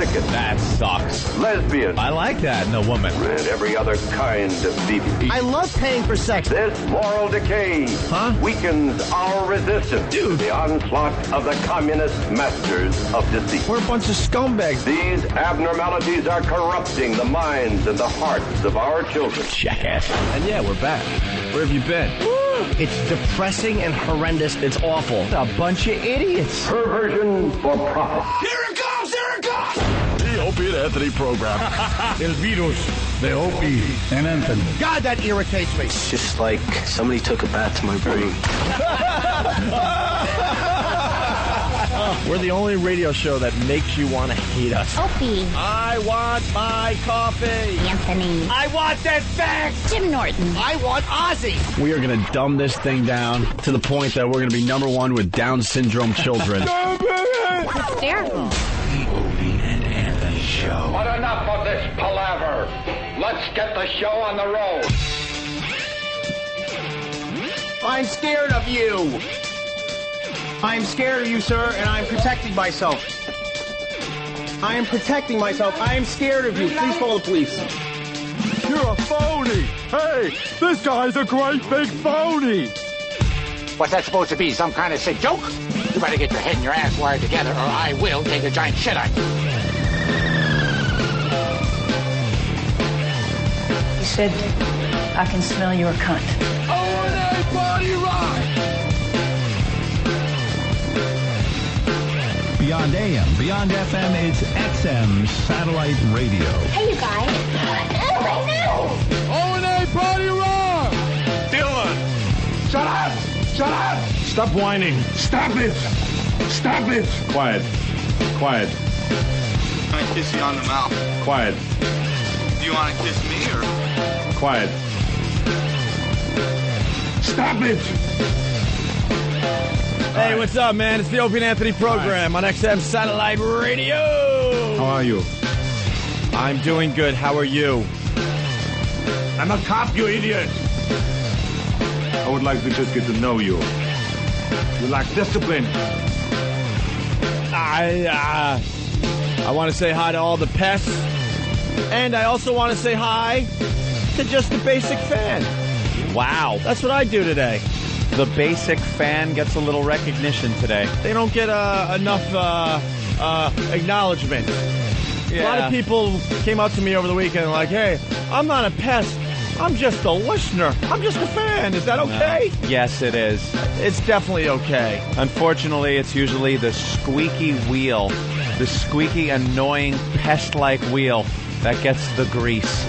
Mexican. That sucks. Lesbian. I like that in a woman. And every other kind of deviant. I love paying for sex. This moral decay weakens our resistance to the onslaught of the communist masters of deceit. We're a bunch of scumbags. These abnormalities are corrupting the minds and the hearts of our children. Jackass. And yeah, we're back. Where have you been? It's depressing and horrendous. It's awful. A bunch of idiots. Perversion for profit. Here it comes! Here it comes! The Opie and Anthony program. El virus. The Opie and Anthony. God, that irritates me. It's just like somebody took a bat to my brain. We're the only radio show that makes you want to hate us. Opie. I want my coffee. Anthony. I want that fact. Jim Norton. I want Ozzy. We are going to dumb this thing down to the point that we're going to be #1 with Down syndrome children. Hysterical. The Opie and Anthony Show. But enough of this palaver. Let's get the show on the road. I'm scared of you. I'm scared of you, sir, and I'm protecting myself. I am protecting myself. I am scared of you. Please call the police. You're a phony. Hey, this guy's a great big phony. What's that supposed to be? Some kind of sick joke? You better get your head and your ass wired together, or I will take a giant shit on you. He said, I can smell your cunt. O&A Party Rock. Beyond AM, beyond FM, it's XM satellite radio. Hey, you guys. Right now. O&A Party Rock. Dylan! Shut up! Shut up! Stop whining. Stop it! Stop it! Quiet. Quiet. I kiss you on the mouth. Quiet. Do you want to kiss me or? Quiet. Stop it! Hey, what's up, man? It's the Opie and Anthony program on XM Satellite Radio. How are you? I'm doing good. How are you? I'm a cop, you idiot! I would like to just get to know you. You lack discipline. I want to say hi to all the pests, and I also want to say hi to just the basic fan. Wow, that's what I do today. The basic fan gets a little recognition today. They don't get enough acknowledgement. Yeah. A lot of people came up to me over the weekend and like, hey, I'm not a pest. I'm just a listener. I'm just a fan. Is that okay? Yes, it is. It's definitely okay. Unfortunately, it's usually the squeaky wheel, the squeaky, annoying, pest-like wheel that gets the grease.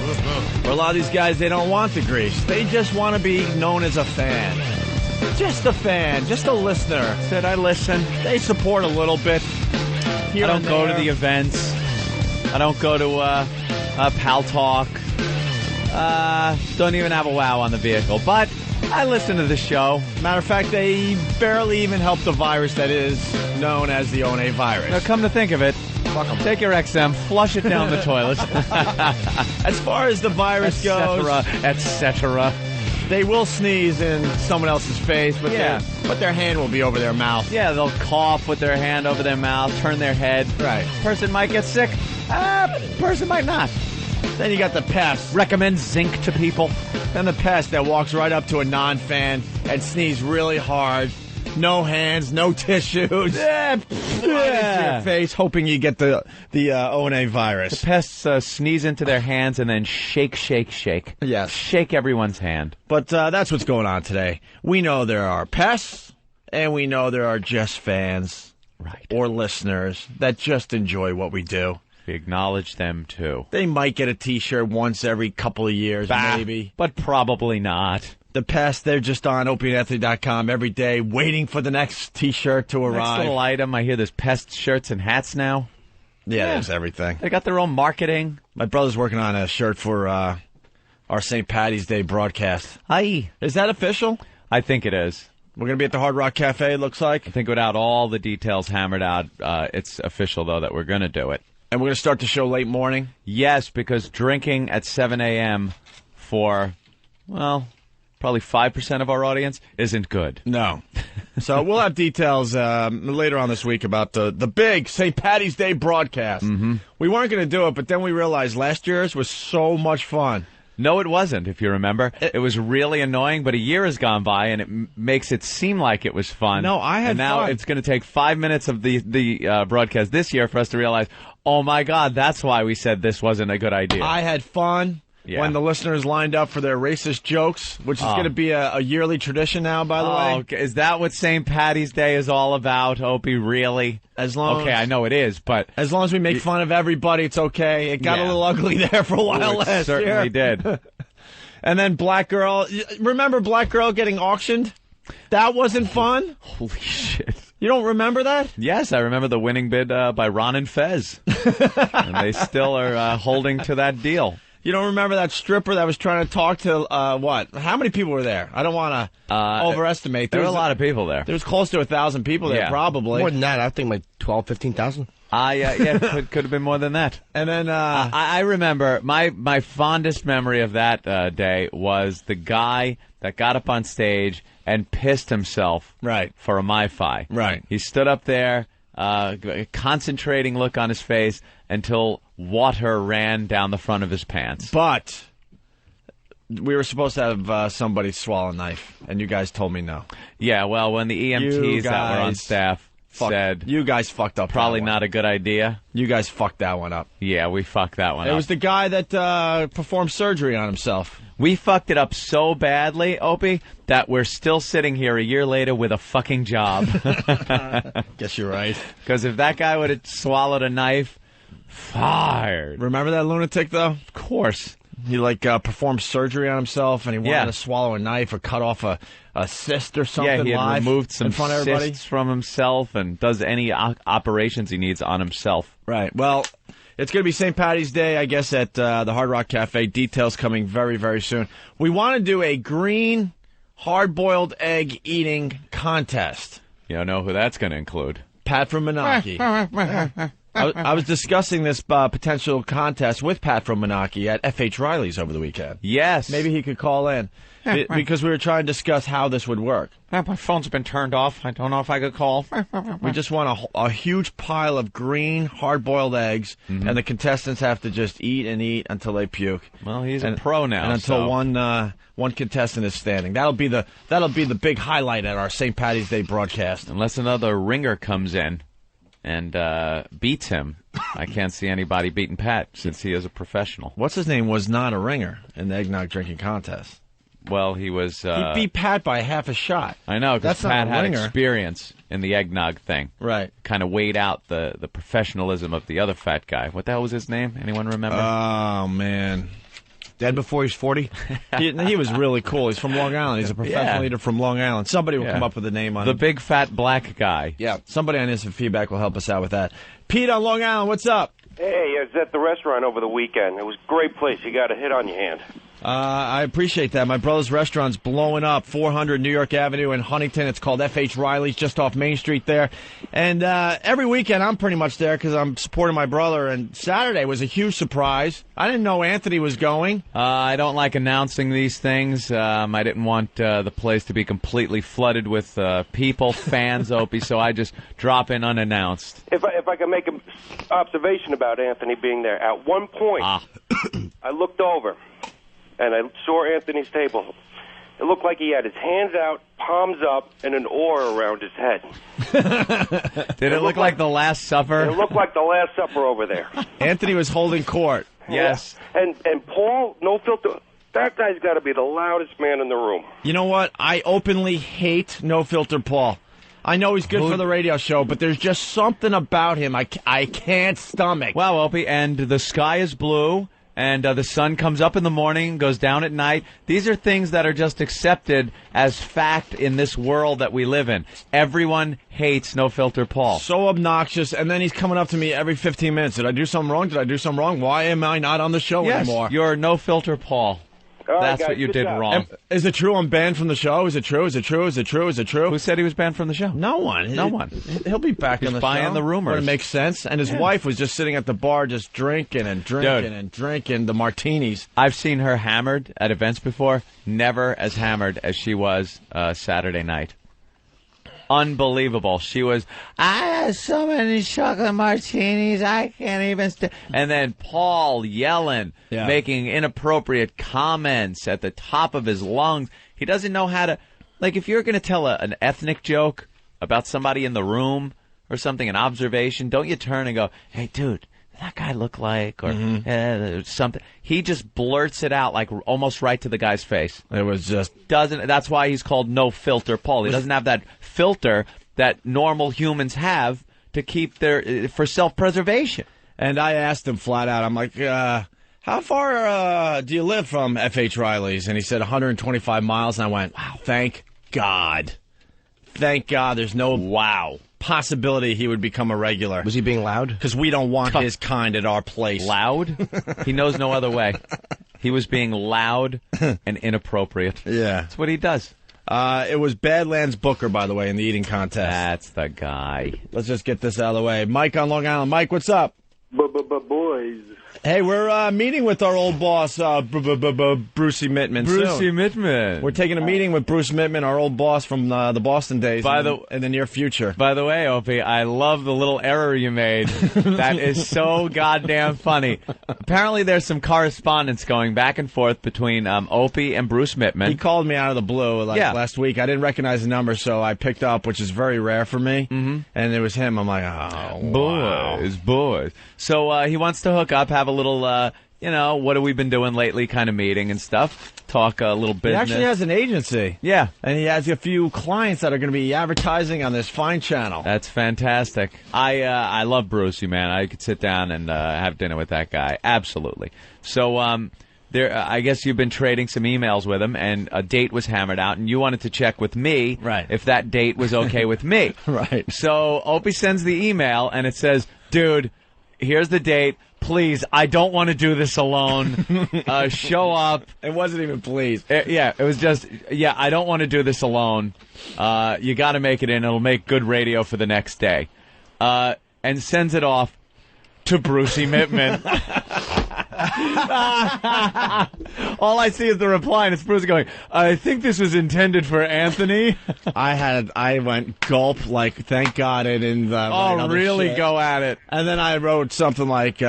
For a lot of these guys, they don't want the grease. They just want to be known as a fan. Just a fan, just a listener. Said I listen. They support a little bit. I don't go to the events. I don't go to Pal Talk. Don't even have a WOW on the vehicle. But I listen to the show. Matter of fact, they barely even help the virus that is known as the O&A virus. Now, come to think of it, Fuck 'em. take your XM, flush it down the toilet. As far as the virus goes, etc. they will sneeze in someone else's face, but their hand will be over their mouth. Yeah, they'll cough with their hand over their mouth, turn their head. Right. Person might get sick. Person might not. Then you got the pest. Recommend zinc to people. Then the pest that walks right up to a non-fan and sneeze really hard. No hands, no tissues. Right into your face, hoping you get the O&A virus. The pests sneeze into their hands and then shake, shake, shake. Yes. Shake everyone's hand. But that's what's going on today. We know there are pests, and we know there are just fans. Right. Or listeners that just enjoy what we do. We acknowledge them, too. They might get a T-shirt once every couple of years, maybe. But probably not. The Pest, they're just on opieandanthony.com every day waiting for the next T-shirt to arrive. Next little item, I hear there's Pest shirts and hats now. Yeah, there's everything. They got their own marketing. My brother's working on a shirt for our St. Patty's Day broadcast. Hi. Is that official? I think it is. We're going to be at the Hard Rock Cafe, it looks like. I think without all the details hammered out, it's official, though, that we're going to do it. And we're going to start the show late morning? Yes, because drinking at 7 a.m. for, well, probably 5% of our audience, isn't good. No. So we'll have details later on this week about the big St. Paddy's Day broadcast. Mm-hmm. We weren't going to do it, but then we realized last year's was so much fun. No, it wasn't, if you remember. It was really annoying, but a year has gone by, and it makes it seem like it was fun. No, I had fun. And now it's going to take 5 minutes of the broadcast this year for us to realize, oh, my God, that's why we said this wasn't a good idea. I had fun. Yeah. When the listeners lined up for their racist jokes, which is going to be a yearly tradition now, by the way. Okay. Is that what St. Paddy's Day is all about, Opie? Really? Okay, I know it is, but as long as we make fun of everybody, it's okay. It got a little ugly there for a while last year. It certainly did. And then Black Girl. Remember Black Girl getting auctioned? That wasn't fun? Holy shit. You don't remember that? Yes, I remember the winning bid by Ron and Fez. And they still are holding to that deal. You don't remember that stripper that was trying to talk to, what? How many people were there? I don't want to overestimate. There were a lot of people there. There was close to 1,000 people there, probably. More than that. I think like 12, 15,000. Yeah, could have been more than that. And then I remember my fondest memory of that day was the guy that got up on stage and pissed himself for a MiFi. Right. He stood up there, a concentrating look on his face until water ran down the front of his pants. But we were supposed to have somebody swallow a knife, and you guys told me no. Yeah, well, when the EMTs that were on staff said... You guys fucked up probably not a good idea. You guys fucked that one up. Yeah, we fucked that one up. It was the guy that performed surgery on himself. We fucked it up so badly, Opie, that we're still sitting here a year later with a fucking job. Guess you're right. Because if that guy would have swallowed a knife, fired. Remember that lunatic, though? Of course. He, performed surgery on himself, and he wanted to swallow a knife or cut off a cyst or something. Yeah, he had live removed some in front of everybody. cysts from himself and does any operations he needs on himself. Right. Well, it's going to be St. Paddy's Day, I guess, at the Hard Rock Cafe. Details coming very, very soon. We want to do a green hard-boiled egg eating contest. You don't know who that's going to include. Pat from Munaki. I was discussing this potential contest with Pat from Munaki at F.H. Riley's over the weekend. Yes. Maybe he could call in because we were trying to discuss how this would work. My phone's been turned off. I don't know if I could call. We just want a huge pile of green hard-boiled eggs, and the contestants have to just eat and eat until they puke. Well, he's a pro now. And until one contestant is standing. That'll be the big highlight at our St. Paddy's Day broadcast. Unless another ringer comes in and beats him. I can't see anybody beating Pat since he is a professional. What's his name was not a ringer in the eggnog drinking contest. Well, he was... he beat Pat by half a shot. I know, because Pat had ringer. experience in the eggnog thing. Right. Kind of weighed out the professionalism of the other fat guy. What the hell was his name? Anyone remember? Oh, man. Dead before he's 40? He was really cool. He's from Long Island. He's a professional eater from Long Island. Somebody will come up with a name on the him. big fat black guy. Yeah. Somebody on Instant Feedback will help us out with that. Pete on Long Island, what's up? Hey, I was at the restaurant over the weekend. It was a great place. You got a hit on your hand. I appreciate that. My brother's restaurant's blowing up, 400 New York Avenue in Huntington. It's called F.H. Riley's, just off Main Street there. And every weekend I'm pretty much there because I'm supporting my brother. And Saturday was a huge surprise. I didn't know Anthony was going. I don't like announcing these things. I didn't want the place to be completely flooded with people, fans, Opie, so I just drop in unannounced. If I can make an observation about Anthony being there, at one point I looked over and I saw Anthony's table. It looked like he had his hands out, palms up, and an oar around his head. Did it look like the Last Supper? It looked like the Last Supper over there. Anthony was holding court. Yes. Yeah. And Paul, no filter, that guy's got to be the loudest man in the room. You know what? I openly hate No Filter Paul. I know he's good for the radio show, but there's just something about him I can't stomach. Wow, Opie, and the sky is blue. And the sun comes up in the morning, goes down at night. These are things that are just accepted as fact in this world that we live in. Everyone hates No Filter Paul. So obnoxious, and then he's coming up to me every 15 minutes. Did I do something wrong? Did I do something wrong? Why am I not on the show anymore? You're No Filter Paul. All right, That's guys, what you good did job. wrong. Is it true I'm banned from the show? Is it true? Is it true? Is it true? Is it true? Who said he was banned from the show? No one. No one. He'll be back on the buying show. the rumors. When it makes sense. And his wife was just sitting at the bar just drinking and drinking and drinking the martinis. I've seen her hammered at events before. Never as hammered as she was Saturday night. Unbelievable. She was, I had so many chocolate martinis, I can't even And then Paul yelling, making inappropriate comments at the top of his lungs. He doesn't know how to, like, if you're going to tell an ethnic joke about somebody in the room or something, an observation, don't you turn and go, hey, dude, that guy look like, or something. He just blurts it out like almost right to the guy's face. It was just that's why he's called No Filter Paul. He doesn't have that filter that normal humans have to keep for self-preservation. And I asked him flat out, I'm like, how far do you live from F.H. Riley's? And he said 125 miles. And I went, wow, thank God. Thank God there's no possibility he would become a regular. Was he being loud? Because we don't want his kind at our place. Loud? He knows no other way. He was being loud and inappropriate. Yeah. That's what he does. It was Badlands Booker, by the way, in the eating contest. That's the guy. Let's just get this out of the way. Mike on Long Island. Mike, what's up? Boys. Hey, we're meeting with our old boss, Brucey Mittman. Brucey soon. Mittman. We're taking a meeting with Bruce Mittman, our old boss from the Boston days, in the near future. By the way, Opie, I love the little error you made. That is so goddamn funny. Apparently, there's some correspondence going back and forth between Opie and Bruce Mittman. He called me out of the blue last week. I didn't recognize the number, so I picked up, which is very rare for me. Mm-hmm. And it was him. I'm like, boys. So he wants to hook up, have a little, what have we been doing lately kind of meeting and stuff. Talk a little business. He actually has an agency. Yeah. And he has a few clients that are going to be advertising on this fine channel. That's fantastic. I love Brucey, man. I could sit down and have dinner with that guy. Absolutely. So I guess you've been trading some emails with him, and a date was hammered out, and you wanted to check with me if that date was okay with me. Right. So Opie sends the email, and it says, dude, here's the date. Please, I don't want to do this alone. Show up. It wasn't even please. It was just, I don't want to do this alone. You got to make it in. It'll make good radio for the next day. And sends it off to Brucey Mittman. All I see is the reply, and it's Bruce going, I think this was intended for Anthony. I went gulp, like, thank God I didn't. Really shit. go at it. And then I wrote something like,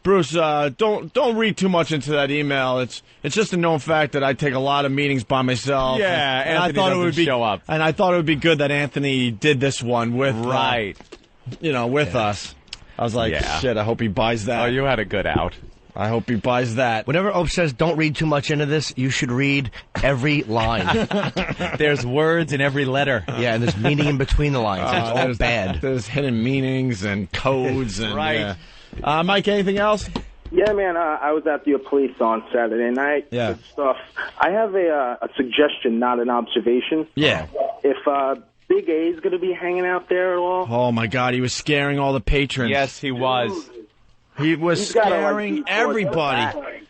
Bruce, don't read too much into that email. It's just a known fact that I take a lot of meetings by myself. Yeah, and I thought it would show up. And I thought it would be good that Anthony did this one with us. I was like, shit, I hope he buys that. Oh, you had a good out. I hope he buys that. Whenever Ope says don't read too much into this, you should read every line. There's words in every letter. Yeah, and there's meaning in between the lines. It's all bad. There's hidden meanings and codes. and right. Mike, anything else? Yeah, man, I was at the police on Saturday night. Yeah. Good stuff. I have a suggestion, not an observation. Yeah. If Big A's going to be hanging out there at all? Oh, my God, he was scaring all the patrons. Yes, he was. He was scaring everybody.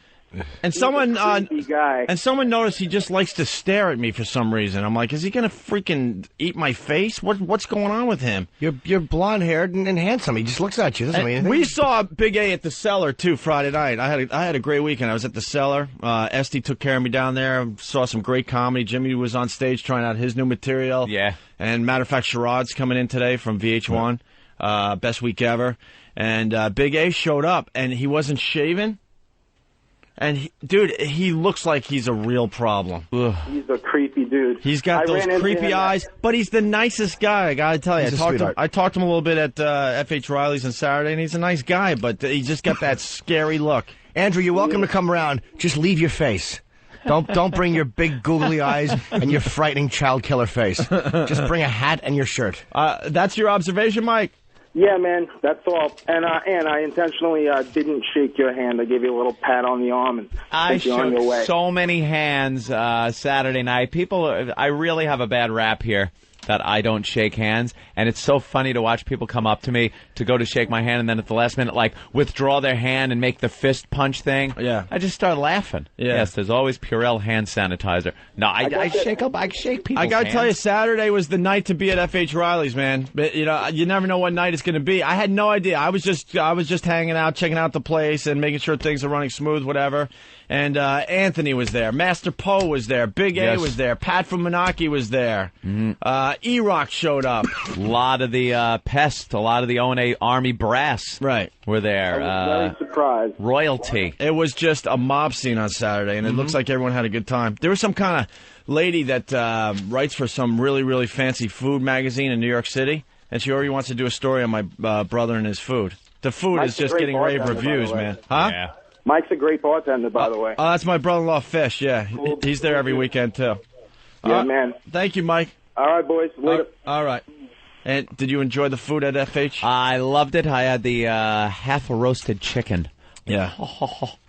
And someone noticed he just likes to stare at me for some reason. I'm like, is he going to freaking eat my face? What's going on with him? You're blonde-haired and handsome. He just looks at you. Doesn't mean anything. We saw Big A at the Cellar, too, Friday night. I had a great weekend. I was at the Cellar. Esty took care of me down there. Saw some great comedy. Jimmy was on stage trying out his new material. Yeah. And matter of fact, Sherrod's coming in today from VH1. Best week ever. And Big A showed up, and he wasn't shaving. And, dude, he looks like he's a real problem. Ugh. He's a creepy dude. He's got those creepy eyes, but he's the nicest guy, I gotta tell you. I talked to him a little bit at F.H. Riley's on Saturday, and he's a nice guy, but he just got that scary look. Andrew, you're welcome to come around. Just leave your face. Don't bring your big googly eyes and your frightening child killer face. Just bring a hat and your shirt. That's your observation, Mike? Yeah, man, that's all. And I intentionally didn't shake your hand. I gave you a little pat on the arm and sent you on your way. So many hands Saturday night. People, I really have a bad rap here. that I don't shake hands, and it's so funny to watch people come up to me to go to shake my hand, and then at the last minute, like, withdraw their hand and make the fist punch thing. Yeah. I just start laughing. Yeah. Yes, there's always Purell hand sanitizer. No, I shake people. I gotta tell you, Saturday was the night to be at F.H. Riley's, man. But, you know, you never know what night it's gonna be. I had no idea. I was just hanging out, checking out the place, and making sure things are running smooth, whatever. And Anthony was there. Master Poe was there. Big A was there. Pat from Munaki was there. E-Rock showed up. A lot of the Pest, a lot of the O&A Army brass were there. I was very surprised. Royalty. It was just a mob scene on Saturday, and it looks like everyone had a good time. There was some kind of lady that writes for some really, really fancy food magazine in New York City, and she already wants to do a story on my brother and his food. The food is just getting rave reviews, man. Huh? Yeah. Mike's a great bartender, by the way. Oh, that's my brother-in-law, Fish, yeah. He's there every weekend, too. Yeah, man. Thank you, Mike. All right, boys. Later. All right. And did you enjoy the food at FH? I loved it. I had the half-roasted chicken. Yeah.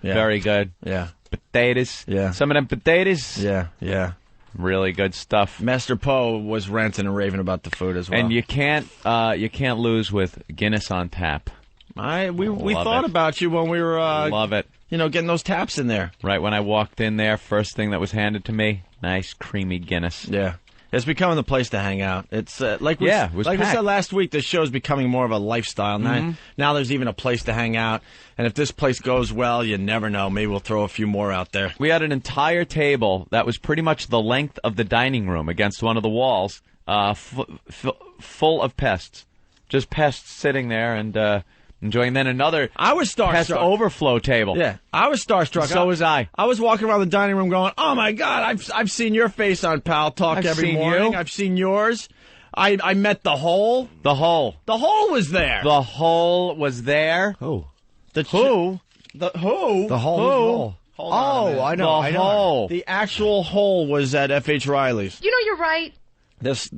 Very good. Yeah. Potatoes. Yeah. Some of them potatoes. Yeah. Really good stuff. Master Poe was ranting and raving about the food as well. And you can't lose with Guinness on tap. We thought about you when we were love it. You know, getting those taps in there. Right when I walked in there, first thing that was handed to me, nice creamy Guinness. Yeah. It's becoming the place to hang out. It's like we it was we packed. said last week, this show's becoming more of a lifestyle. Now there's even a place to hang out. And if this place goes well, you never know. Maybe we'll throw a few more out there. We had an entire table that was pretty much the length of the dining room against one of the walls, full of pests. Just pests sitting there and enjoying. Then another I was starstruck. Pest overflow table. Yeah, I was starstruck. So was I. I was walking around the dining room going, "Oh my God, I've seen your face on Pal Talk every morning. I've seen yours. I met the Hole. The Hole. The Hole was there. The Hole was there. Who? The Who? The Who? The Hole. Who? Oh, I know. The Hole. The actual Hole was at F.H. Riley's. You know you're right. This.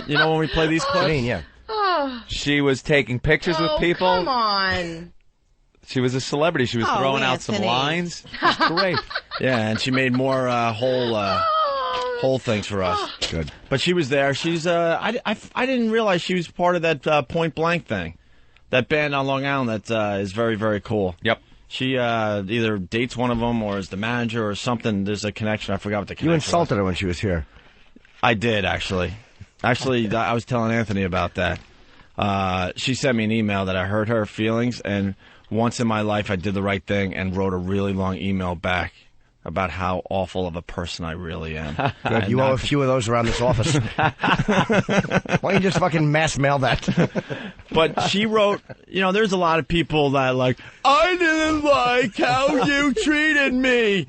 You know when we play these clips? Yeah. Oh, She was taking pictures with people. Come on. She was a celebrity. She was throwing out some lines. It was great. Yeah, and she made more whole things for us. Good. But she was there. She's I didn't realize she was part of that Point Blank thing, that band on Long Island that is very, very cool. Yep. She either dates one of them or is the manager or something. There's a connection. I forgot what the connection You insulted her when she was here. I did, actually. Actually, I was telling Anthony about that. She sent me an email that I hurt her feelings, and once in my life I did the right thing and wrote a really long email back about how awful of a person I really am. Good. You owe a few of those around this office. Why don't you just fucking mass mail that? But she wrote, you know, there's a lot of people that like, I didn't like how you treated me.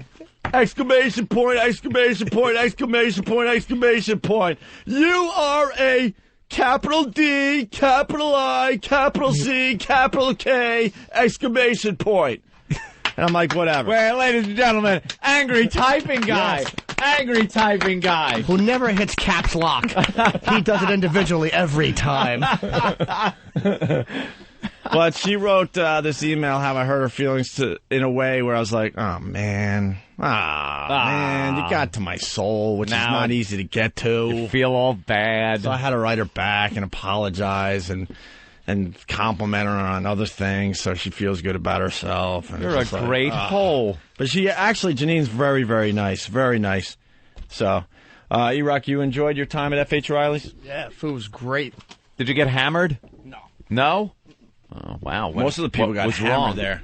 Exclamation point, exclamation point, exclamation point, exclamation point. You are a capital D, capital I, capital C, capital K, exclamation point. And I'm like, whatever. Well, ladies and gentlemen, angry typing guy. Yes. Angry typing guy. Who never hits caps lock. He does it individually every time. But she wrote this email, how I hurt her feelings in a way where I was like, oh, man. Man, you got to my soul, which is not easy to get to. You feel all bad. So I had to write her back and apologize and compliment her on other things so she feels good about herself. And You're a great hole. But she actually, Janine's very, very nice. Very nice. So, E-Rock, you enjoyed your time at F.H. Riley's? Yeah, food was great. Did you get hammered? No. No? Oh, wow. Most of the people got hammered wrong there.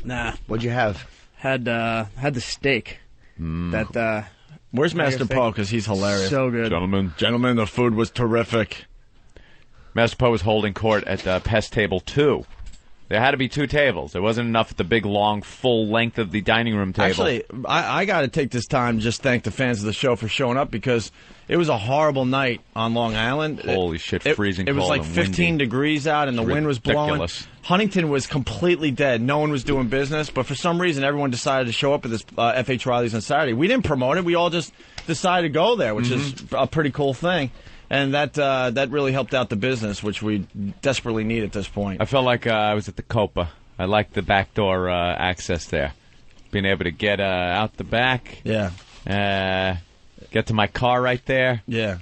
Nah. What'd you have? Had the steak. That Where's Master Poe? Because he's hilarious. So good. Gentlemen, the food was terrific. Master Poe was holding court at Pest Table 2. There had to be 2 tables. There wasn't enough at the big, long, full length of the dining room table. Actually, I got to take this time to just thank the fans of the show for showing up because it was a horrible night on Long Island. Holy shit, freezing cold. It was like 15 windy. degrees out and the wind was blowing. Ridiculous. Huntington was completely dead. No one was doing business, but for some reason everyone decided to show up at this F.H. Riley's on Saturday. We didn't promote it. We all just decided to go there, which is a pretty cool thing. And that really helped out the business, which we desperately need at this point. I felt like I was at the Copa. I liked the backdoor access there. Being able to get out the back. Yeah. Get to my car right there. Yeah.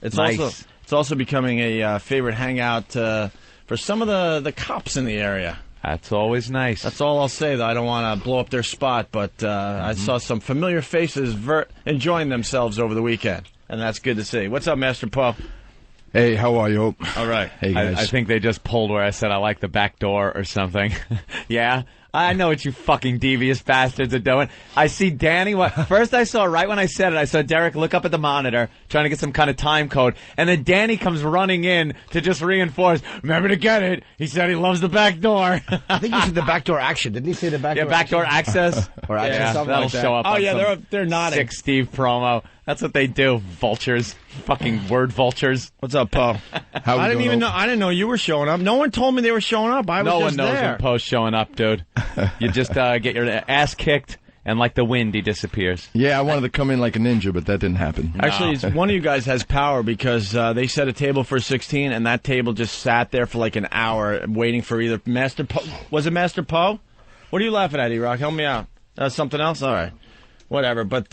It's Nice. also becoming a favorite hangout for some of the cops in the area. That's always nice. That's all I'll say, though. I don't want to blow up their spot, but I saw some familiar faces enjoying themselves over the weekend, and that's good to see. What's up, Master Poe? Hey, how are you? All right. Hey, guys. I think they just pulled where I said I like the back door or something. Yeah? I know what you fucking devious bastards are doing. I see Danny. First I saw, right when I said it, I saw Derek look up at the monitor, trying to get some kind of time code. And then Danny comes running in to just reinforce, remember to get it. He said he loves the back door. I think you said the backdoor action. Didn't he say the backdoor backdoor access? Or access, yeah, something that'll like that. show up. Oh, on yeah, some they're nodding. Sick Steve promo. That's what they do, vultures. Fucking word vultures. What's up, Poe? I didn't know you were showing up. No one told me they were showing up. I was no just one knows there. when Poe's showing up, dude. You just get your ass kicked, and like the wind, he disappears. Yeah, I wanted to come in like a ninja, but that didn't happen. Actually, one of you guys has power because they set a table for 16, and that table just sat there for like an hour waiting for either Master Poe. Was it Master Poe? What are you laughing at, E-Rock? Help me out. Something else? All right. Whatever, but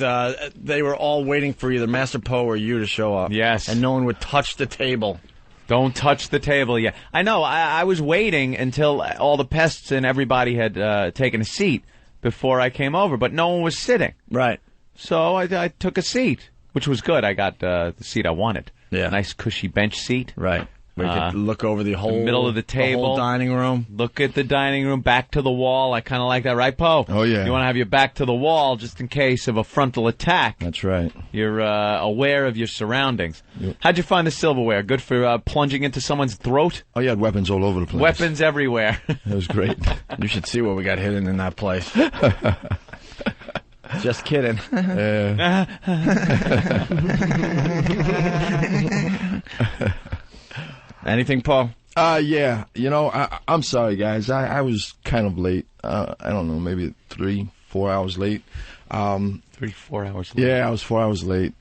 they were all waiting for either Master Poe or you to show up. Yes. And no one would touch the table. Don't touch the table yet. I know, I was waiting until all the pests and everybody had taken a seat before I came over, but no one was sitting. Right. So I took a seat, which was good. I got the seat I wanted. Yeah. A nice cushy bench seat. Right. We could look over the whole middle of the table, the whole dining room. Look at the dining room, back to the wall. I kind of like that, right, Poe? Oh, yeah. You want to have your back to the wall just in case of a frontal attack. That's right. You're aware of your surroundings. Yep. How'd you find the silverware? Good for plunging into someone's throat? Oh, you had weapons all over the place. Weapons everywhere. It was great. You should see what we got hidden in that place. Just kidding. Anything, Paul? Yeah. You know, I'm sorry, guys. I was kind of late. I don't know, maybe 3-4 hours late. 3-4 hours late. Yeah, I was 4 hours late.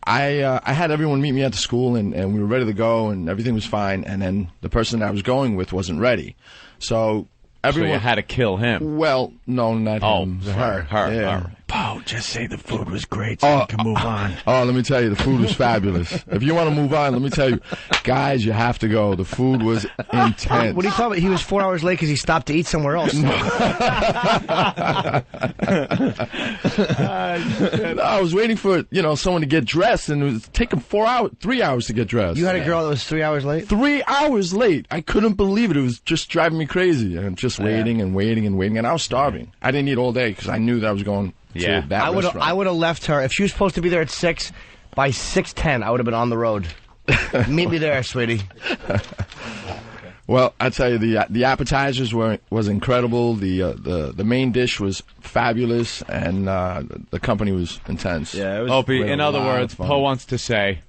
I had everyone meet me at the school, and we were ready to go, and everything was fine. And then the person that I was going with wasn't ready. So everyone you had to kill him. Well, no, not him. Her. Yeah. Poe, just say the food was great so we can move on. Oh, let me tell you, the food was fabulous. If you want to move on, let me tell you, guys, you have to go. The food was intense. What are you talking about? He was 4 hours late because he stopped to eat somewhere else. I was waiting for someone to get dressed, and it was taking 3 hours to get dressed. You had a girl that was 3 hours late? 3 hours late. I couldn't believe it. It was just driving me crazy. And just waiting and waiting and waiting. And I was starving. I didn't eat all day because I knew that I was going to that restaurant. I would have left her. If she was supposed to be there at 6, by 6:10, I would have been on the road. Meet me there, sweetie. Well, I tell you, the appetizers was incredible. The main dish was fabulous, and the company was intense. Yeah, it was Opie, in other words, Poe wants to say.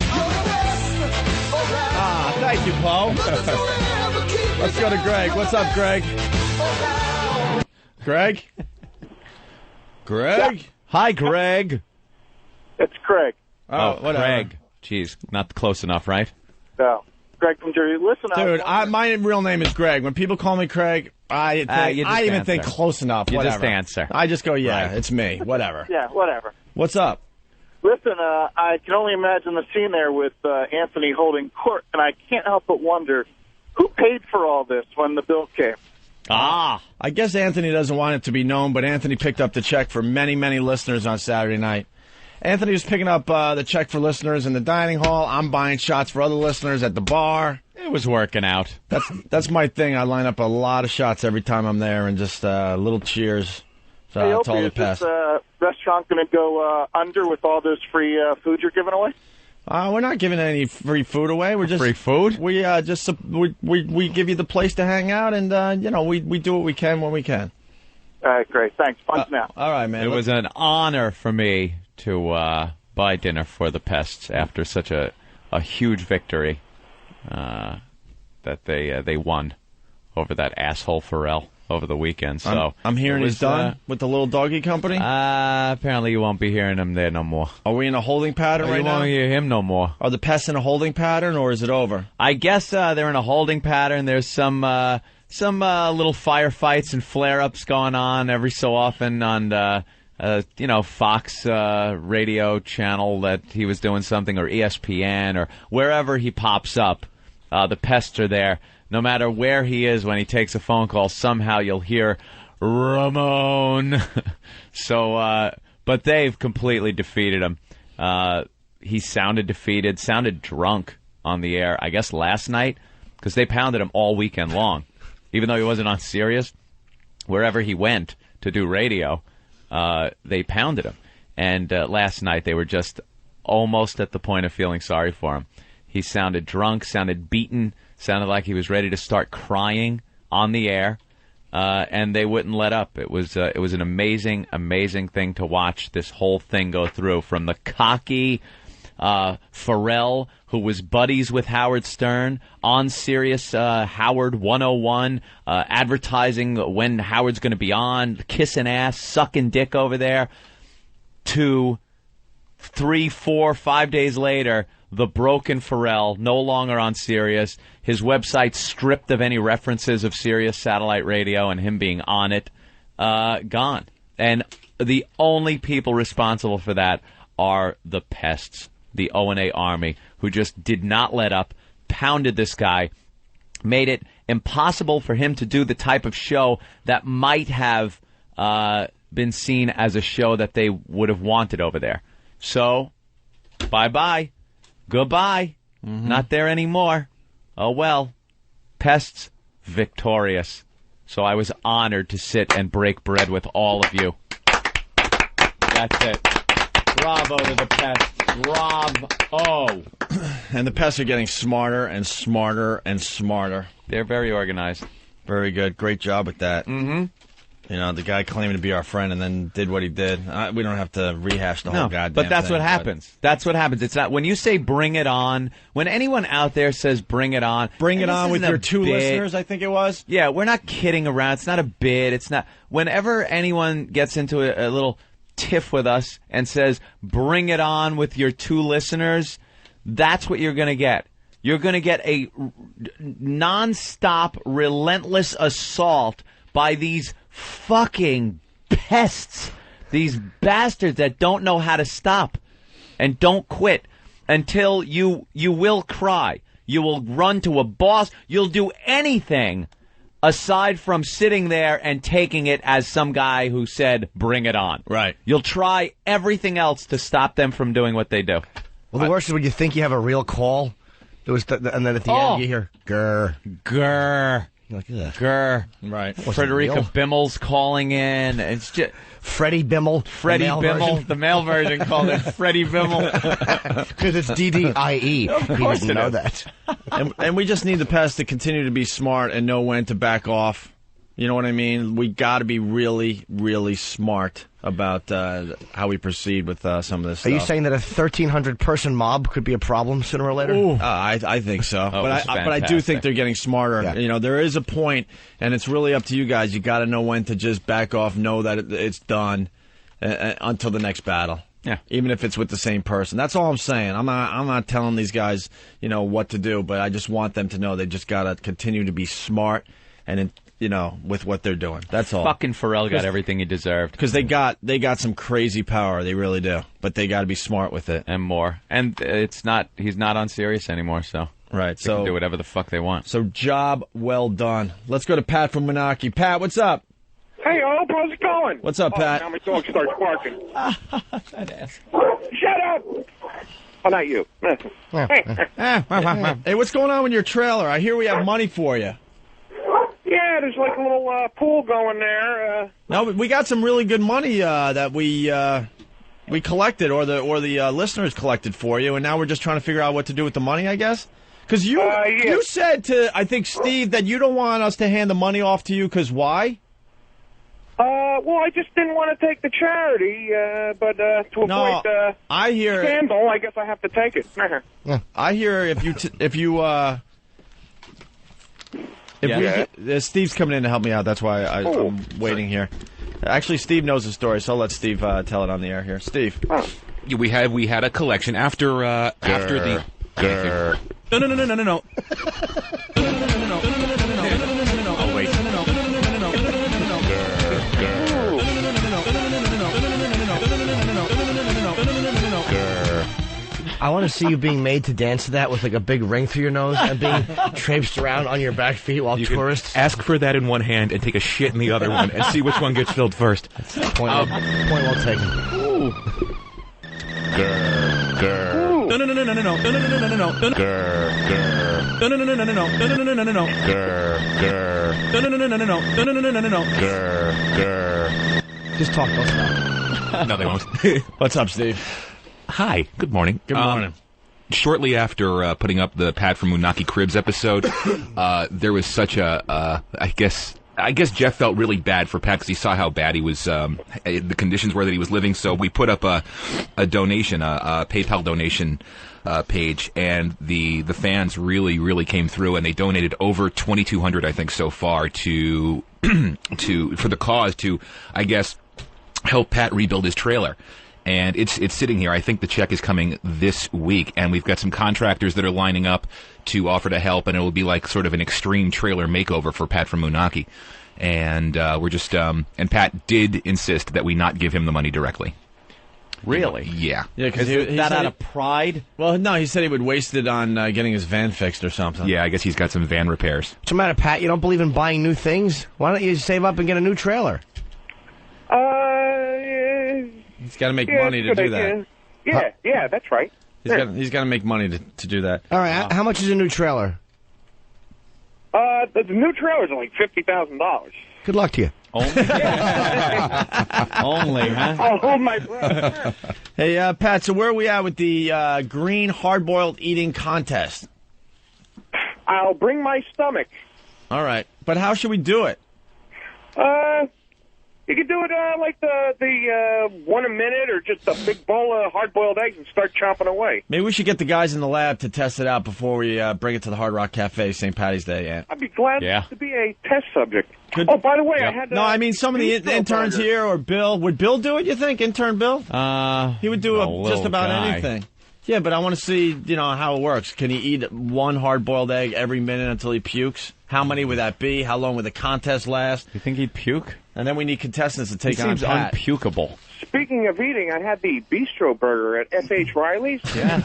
Thank you, Poe. Let's go to Greg. What's up, Greg? Greg? Greg? Yeah. Hi, Greg. It's Craig. Oh, whatever. Craig. Jeez, not close enough, right? No. Greg from Jersey. Listen, dude, my real name is Greg. When people call me Craig, I even think close enough. You whatever. just answer. I just go, yeah, right. It's me. Whatever. Yeah, whatever. What's up? Listen, I can only imagine the scene there with Anthony holding court, and I can't help but wonder who paid for all this when the bill came. I guess Anthony doesn't want it to be known, but Anthony picked up the check for many, many listeners on Saturday night. Anthony was picking up the check for listeners in the dining hall. I'm buying shots for other listeners at the bar. It was working out. That's my thing. I line up a lot of shots every time I'm there, and just little cheers. So Hey, it's all Opie, the past. is this restaurant going to go under with all this free food you're giving away? We're not giving any free food away. We're just free food. We we give you the place to hang out, and we do what we can when we can. All right, great. Thanks. Punch now. All right, man. It was an honor for me to buy dinner for the Pests after such a huge victory that they won over that asshole Pharrell over the weekend. So I'm hearing he's done with the little doggy company. Apparently you won't be hearing him there no more. Are we in a holding pattern right now? You won't hear him no more. Are the Pests in a holding pattern, or is it over? I guess they're in a holding pattern. There's some little firefights and flare-ups going on every so often on Fox radio channel that he was doing something, or ESPN, or wherever he pops up, the Pests are there. No matter where he is, when he takes a phone call, somehow you'll hear Ramon. So, but they've completely defeated him. He sounded defeated, sounded drunk on the air, I guess last night, because they pounded him all weekend long. Even though he wasn't on Sirius, wherever he went to do radio, they pounded him. And last night they were just almost at the point of feeling sorry for him. He sounded drunk, sounded beaten, sounded like he was ready to start crying on the air, and they wouldn't let up. It was an amazing, amazing thing to watch this whole thing go through, from the cocky Pharrell, who was buddies with Howard Stern on Sirius Howard 101, advertising when Howard's going to be on, kissing ass, sucking dick over there, to 3, 4, 5 days later, the broken Pharrell, no longer on Sirius, his website stripped of any references of Sirius satellite radio and him being on it, gone. And the only people responsible for that are the Pests, the O&A Army, who just did not let up, pounded this guy, made it impossible for him to do the type of show that might have been seen as a show that they would have wanted over there. So, bye-bye. Goodbye. Not there anymore. Oh, well. Pests victorious. So I was honored to sit and break bread with all of you. That's it. Bravo to the Pests. Bravo. And the Pests are getting smarter and smarter and smarter. They're very organized. Very good. Great job with that. Mm-hmm. The guy claiming to be our friend and then did what he did. We don't have to rehash the whole goddamn thing. But that's what happens. That's what happens. It's not when you say bring it on, when anyone out there says bring it on. Bring it on with your 2 listeners, I think it was. Yeah, we're not kidding around. It's not a bid. It's not. Whenever anyone gets into a little tiff with us and says bring it on with your 2 listeners, that's what you're going to get. You're going to get a nonstop, relentless assault by these fucking pests, these bastards that don't know how to stop and don't quit until you will cry. You will run to a boss. You'll do anything aside from sitting there and taking it as some guy who said, bring it on. Right. You'll try everything else to stop them from doing what they do. Well, the worst is when you think you have a real call, and then at the end you hear, grr. Grr. You're like, ugh. Grr. Right. Frederica Bimmel's calling in. It's just Freddie Bimmel. Freddie Bimmel. The male version called it Freddie Bimmel. Because it's DDIE. Of course he didn't know that. and we just need the Pests to continue to be smart and know when to back off. You know what I mean? We got to be really, really smart about how we proceed with some of this stuff. Are you saying that a 1,300-person mob could be a problem sooner or later? I think so. But I do fantastic. think they're getting smarter. Yeah. There is a point, and it's really up to you guys. You got to know when to just back off, know that it's done until the next battle. Yeah. Even if it's with the same person. That's all I'm saying. I'm not telling these guys, what to do, but I just want them to know they just got to continue to be smart and with what they're doing. That's all. Fucking Pharrell got everything he deserved. Because they got some crazy power. They really do. But they got to be smart with it. And more. And he's not on Sirius anymore, so. Right. They can do whatever the fuck they want. So job well done. Let's go to Pat from Munaki. Pat, what's up? Hey, Hope, how's it going? What's up, Pat? Now my dog starts barking. That ass. Shut up! Oh, not you. Hey, what's going on with your trailer? I hear we have money for you. Yeah, there's like a little pool going there. No, but we got some really good money that we collected, or the listeners collected for you, and now we're just trying to figure out what to do with the money, I guess. Because you said to, I think, Steve, that you don't want us to hand the money off to you, because why? Well, I just didn't want to take the charity, but to avoid I hear scandal, I guess I have to take it. I hear Steve's coming in to help me out. That's why I'm waiting here. Actually, Steve knows the story, so I'll let Steve tell it on the air here. Steve. We had a collection after the... No. Oh, wait. I want to see you being made to dance to that with like a big ring through your nose and being traipsed around on your back feet while tourists ask for that in one hand and take a shit in the other one and see which one gets filled first. Point well taken. Ooh. Grr, grr. No. Grr, grr. No. Grr, grr. Grr, grr. Just talk, don't stop. No, they won't. What's up, Steve? Hi, good morning. Good morning. Shortly after putting up the Pat from Munaki Cribs episode, there was such a, I guess Jeff felt really bad for Pat because he saw how bad he was, the conditions were that he was living. So we put up a donation, a PayPal donation page, and the fans really came through, and they donated over $2,200, I think, so far for the cause to, I guess, help Pat rebuild his trailer. And it's sitting here. I think the check is coming this week, and we've got some contractors that are lining up to offer to help, and it will be like sort of an extreme trailer makeover for Pat from Munaki. And we're just and Pat did insist that we not give him the money directly. Really? Yeah. Yeah, because he that out of pride? Well, no, he said he would waste it on getting his van fixed or something. Yeah, I guess he's got some van repairs. What's the matter, Pat? You don't believe in buying new things? Why don't you save up and get a new trailer? He's got to make money to do that. Yeah, that's right. He's got to make money to do that. All right, how much is a new trailer? The new trailer's like $50,000. Good luck to you. Only, huh? I'll hold my breath. Hey, Pat, so where are we at with the green hard-boiled eating contest? I'll bring my stomach. All right, but how should we do it? You could do it like the 1 a minute, or just a big bowl of hard-boiled eggs and start chomping away. Maybe we should get the guys in the lab to test it out before we bring it to the Hard Rock Cafe St. Patty's Day. Yeah. I'd be glad to be a test subject. Good. Oh, by the way, I had no, I mean some of the interns here, or Bill. Would Bill do it, you think, intern Bill? He would do just about anything. Yeah, but I want to see, how it works. Can he eat one hard-boiled egg every minute until he pukes? How many would that be? How long would the contest last? You think he'd puke? And then we need contestants to take on Pat. Seems unpukable. Speaking of eating, I had the bistro burger at F.H. Riley's. Yeah.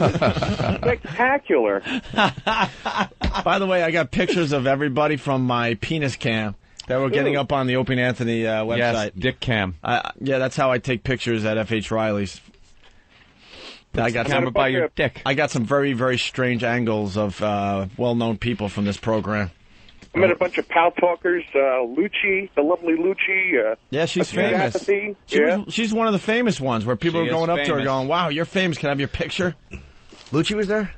Spectacular. By the way, I got pictures of everybody from my penis cam that we're getting up on the Opie and Anthony website. Yes, dick cam. Yeah, that's how I take pictures at F.H. Riley's. I got camera by your dick. I got some very, very strange angles of well-known people from this program. I met a bunch of pal talkers, Lucci, the lovely Lucci. Yeah, she's famous. She's one of the famous ones where people are going up to her going, wow, you're famous. Can I have your picture? Lucci was there?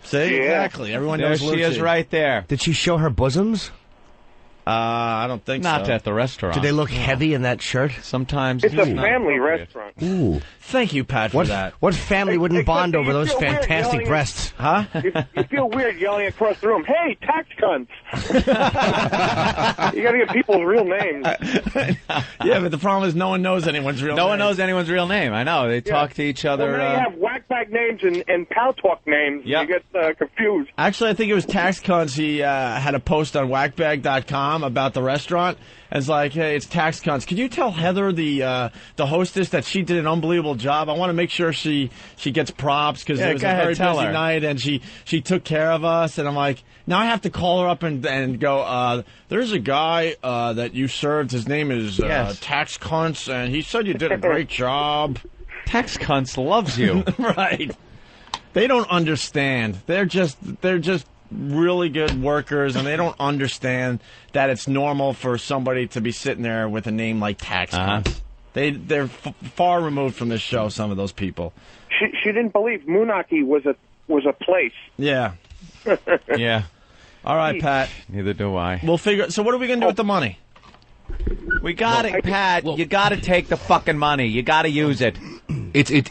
See? Yeah. Exactly. Everyone knows Lucci. She is right there. Did she show her bosoms? I don't think so. Not at the restaurant. Do they look heavy in that shirt? Sometimes. It's a family restaurant. Ooh. Thank you, Pat, for that. What family wouldn't bond over those fantastic breasts? Huh? You feel weird yelling across the room, hey, tax cunts! You gotta get people's real names. Yeah, but the problem is no one knows anyone's real name. No one knows anyone's real name. I know. They talk to each other. Well, now you have whack-bag names and pal talk names. Yep. You get confused. Actually, I think it was Tax Cunts. He had a post on whackbag.com about the restaurant. And it's like, hey, it's Tax Cunts. Can you tell Heather, the hostess, that she did an unbelievable job? I want to make sure she gets props because it was a very busy night and she took care of us. And I'm like, now I have to call her up and go, there's a guy that you served. His name is Tax Cunts, and he said you did a great job. Tax Cunts loves you. Right. They don't understand. They're just really good workers, and they don't understand that it's normal for somebody to be sitting there with a name like Tax Cunts. They're far removed from this show, some of those people. She didn't believe Munaki was a place. Yeah. Yeah. All right, Pat. Neither do I. We'll figure. So what are we going to do with the money? We got it, Pat. You got to take the fucking money. You got to use it. It's his.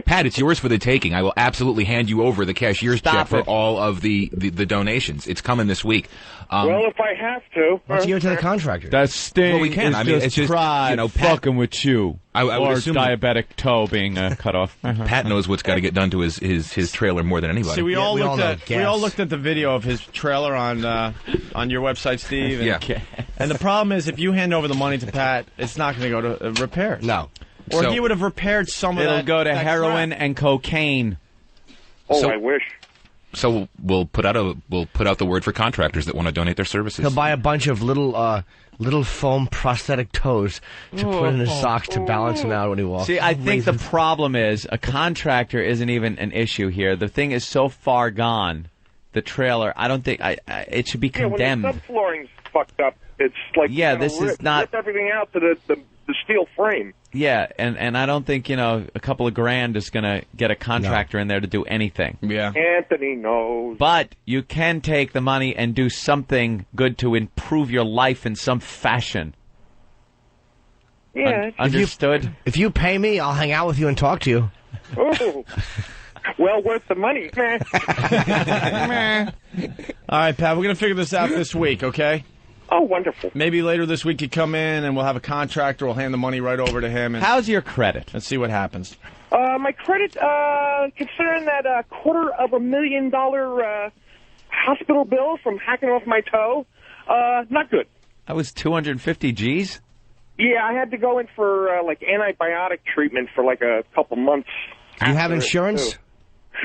Pat, it's yours for the taking. I will absolutely hand you over the cashier's check for all of the donations. It's coming this week. Well, if I have to. Let's give it to the contractor. That sting we can. it's just pride, Pat, fucking with you. I would or assume diabetic toe being cut off. Pat knows what's got to get done to his trailer more than anybody. See, we all looked at the video of his trailer on your website, Steve. And the problem is, if you hand over the money to Pat, it's not going to go to repairs. No. Or he would have repaired some of that. It'll go to that heroin crap. and cocaine. Oh, I wish. So we'll put out the word for contractors that want to donate their services. He'll buy a bunch of little foam prosthetic toes to put in his socks to balance him out when he walks. See, I think the problem is a contractor isn't even an issue here. The thing is so far gone. The trailer, I don't think it should be condemned. When the subflooring's fucked up, it's like this is not rip everything out to the steel frame. Yeah, and I don't think a couple of grand is going to get a contractor in there to do anything. Yeah, Anthony knows. But you can take the money and do something good to improve your life in some fashion. Yeah, understood. If you pay me, I'll hang out with you and talk to you. Oh. Well worth the money. All right, Pat, we're going to figure this out this week, okay? Oh, wonderful. Maybe later this week you come in and we'll have a contractor. We'll hand the money right over to him. And how's your credit? Let's see what happens. My credit, considering that $250,000 hospital bill from hacking off my toe, not good. That was 250 G's? Yeah, I had to go in for antibiotic treatment for a couple months. Do you have insurance?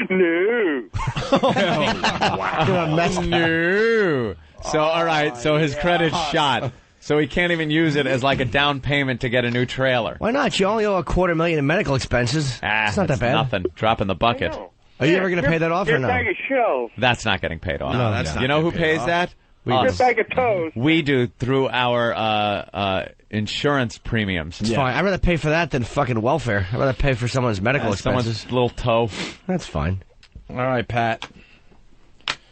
No. Wow. No. So, all right, so his credit's shot. So he can't even use it as like a down payment to get a new trailer. Why not? You only owe $250,000 in medical expenses. It's not that bad. Nothing. Drop in the bucket. Are you ever going to pay that off or no? Bag of shells. That's not getting paid off. No, that's not. You know who pays that? Us. Bag of toes. We do through our insurance premiums. It's fine. I'd rather pay for that than fucking welfare. I'd rather pay for someone's medical expenses. Someone's little toe. That's fine. All right, Pat.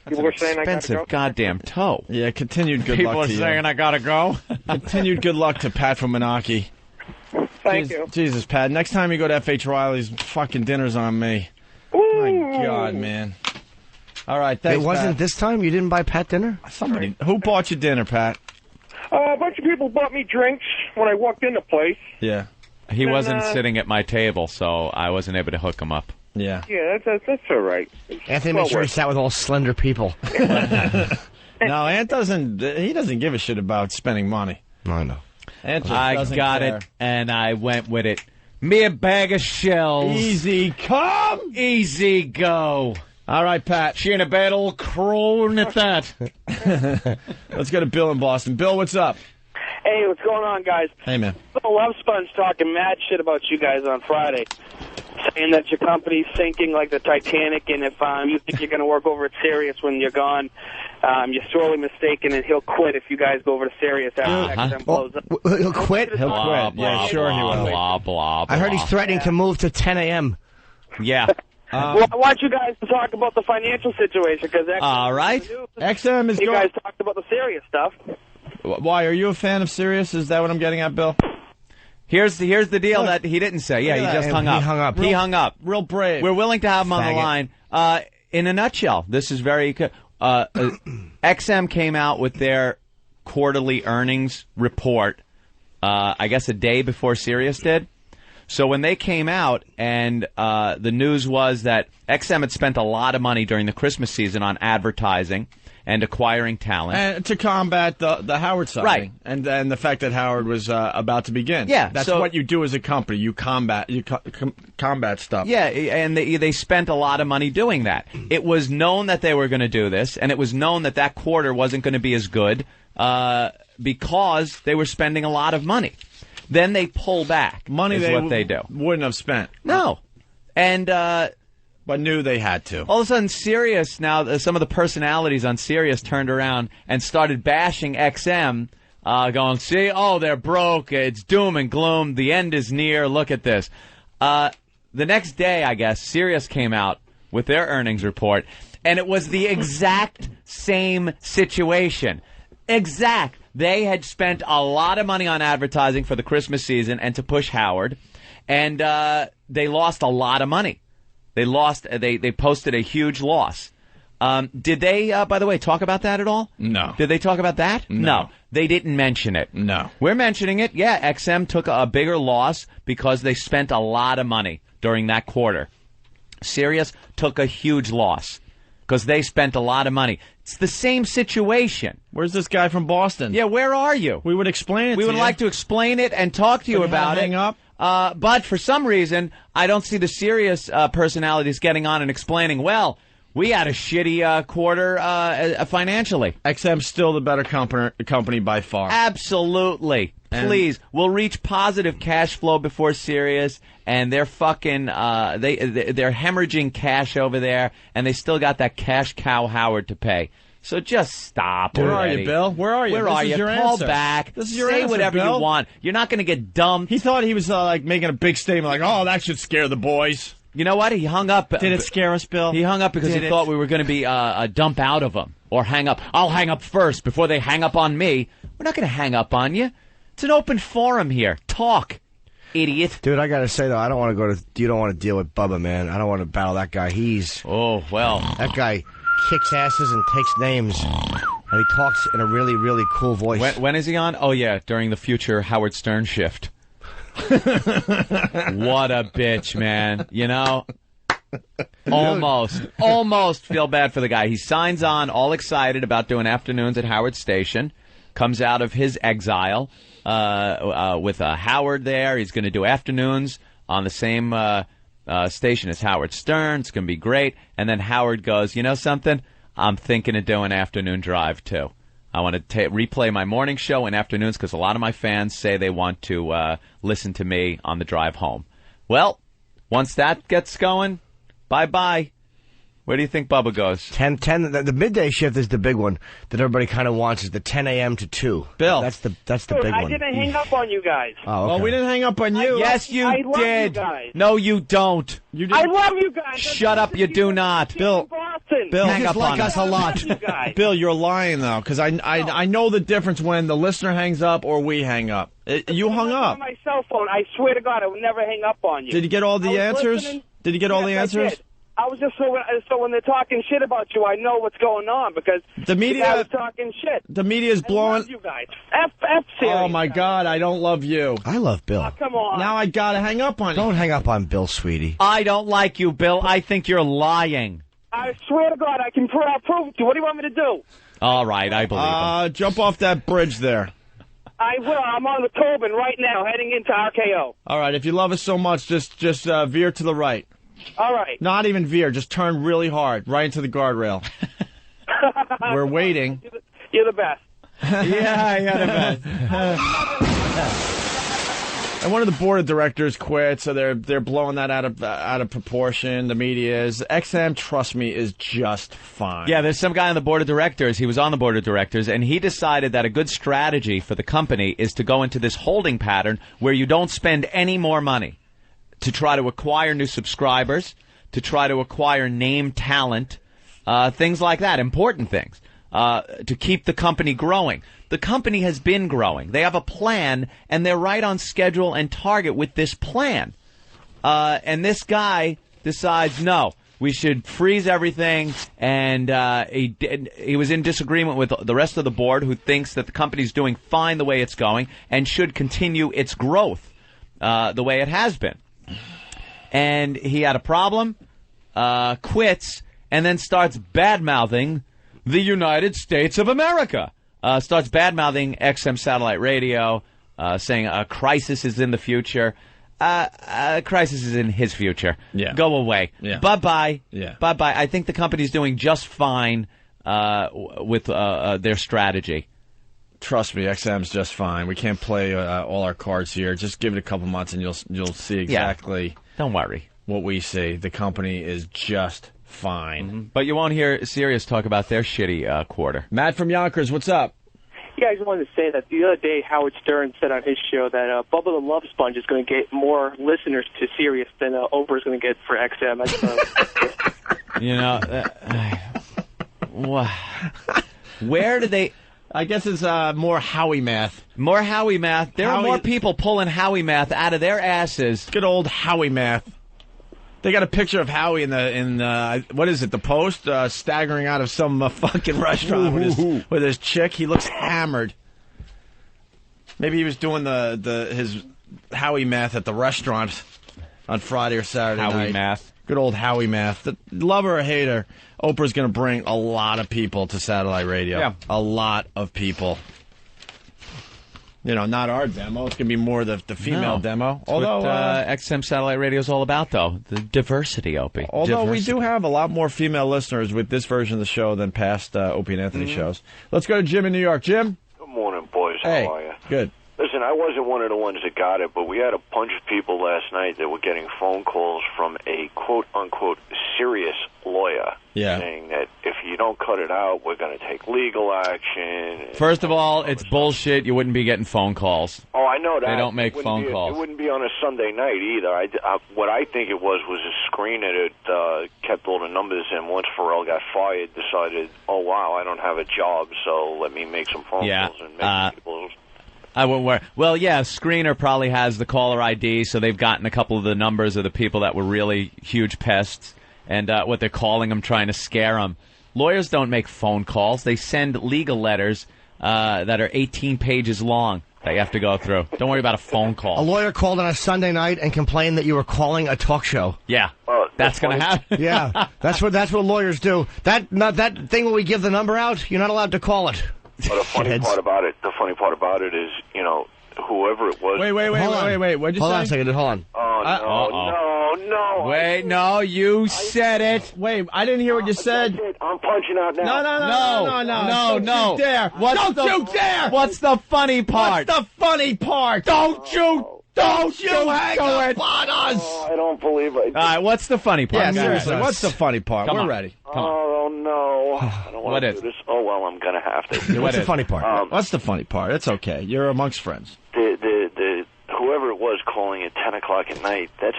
People were saying expensive I gotta go? goddamn toe. Yeah, continued good People luck to you. People are saying I gotta go. Continued good luck to Pat from Munaki. Thank you. Jesus, Pat. Next time you go to F.H. Riley's, fucking dinner's on me. Ooh. My God, man. All right, thanks, It wasn't Pat. this time? You didn't buy Pat dinner? Somebody. Who bought you dinner, Pat? A bunch of people bought me drinks when I walked in the place. Yeah. He wasn't sitting at my table, so I wasn't able to hook him up. Yeah. Yeah, that's all right. Anthony made sure he sat with all slender people. No, Ant doesn't. He doesn't give a shit about spending money. I know. Ant just I doesn't got care. it, and I went with it. Me a bag of shells. Easy come, easy go. All right, Pat. She in a bad old crone at that. Let's go to Bill in Boston. Bill, what's up? Hey, what's going on, guys? Hey, man. Bill Lovespun's talking mad shit about you guys on Friday, saying that your company's sinking like the Titanic, and if you think you're going to work over at Sirius when you're gone, you're sorely mistaken, and he'll quit if you guys go over to Sirius after XM blows up. He'll quit? He'll quit. Yeah, sure he will. Blah, blah, blah. I heard he's threatening to move to 10 a.m. Yeah. Well, I want you guys to talk about the financial situation, because all right. XM is you going. guys talked about the Sirius stuff. Why, are you a fan of Sirius? Is that what I'm getting at, Bill? Here's the deal that he didn't say. Yeah, he just hung up. He hung up. He hung up. Real brave. We're willing to have him on the line. In a nutshell, this is very XM came out with their quarterly earnings report, I guess a day before Sirius did. So when they came out and the news was that XM had spent a lot of money during the Christmas season on advertising and acquiring talent. And to combat the Howard sighting. Right. And the fact that Howard was about to begin. Yeah. That's so, what you do as a company. You combat combat stuff. Yeah, and they spent a lot of money doing that. It was known that they were going to do this, and it was known that that quarter wasn't going to be as good because they were spending a lot of money. Then they pull back. Money is what they do. Wouldn't have spent. No. And but knew they had to. All of a sudden, Sirius, now some of the personalities on Sirius turned around and started bashing XM, going, see, they're broke, it's doom and gloom, the end is near, look at this. The next day, I guess, Sirius came out with their earnings report, and it was the exact same situation. Exact. They had spent a lot of money on advertising for the Christmas season and to push Howard, and they lost a lot of money. They lost. They posted a huge loss. Did they, by the way, talk about that at all? No. Did they talk about that? No. They didn't mention it. No. We're mentioning it. Yeah, XM took a bigger loss because they spent a lot of money during that quarter. Sirius took a huge loss because they spent a lot of money. It's the same situation. Where's this guy from Boston? Yeah, where are you? We would explain it. We would like to explain it and talk to you about it. Hang up. But for some reason, I don't see the Sirius personalities getting on and explaining, well, we had a shitty quarter financially. XM's still the better company by far. Absolutely. Please, we'll reach positive cash flow before Sirius, and they're fucking they're hemorrhaging cash over there, and they still got that cash cow Howard to pay. So just stop. Where already. are you, Bill? Where are you? Where are you? Your Call answer. back. This is your Say answer, whatever Bill. you want. You're not going to get dumped. He thought he was like making a big statement, like, "Oh, that should scare the boys." You know what? He hung up. Did it scare us, Bill? He hung up because he thought we were going to be a dump out of him or hang up. I'll hang up first before they hang up on me. We're not going to hang up on you. It's an open forum here. Talk, idiot. Dude, I gotta say though, I don't want to go to. You don't want to deal with Bubba, man. I don't want to battle that guy. That guy kicks asses and takes names, and he talks in a really, really cool voice. When is he on? Oh yeah, during the future Howard Stern shift. What a bitch, man. You know? Almost feel bad for the guy. He signs on all excited about doing afternoons at Howard Station, comes out of his exile with Howard there. He's going to do afternoons on the same station as Howard Stern. It's going to be great. And then Howard goes, you know something? I'm thinking of doing afternoon drive, too. I want to replay my morning show in afternoons because a lot of my fans say they want to listen to me on the drive home. Well, once that gets going, bye-bye. Where do you think Bubba goes? 10. The midday shift is the big one that everybody kind of wants. Is the 10 a.m. to 2. Bill, that's the Dude, big one. I didn't hang up on you guys. Oh, okay. Well, we didn't hang up on you. Yes, you I love did. you guys. No, you don't. You I love you guys. Shut up, you do not. Bill, hang up on us him. a lot. Bill, you're lying though, because I know the difference when the listener hangs up or we hang up. You hung up. On my cell phone. I swear to God, I would never hang up on you. Did you get all the answers? Listening. Did you get all the Yes, I answers? did. I was just so when they're talking shit about you, I know what's going on because The media- guy was talking shit. The media's I blowing. love you guys. F Sirius. Oh my God, I don't love you. I love Bill. Oh, come on. Now I gotta hang up on you. Don't hang up on Bill, sweetie. I don't like you, Bill. I think you're lying. I swear to God, I can prove it to you. What do you want me to do? All right, I believe him. Jump off that bridge there. I will. I'm on the Tobin right now, heading into RKO. All right, if you love us so much, just veer to the right. All right. Not even veer, just turn really hard, right into the guardrail. We're waiting. You're the best. Yeah, the best. And one of the board of directors quit, so they're blowing that out of proportion. The media is. XM, trust me, is just fine. Yeah, there's some guy on the board of directors. He was on the board of directors, and he decided that a good strategy for the company is to go into this holding pattern where you don't spend any more money to try to acquire new subscribers, to try to acquire name talent, things like that, important things, to keep the company growing. The company has been growing. They have a plan, and they're right on schedule and target with this plan. And this guy decides, no, we should freeze everything, and he was in disagreement with the rest of the board who thinks that the company's doing fine the way it's going and should continue its growth the way it has been. And he had a problem, quits, and then starts bad-mouthing the United States of America. Starts bad-mouthing XM satellite radio, saying a crisis is in the future. A crisis is in his future. Yeah. Go away. Yeah. Bye-bye. Yeah. Bye-bye. I think the company's doing just fine with their strategy. Trust me, XM's just fine. We can't play all our cards here. Just give it a couple months, and you'll see exactly. Don't worry. What we see. The company is just fine. Mm-hmm. But you won't hear Sirius talk about their shitty quarter. Matt from Yonkers, what's up? Yeah, I just wanted to say that the other day Howard Stern said on his show that Bubba the Love Sponge is going to get more listeners to Sirius than Oprah is going to get for XM. You know, where do they... I guess it's more Howie math. More Howie math. There are more people pulling Howie math out of their asses. Good old Howie math. They got a picture of Howie in what is it, the Post, staggering out of some fucking restaurant with his chick. He looks hammered. Maybe he was doing his Howie math at the restaurant on Friday or Saturday night. Howie math. Good old Howie math. Lover or hater, Oprah's going to bring a lot of people to satellite radio. Yeah. A lot of people. not our demo. It's going to be more the female demo. That's what XM Satellite Radio is all about, though. The diversity, Opie. Although we do have a lot more female listeners with this version of the show than past Opie and Anthony shows. Let's go to Jim in New York. Jim? Good morning, boys. Hey. How are you? Good. Listen, I wasn't one of the ones that got it, but we had a bunch of people last night that were getting phone calls from a quote-unquote serious lawyer saying that if you don't cut it out, we're going to take legal action. First of all, it's bullshit. You wouldn't be getting phone calls. Oh, I know that. They don't make phone calls. It wouldn't be on a Sunday night either. What I think it was a screener that kept all the numbers in. Once Pharrell got fired, decided, oh, wow, I don't have a job, so let me make some phone calls and make people... I wouldn't worry. Well, yeah, Screener probably has the caller ID, so they've gotten a couple of the numbers of the people that were really huge pests and what they're calling them, trying to scare them. Lawyers don't make phone calls. They send legal letters that are 18 pages long that you have to go through. Don't worry about a phone call. A lawyer called on a Sunday night and complained that you were calling a talk show. Yeah. That's going to happen. Yeah, that's what lawyers do. That thing where we give the number out, you're not allowed to call it. But the funny part about it is, whoever it was... Wait. What'd you say? Hold on a second. Hold on. Oh, no. Wait, no, you said it. Wait, I didn't hear what you said. I'm punching out now. No. Don't you dare. Don't you dare. What's the funny part? What's the funny part? Don't you hang up on us. Oh, I don't believe it. All right, what's the funny part? Yeah, seriously, what's the funny part? We're ready. Come on. Oh, no. I don't want to do this. Oh, well, I'm going to have to. What's the funny part? What's the funny part? It's okay. You're amongst friends. Whoever it was calling at 10 o'clock at night, that's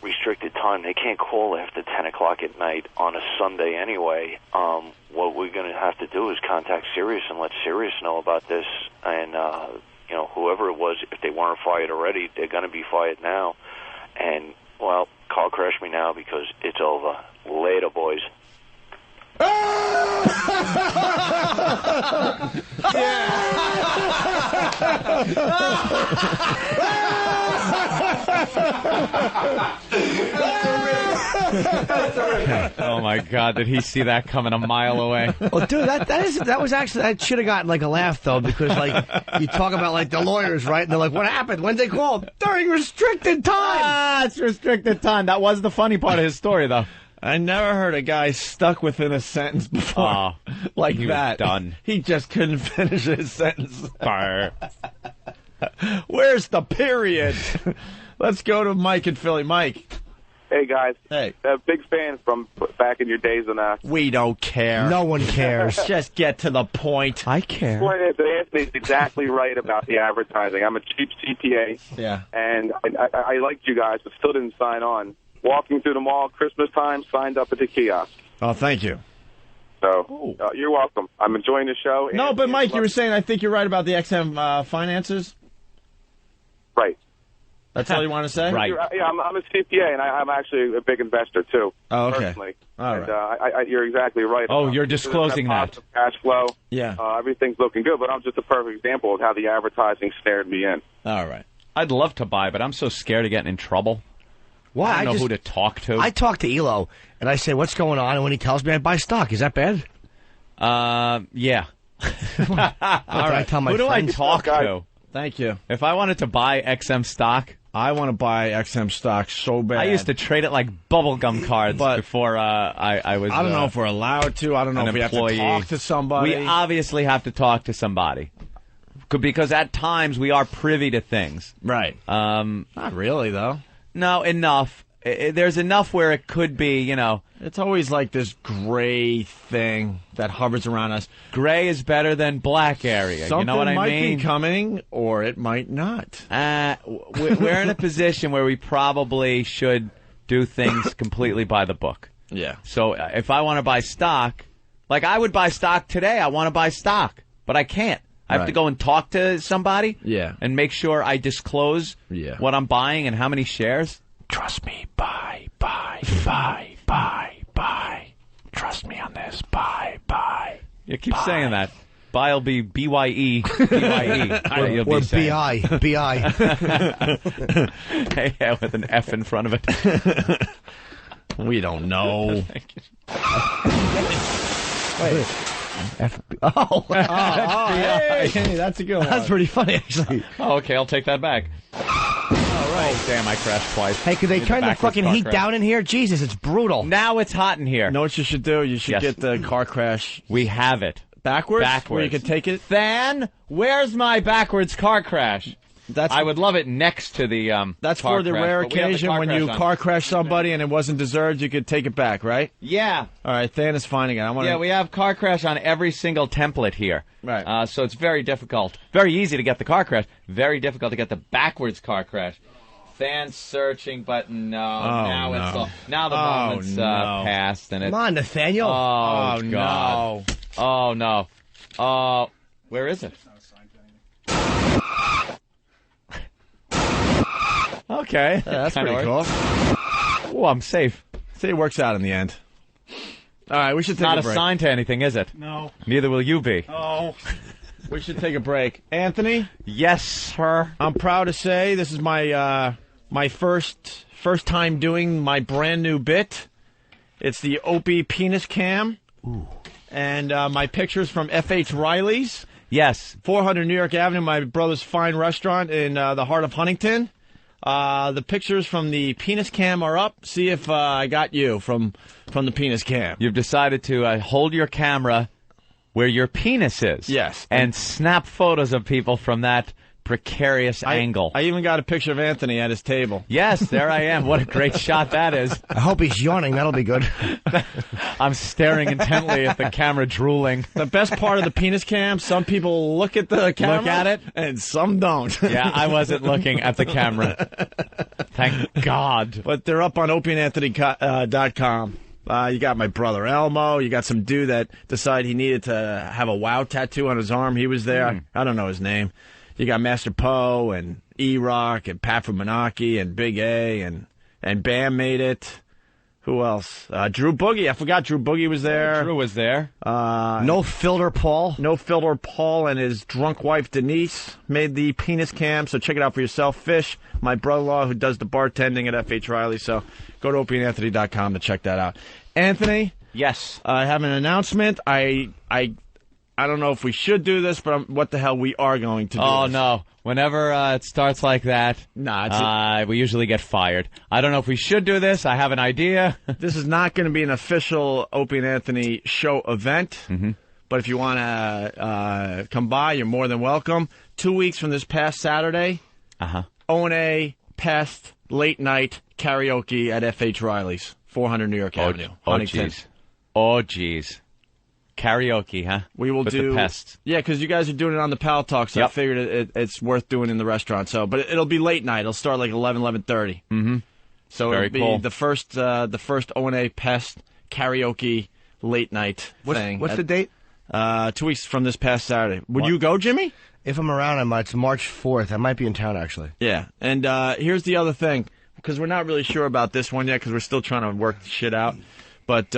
restricted time. They can't call after 10 o'clock at night on a Sunday anyway. What we're going to have to do is contact Sirius and let Sirius know about this. And, whoever it was, if they weren't fired already, they're going to be fired now. And, well, call crash me now because it's over. Later, boys. Oh my God! Did he see that coming a mile away? Well, dude, that should have gotten like a laugh though, because like you talk about like the lawyers, right? And they're like, "What happened? When'd they call?" During restricted time. It's restricted time. That was the funny part of his story, though. I never heard a guy stuck within a sentence before like that. Done. He just couldn't finish his sentence. Burr. Where's the period? Let's go to Mike in Philly. Mike. Hey, guys. Hey. Big fan from back in your days on We don't care. No one cares. Just get to the point. I care. Anthony's exactly right about the advertising. I'm a cheap CPA. Yeah. And I liked you guys, but still didn't sign on. Walking through the mall, Christmas time, signed up at the kiosk. Oh, thank you. So, you're welcome. I'm enjoying the show. No, but Mike, you were saying, I think you're right about the XM finances? Right. That's all you want to say? Right. Yeah, I'm a CPA, and I'm actually a big investor, too. Oh, okay. Personally. All right. And, you're exactly right. Oh, you're disclosing that. Cash flow. Yeah. Everything's looking good, but I'm just a perfect example of how the advertising snared me in. All right. I'd love to buy, but I'm so scared of getting in trouble. Why? I don't know who to talk to. I talk to Elo, and I say, what's going on? And when he tells me I buy stock, is that bad? Yeah. All right. Who do I talk to? Thank you. If I wanted to buy XM stock, I want to buy XM stock so bad. I used to trade it like bubblegum cards before I was. I don't know if we're allowed to. I don't know if we have to talk to somebody. We obviously have to talk to somebody. Because at times we are privy to things. Right. Not really, though. No, enough. There's enough where it could be, It's always like this gray thing that hovers around us. Gray is better than black area. Something you know what I might mean? be coming, or it might not. We're in a position where we probably should do things completely by the book. Yeah. So if I want to buy stock, like I would buy stock today, I want to buy stock, but I can't. I have to go and talk to somebody and make sure I disclose what I'm buying and how many shares. Trust me, buy. Trust me on this, buy. You keep saying that. Buy will be B-Y-E. B-Y-E. Or B-I. Yeah, with an F in front of it. We don't know. Wait. Hey, that's a good one. That's pretty funny, actually. Oh, okay, I'll take that back. All right. Oh, damn, I crashed twice. Hey, could they turn the fucking heat down in here? Jesus, it's brutal. Now it's hot in here. Know what you should do? You should get the car crash. We have it. Backwards? Where you could take it? Than, where's my backwards car crash? I would love it next to the That's car for the crash, rare but we have the occasion car when crash you on. car crash somebody and it wasn't deserved, you could take it back, right? Yeah. All right, Than is finding it. Yeah, we have car crash on every single template here. Right. So it's very difficult. Very easy to get the car crash. Very difficult to get the backwards car crash. Fan searching, but no. Now the moment's passed. And Come on, Nathaniel. Oh, God. Oh, no. Oh, where is it? Okay. Yeah, that's pretty cool. Oh, I'm safe. See, it works out in the end. All right, we should take Not a break. assigned to anything, is it? No. Neither will you be. Oh. We should take a break. Anthony? Yes, sir. I'm proud to say this is my my first time doing my brand new bit. It's the Opie penis cam. Ooh. And my pictures from F.H. Riley's. Yes. 400 New York Avenue, my brother's fine restaurant in the heart of Huntington. The pictures from the penis cam are up. See if I got you from the penis cam. You've decided to hold your camera where your penis is. Yes. And snap photos of people from that precarious angle. I even got a picture of Anthony at his table. Yes, there I am. What a great shot that is. I hope he's yawning. That'll be good. I'm staring intently at the camera, drooling. The best part of the penis cam, some people look at the camera. Look at it? And some don't. Yeah, I wasn't looking at the camera. Thank God. But they're up on opieandanthony.com. You got my brother Elmo. You got some dude that decided he needed to have a WOW tattoo on his arm. He was there. I don't know his name. You got Master Poe and E-Rock and Pat from Munaki and Big A and Bam made it. Who else? Drew Boogie. I forgot Drew Boogie was there. Drew was there. No Filter Paul. No Filter Paul and his drunk wife Denise made the penis cam, so check it out for yourself. Fish, my brother-in-law who does the bartending at F.H. Riley, so go to opieandanthony.com to check that out. Anthony? Yes. I have an announcement. I don't know if we should do this, but what the hell, we are going to do Oh, this. no. Whenever it starts like that, we usually get fired. I don't know if we should do this. I have an idea. This is not going to be an official Opie and Anthony show event, but if you want to come by, you're more than welcome. 2 weeks from this past Saturday, O&A, Pest, late night karaoke at F.H. Riley's, 400 New York Avenue, Huntington. Oh, jeez. Karaoke, huh? We will With do the Pest. Yeah, because you guys are doing it on the Pal Talk, so I figured it's worth doing in the restaurant. So, but it'll be late night. It'll start like 11:30. Mm-hmm. So Very it'll be cool. the first O&A Pest karaoke late night thing. What's the date? 2 weeks from this past Saturday. Would you go, Jimmy? If I'm around, it's March 4th. I might be in town, actually. Yeah, and here's the other thing, because we're not really sure about this one yet, because we're still trying to work the shit out. But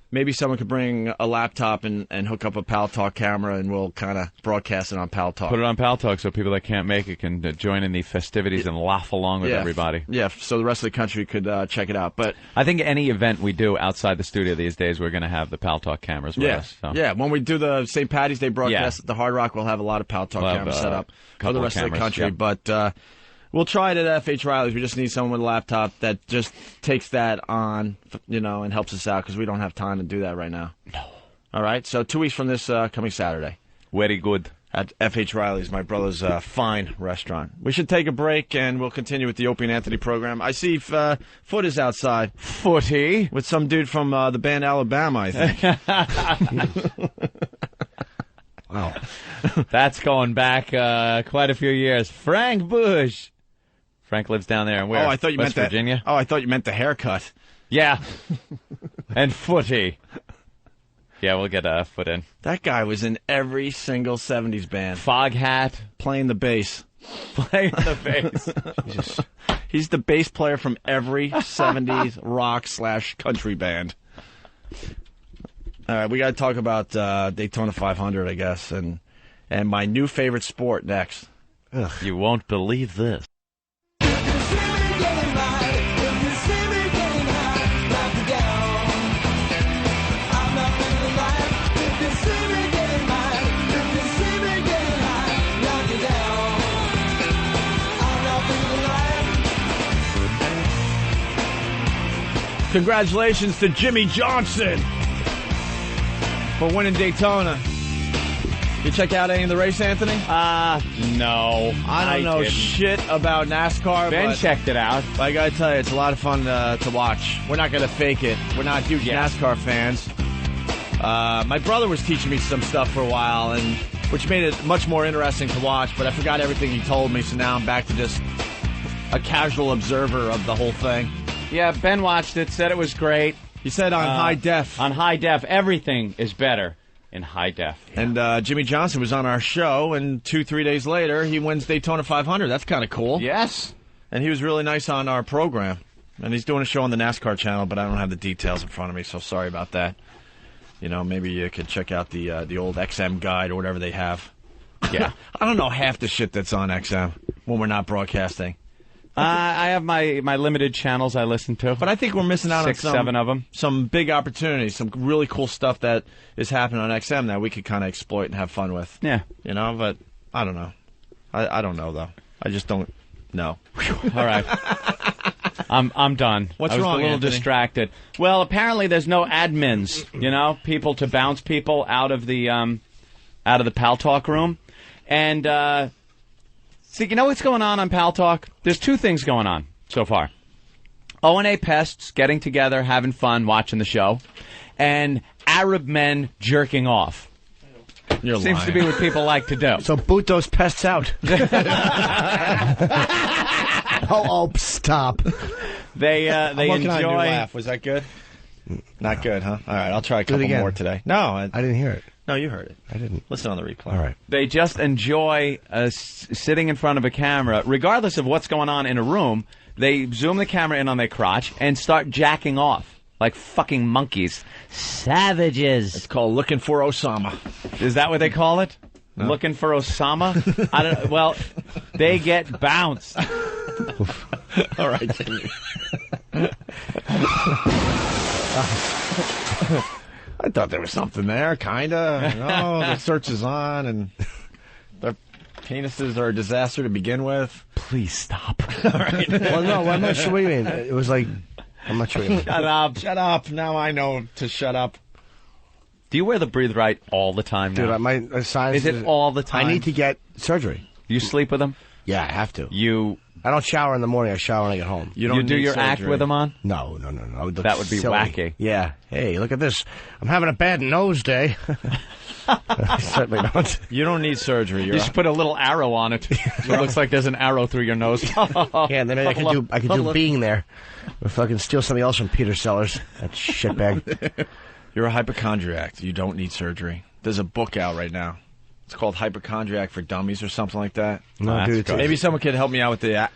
maybe someone could bring a laptop and hook up a Pal Talk camera, and we'll kind of broadcast it on Pal Talk. Put it on Pal Talk so people that can't make it can join in the festivities and laugh along with everybody. Yeah, so the rest of the country could check it out. But I think any event we do outside the studio these days, we're going to have the Pal Talk cameras with us. So. Yeah, when we do the St. Patty's Day broadcast at the Hard Rock, we'll have a lot of Pal Talk cameras set up for the rest of the country. But we'll try it at F.H. Riley's. We just need someone with a laptop that just takes that on, and helps us out, because we don't have time to do that right now. No. All right, so 2 weeks from this coming Saturday. Very good. At F.H. Riley's, my brother's fine restaurant. We should take a break, and we'll continue with the Opie and Anthony program. I see Foot is outside. Footy? With some dude from the band Alabama, I think. Wow. That's going back quite a few years. Frank Bush. Frank lives down there. Where? Oh, I thought you West meant Virginia? Oh, I thought you meant the haircut. Yeah. And Footy. Yeah, we'll get a Foot in. That guy was in every single 70s band. Fog hat. Playing the bass. Playing the bass. Jesus. He's the bass player from every 70s rock/country band. All right, we got to talk about Daytona 500, I guess, and my new favorite sport next. Ugh. You won't believe this. Congratulations to Jimmy Johnson for winning Daytona. You check out any of the race, Anthony? No. I don't know shit about NASCAR. Ben but checked it out. I gotta tell you, it's a lot of fun to watch. We're not gonna fake it. We're not huge NASCAR fans. My brother was teaching me some stuff for a while, and which made it much more interesting to watch, but I forgot everything he told me, so now I'm back to just a casual observer of the whole thing. Yeah, Ben watched it, said it was great. He said on high def. On high def, everything is better in high def. And Jimmy Johnson was on our show, and 2-3 days later, he wins Daytona 500. That's kind of cool. Yes. And he was really nice on our program. And he's doing a show on the NASCAR channel, but I don't have the details in front of me, so sorry about that. You know, maybe you could check out the old XM guide or whatever they have. Yeah. I don't know half the shit that's on XM when we're not broadcasting. I have my limited channels I listen to. But I think we're missing out on 7 of them. Some big opportunities, some really cool stuff that is happening on XM that we could kind of exploit and have fun with. Yeah. You know, but I don't know. I don't know, though. I just don't know. All right. I'm done. What's I was wrong, a little Anthony? distracted. Well, apparently there's no admins, you know, people to bounce people out of the Pal Talk room. And see, you know what's going on Pal Talk? There's 2 things going on so far. O&A Pests getting together, having fun, watching the show, and Arab men jerking off. You're Seems to be what people like to do. So boot those pests out. Oh, stop. They enjoy. enjoy. Laugh. Was that good? Not good, huh? All right, I'll try a couple more today. No, I didn't hear it. No, you heard it. I didn't. Listen on the replay. All right. They just enjoy sitting in front of a camera, regardless of what's going on in a room. They zoom the camera in on their crotch and start jacking off like fucking monkeys. Savages. It's called looking for Osama. Is that what they call it? No. Looking for Osama? I don't. Well, they get bounced. All right, Jimmy. I thought there was something there, kind of. No, the search is on, and their penises are a disaster to begin with. Please stop. All right. Well, no, I'm not sure what you mean. It was like, I'm not sure what you mean. Shut up. Shut up. Now I know to shut up. Do you wear the Breathe Right all the time now? Dude, my sinuses... Is it all the time? I need to get surgery. You sleep with them? Yeah, I have to. I don't shower in the morning. I shower when I get home. You do your act with them on? No. That would be silly. wacky. Yeah. Hey, look at this. I'm having a bad nose day. I certainly don't. You don't need surgery. You just put a little arrow on it. So it looks like there's an arrow through your nose. Yeah, and then I could do being there. If I can steal something else from Peter Sellers. That shitbag. You're a hypochondriac. You don't need surgery. There's a book out right now. It's called Hypochondriac for Dummies or something like that. No, dude. Maybe someone could help me out with the...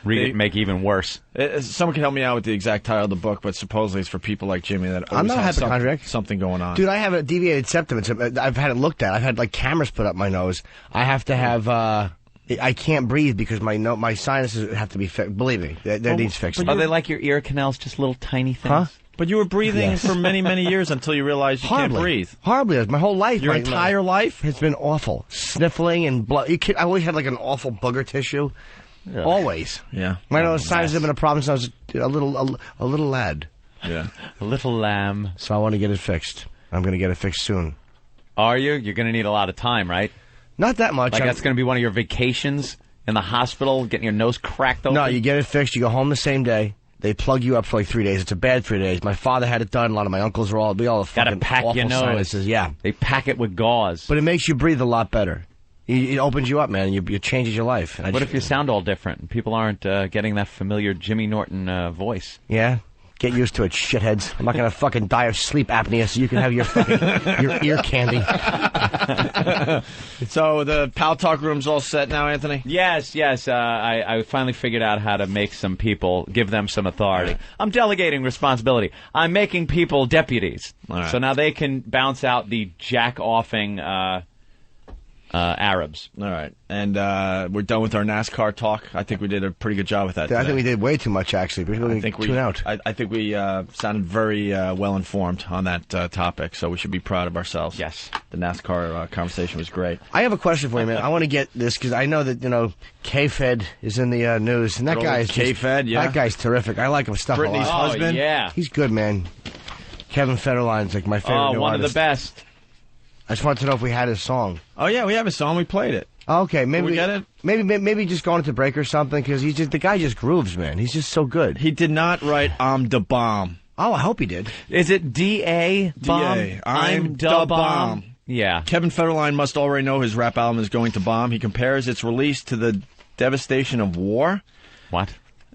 Read it, make it even worse. Someone can help me out with the exact title of the book, but supposedly it's for people like Jimmy that I'm always not a have hypochondriac. something going on. Dude, I have a deviated septum. I've had it looked at. I've had like cameras put up my nose. I have to have... I can't breathe because my sinuses have to be fixed. Believe me, that needs fixing. Are they like your ear canals, just little tiny things? Huh? But you were breathing for many, many years until you realized you can't breathe. Horribly. My whole life. Your entire life? Has been awful. Sniffling and blood. I always had like an awful booger tissue. Yeah. Always. Yeah. My nose sinuses have been a problem since I was a little lad. Yeah. A little lamb. So I want to get it fixed. I'm going to get it fixed soon. Are you? You're going to need a lot of time, right? Not that much. Like that's going to be one of your vacations in the hospital, getting your nose cracked open? No, you get it fixed. You go home the same day. They plug you up for like 3 days. It's a bad 3 days. My father had it done. A lot of my uncles were all gotta pack awful your nose. Sinuses. Yeah. They pack it with gauze. But it makes you breathe a lot better. It opens you up, man. It changes your life. What if you sound all different and people aren't getting that familiar Jimmy Norton voice? Yeah. Get used to it, shitheads. I'm not going to fucking die of sleep apnea so you can have your fucking your ear candy. So the Pal Talk room's all set now, Anthony? Yes. I finally figure out how to make some people, give them some authority. I'm delegating responsibility. I'm making people deputies. All right. So now they can bounce out the jack-offing Arabs. All right. And we're done with our NASCAR talk. I think we did a pretty good job with that. I think we did way too much, actually. I think we tune out. I think we sounded very well informed on that topic, so we should be proud of ourselves. Yes. The NASCAR conversation was great. I have a question for you, man. I want to get this because I know that, K-Fed is in the news, and that guy is K-Fed, yeah. That guy's terrific. I like him stuff a lot. Brittany's husband? Yeah. He's good, man. Kevin Federline's like my favorite new one artist. of the best. I just wanted to know if we had his song. Oh, yeah, we have a song. We played it. Okay, maybe we get it. Maybe just going to break or something because the guy just grooves, man. He's just so good. He did not write "I'm da bomb." Oh, I hope he did. Is it D.A. bomb? D.A. I'm da bomb. Yeah. Kevin Federline must already know his rap album is going to bomb. He compares its release to the devastation of war. What?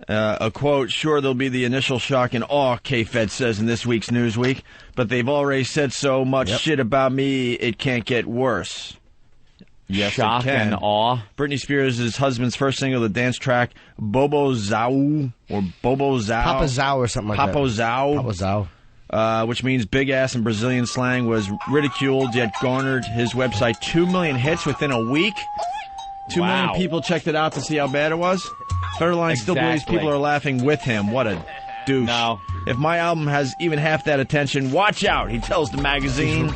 A quote, sure, there'll be the initial shock and awe, K-Fed says in this week's Newsweek, but they've already said so much shit about me, it can't get worse. Yes, shock it can. and awe. Britney Spears' husband's first single, the dance track, Bobo Zao, or Bobo Zao. Papa Zao or something like Papa that. Zao. Papa Zao. Which means big ass in Brazilian slang, was ridiculed, yet garnered his website 2 million hits within a week. 2 million people checked it out to see how bad it was. Federline still believes people are laughing with him. What a douche. No. If my album has even half that attention, watch out, he tells the magazine.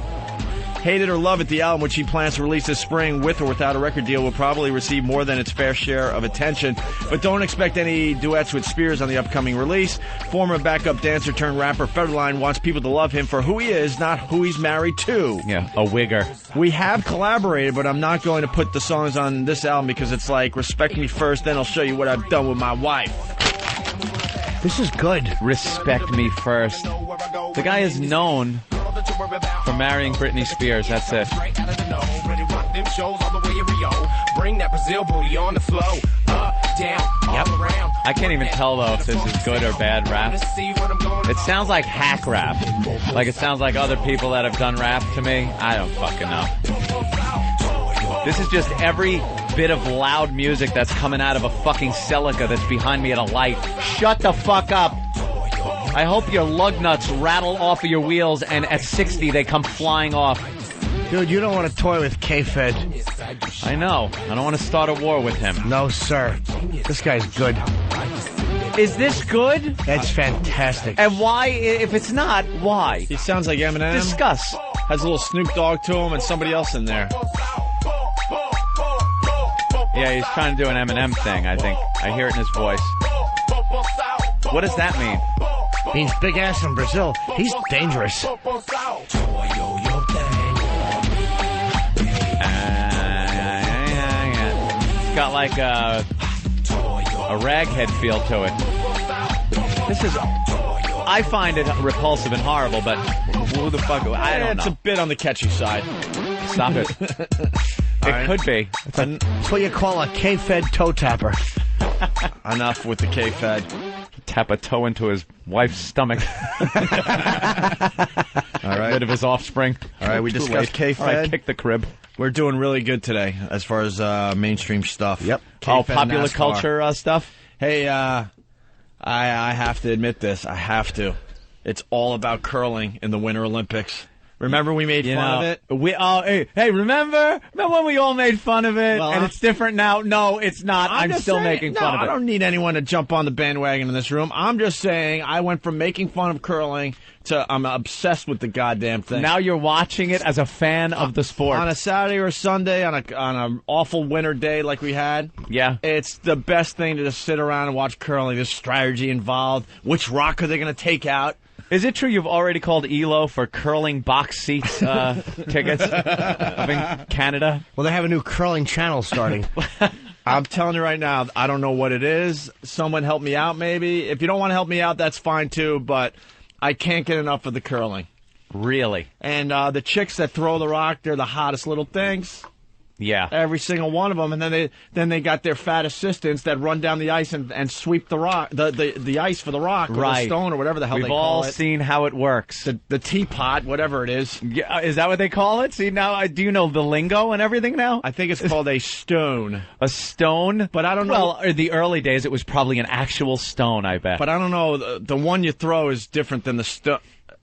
Hate it or love it, the album, which he plans to release this spring with or without a record deal, will probably receive more than its fair share of attention. But don't expect any duets with Spears on the upcoming release. Former backup dancer turned rapper Federline wants people to love him for who he is, not who he's married to. Yeah, a wigger. We have collaborated, but I'm not going to put the songs on this album because it's like, respect me first, then I'll show you what I've done with my wife. This is good. Respect me first. The guy is known for marrying Britney Spears. That's it. Bring that Brazil booty on the flow. Down, all around. I can't even tell, though, if this is good or bad rap. It sounds like hack rap. Like it sounds like other people that have done rap to me. I don't fucking know. This is just every bit of loud music that's coming out of a fucking Celica that's behind me at a light. Shut the fuck up. I hope your lug nuts rattle off of your wheels and at 60 they come flying off. Dude, you don't want to toy with K-Fed. I know. I don't want to start a war with him. No, sir. This guy's good. Is this good? That's fantastic. And why, if it's not, why? He sounds like Eminem. Discuss. Has a little Snoop Dogg to him and somebody else in there. Yeah, he's trying to do an Eminem thing, I think. I hear it in his voice. What does that mean? Means big ass in Brazil. He's dangerous. It's got like a raghead feel to it. This is... I find it repulsive and horrible, but who the fuck... I don't know. It's a bit on the catchy side. Stop it. It could be. It's what you call a K-Fed toe tapper. Enough with the K-Fed. Tap a toe into his wife's stomach. All right. Rid of his offspring. All right, we discussed K-Fed. All right, kick the crib. We're doing really good today as far as mainstream stuff. Yep. K-Fed, popular NASCAR. Culture stuff? Hey, I have to admit this. I have to. It's all about curling in the Winter Olympics. Remember we made fun of it? Hey, remember when we all made fun of it? Well, and it's different now? No, it's not. I'm still making fun of it. I don't need anyone to jump on the bandwagon in this room. I'm just saying I went from making fun of curling to I'm obsessed with the goddamn thing. Now you're watching it as a fan of the sport. On a Saturday or Sunday, on an awful winter day like we had. Yeah. It's the best thing to just sit around and watch curling. There's strategy involved. Which rock are they going to take out? Is it true you've already called ELO for curling box seats tickets up in Canada? Well, they have a new curling channel starting. I'm telling you right now, I don't know what it is. Someone help me out, maybe. If you don't want to help me out, that's fine, too. But I can't get enough of the curling. Really? And the chicks that throw the rock, they're the hottest little things. Yeah. Every single one of them. And then they got their fat assistants that run down the ice and sweep the rock, the ice for the rock or the stone or whatever the hell they call it. We've all seen how it works. The teapot, whatever it is. Yeah, is that what they call it? See, now, do you know the lingo and everything now? I think it's called a stone. A stone? But I don't know. Well, in the early days, it was probably an actual stone, I bet. But I don't know. The one you throw is different than the stone.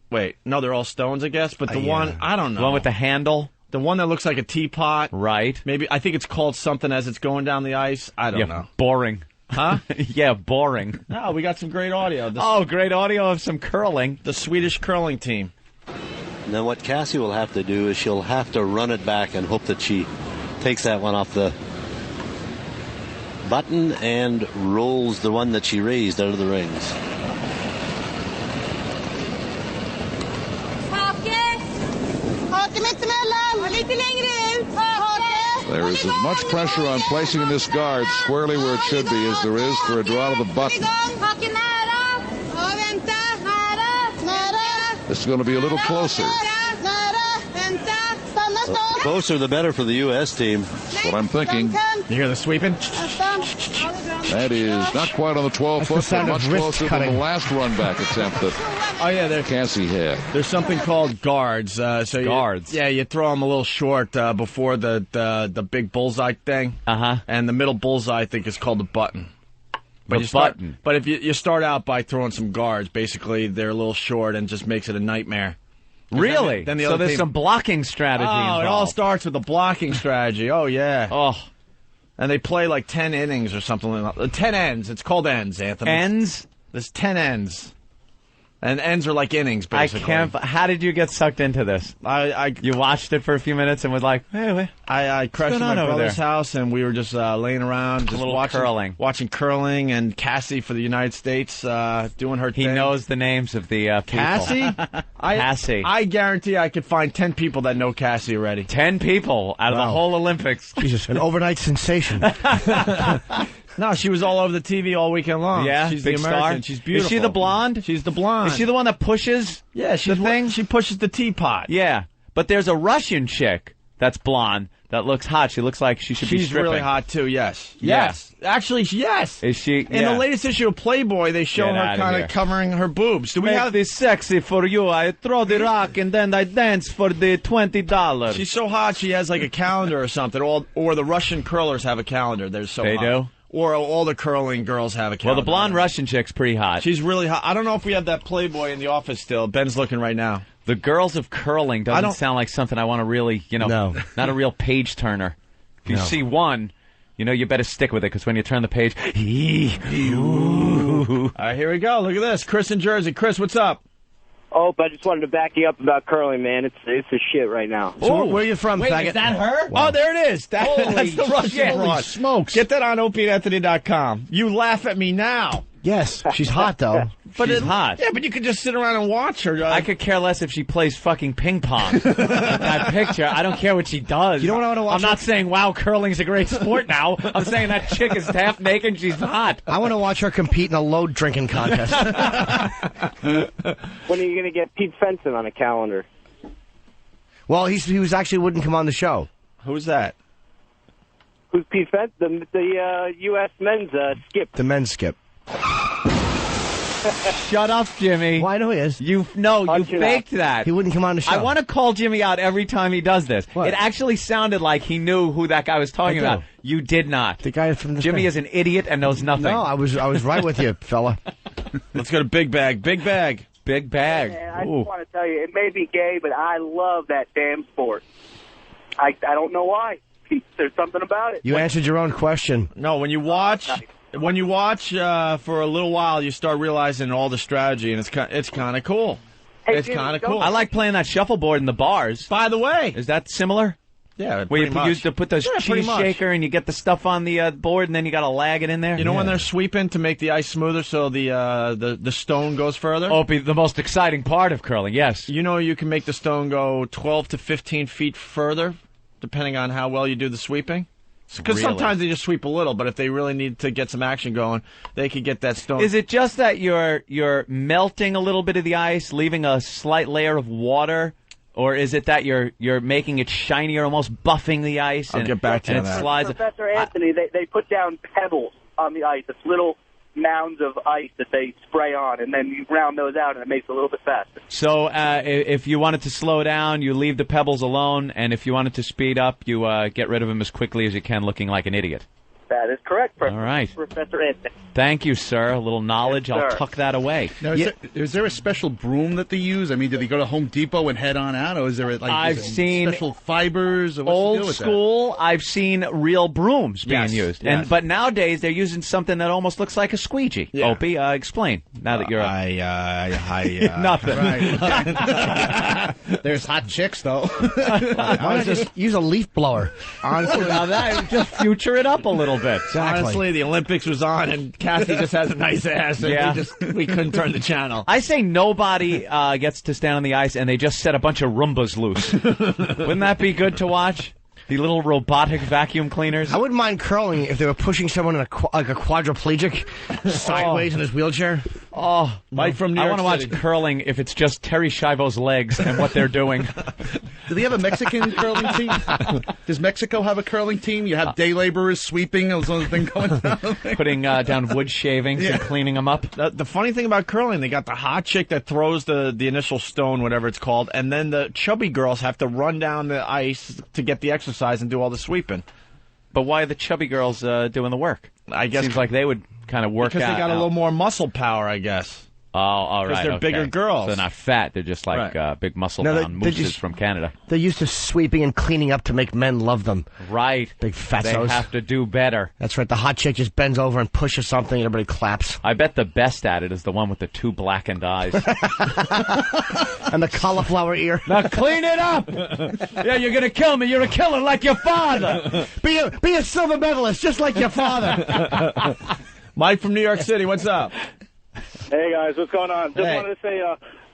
Wait, no, they're all stones, I guess. But the one, I don't know. The one with the handle? The one that looks like a teapot. Right. Maybe, I think it's called something as it's going down the ice. I don't know. Boring. Huh? Yeah, boring. No, we got some great audio. Great audio of some curling. The Swedish curling team. And then what Cassie will have to do is she'll have to run it back and hope that she takes that one off the button and rolls the one that she raised out of the rings. There is as much pressure on placing this guard squarely where it should be as there is for a draw to the button. This is going to be a little closer. Closer the better for the U.S. team. That's what I'm thinking. You hear the sweeping? That is not quite on the 12-foot, but much closer than the last run-back attempt that Cassie had. There's something called guards. Guards. You throw them a little short before the big bullseye thing. Uh-huh. And the middle bullseye, I think, is called the button. But if you start out by throwing some guards, basically they're a little short and just makes it a nightmare. Really? Then the so other there's team... some blocking strategy involved. It all starts with the blocking strategy. Oh, yeah. Oh. And they play like 10 innings or something like that. 10 ends. It's called ends, Anthony. Ends? There's 10 ends. And ends are like innings, basically. I can't. How did you get sucked into this? You watched it for a few minutes and was like, hey, I crashed at my brother's house, and we were just laying around, just watching curling, and Cassie for the United States doing her thing. He knows the names of the people. Cassie? Cassie. I guarantee I could find 10 people that know Cassie already. 10 people out of the whole Olympics. Jesus, an overnight sensation. No, she was all over the TV all weekend long. Yeah, she's big the American. star. She's beautiful. Is she the blonde? She's the blonde. Is she the one that pushes? Yeah, she's the thing. She pushes the teapot. Yeah, but there's a Russian chick that's blonde that looks hot. She looks like she should be stripping. She's really hot too. Yes. Yeah. Yes. Actually, yes. Is she? In the latest issue of Playboy, they show her kind of covering her boobs. Do we have this sexy for you? I throw the rock and then I dance for the $20. She's so hot. She has like a calendar or something. Or the Russian curlers have a calendar. They're so hot. They do. Or all the curling girls have a calendar. Well, the blonde Russian chick's pretty hot. She's really hot. I don't know if we have that Playboy in the office still. Ben's looking right now. The girls of curling doesn't sound like something I want to really, not a real page turner. If you see one, you better stick with it, because when you turn the page, All right, here we go. Look at this. Chris in Jersey. Chris, what's up? Oh, but I just wanted to back you up about curling, man. It's the shit right now. So where are you from, Wait, faggot? is that her? Wow. Oh, there it is. That's the Russian shit. broad. Smokes. Get that on opieandanthony.com. You laugh at me now. Yes, she's hot, though. But She's hot. Yeah, but you could just sit around and watch her. I could care less if she plays fucking ping pong. That picture, I don't care what she does. You know what I want to watch? I'm not saying, wow, curling's a great sport now. I'm saying that chick is half naked and she's hot. I want to watch her compete in a load drinking contest. When are you going to get Pete Fenton on a calendar? Well, he was actually wouldn't come on the show. Who's that? Who's Pete Fenton? The U.S. men's skip. The men's skip. Shut up, Jimmy. Well, I know he is. You faked that. He wouldn't come on the show. I want to call Jimmy out every time he does this. What? It actually sounded like he knew who that guy was talking about. You did not. The guy from the Jimmy is an idiot and knows nothing. No, I was right with you, fella. Let's go to Big Bag. Big Bag. Big Bag. Man, I just want to tell you, it may be gay, but I love that damn sport. I don't know why. There's something about it. You answered your own question. No, when you watch for a little while, you start realizing all the strategy, and it's kind of cool. Hey, it's Jimmy, kind of cool. I like playing that shuffleboard in the bars. By the way, is that similar? Yeah, where you much. used to put the cheese shaker and you get the stuff on the board, and then you got to lag it in there. You know when they're sweeping to make the ice smoother, so the stone goes further. Opie, the most exciting part of curling. Yes. You know you can make the stone go 12 to 15 feet further, depending on how well you do the sweeping. Because sometimes they just sweep a little, but if they really need to get some action going, they could get that stone. Is it just that you're melting a little bit of the ice, leaving a slight layer of water, or is it that you're making it shinier, almost buffing the ice? I'll get back to and that. It slides. Professor Anthony, they put down pebbles on the ice. It's little mounds of ice that they spray on, and then you round those out, and it makes it a little bit faster. So if you wanted to slow down, you leave the pebbles alone, and if you wanted to speed up, you get rid of them as quickly as you can, looking like an idiot. That is correct, All right. Professor Anthony. Thank you, sir. A little knowledge. Yes, I'll sir. tuck that away. Now, is there a special broom that they use? I mean, do they go to Home Depot and head on out, or is there I've seen special fibers? Or what's the deal old with that? school. I've seen real brooms being Yes, used, yes. but nowadays they're using something that almost looks like a squeegee. Yeah. Opie, explain. Now that you're nothing. There's hot chicks though. Why not just use a leaf blower? Honestly, now that just future it up a little bit. Honestly, the Olympics was on, and Cassie just has a nice ass, and Yeah. we couldn't turn the channel. I say nobody gets to stand on the ice and they just set a bunch of Roombas loose. Wouldn't that be good to watch? The little robotic vacuum cleaners. I wouldn't mind curling if they were pushing someone in like a quadriplegic sideways in his wheelchair. Oh, Mike from New I York want to watch City. curling if it's just Terry Schiavo's legs and what they're doing. Do they have a Mexican curling team? Does Mexico have a curling team? You have day laborers sweeping as long as thing going down. Putting down wood shavings and cleaning them up. The funny thing about curling, they got the hot chick that throws the initial stone, whatever it's called, and then the chubby girls have to run down the ice to get the exercise and do all the sweeping. But why are the chubby girls doing the work? I guess seems like they would kind of work because out. they got a little more muscle power, I guess. Oh, all right. Because they're bigger girls. So they're not fat. They're just like big muscle-bound they're mooses just- from Canada. They're used to sweeping and cleaning up to make men love them. Right. Big They fatzos. have to do better. That's right. The hot chick just bends over and pushes something, and everybody claps. I bet the best at it is the one with the two blackened eyes. And the cauliflower ear. Now clean it up! Yeah, you're gonna kill me. You're a killer like your father. Be a silver medalist, just like your father. Mike from New York City, what's up? Hey, guys, what's going on? Just Hey. wanted to say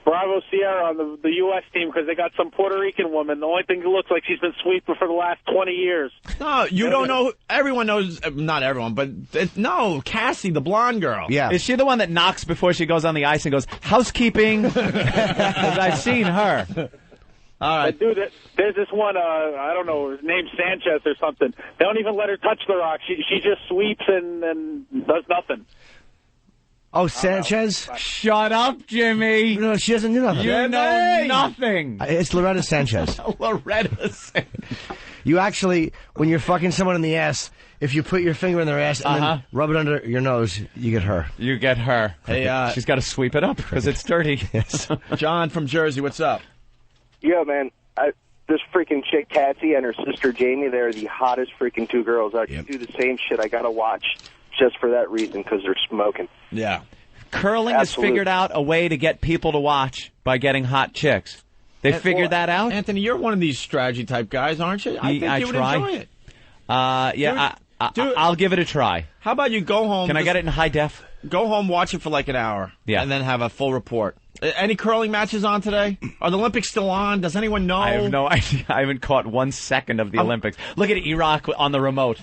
bravo Sierra on the U.S. team because they got some Puerto Rican woman. The only thing that looks like she's been sweeping for the last 20 years. No, you don't know. Everyone knows. Not everyone, but no, Cassie, the blonde girl. Yeah. Is she the one that knocks before she goes on the ice and goes, housekeeping? 'Cause I've seen her. All right. But dude, there's this one, I don't know, his name's Sanchez or something. They don't even let her touch the rock. She just sweeps and does nothing. Oh, Sanchez? Shut up, Jimmy. No, she doesn't do nothing. You know nothing. It's Loretta Sanchez. Loretta Sanchez. You actually, when you're fucking someone in the ass, if you put your finger in their ass and then rub it under your nose, you get her. You get her. Hey, she's got to sweep it up because it's dirty. Yes. John from Jersey, what's up? Yo, man, this freaking chick, Patsy, and her sister, Jamie, they're the hottest freaking two girls. I can do the same shit. I got to watch just for that reason because they're smoking. Yeah. Curling has figured out a way to get people to watch by getting hot chicks. They figured that out? Anthony, you're one of these strategy type guys, aren't you? I think you would try. enjoy it. Yeah, I'll give it a try. How about you go home? Can I get it in high def? Go home, watch it for like an hour, Yeah. and then have a full report. Any curling matches on today? Are the Olympics still on? Does anyone know? I have no idea. I haven't caught 1 second of the Olympics. Look at Iraq on the remote.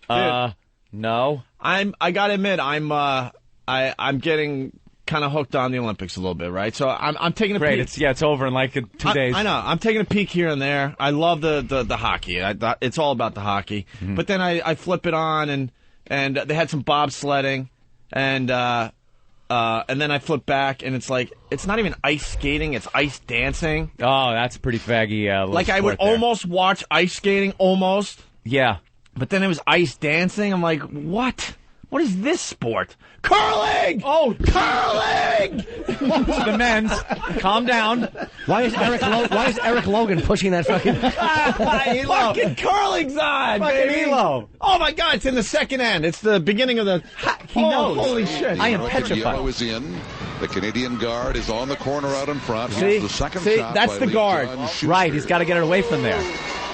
No. I gotta admit, I'm getting kind of hooked on the Olympics a little bit, right? So I'm taking a Great. peek. It's over in like 2 days. I know. I'm taking a peek here and there. I love the hockey. It's all about the hockey. Mm-hmm. But then I flip it on and they had some bobsledding and then I flip back and it's like it's not even ice skating. It's ice dancing. Oh, that's pretty faggy. Like I would almost watch ice skating almost. Yeah. But then it was ice dancing. I'm like, what? What is this sport? Curling! Oh, curling! The men's. Calm down. Why is Eric Logan pushing that fucking... Fucking curling's on, Fucking baby! Elo. Oh my God, it's in the second end. It's the beginning of the... He knows. Holy shit. I am Yellow petrified. is in. The Canadian guard is on the corner out in front. See? The second See? shot That's by the Lee guard. John Schuster. Right, he's got to get it away from there.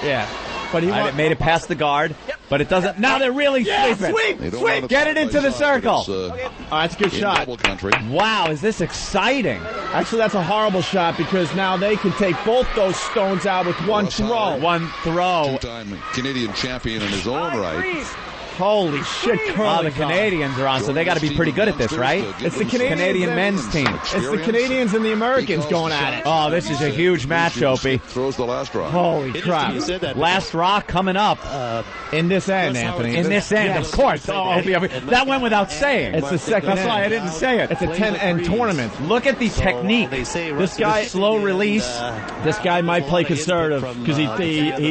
Yeah. But he It made it past the guard, but it doesn't. Now they're really sweeping. They don't want to Get it into the side, but circle. it's, that's a good in shot. double country. Wow, is this exciting? Actually, that's a horrible shot because now they can take both those stones out with one Russ throw. Howard. One throw. Two-time Canadian champion in his own right. Holy shit, curling. The Canadians are on, so they got to be pretty good at this, right? It's the Canadian men's team. It's the Canadians and the Americans going at it. Oh, this is a huge match, Opie. Throws the last rock. Holy crap. Last rock coming up. In this end, Anthony. In this end, Yes. of course. Oh, Opie, that went without saying. It's the second That's end. why I didn't say it. It's a 10-end tournament. Look at the technique. This guy, slow release. This guy might play conservative because he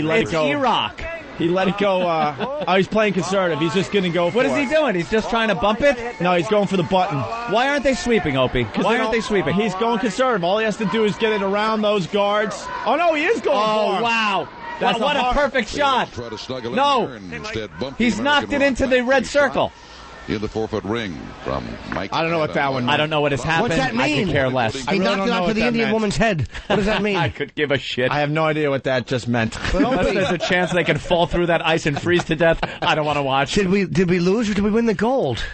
let It's it go. Iraq. He let it go. He's playing conservative. He's just going to go for What is he doing? He's just trying to bump it? No, he's going for the button. Why aren't they sweeping, Opie? Why aren't they sweeping? He's going conservative. All he has to do is get it around those guards. Oh, no, he is going for him. Wow. What a perfect shot. No, he's knocked it into the red circle. In the 4-foot ring from Mike. I don't know what that one means. I don't know what has happened. What's that mean? I could care less. He knocked it out to the Indian woman's head. What does that mean? I could give a shit. I have no idea what that just meant. Unless there's a chance they can fall through that ice and freeze to death, I don't want to watch. Did we lose or did we win the gold?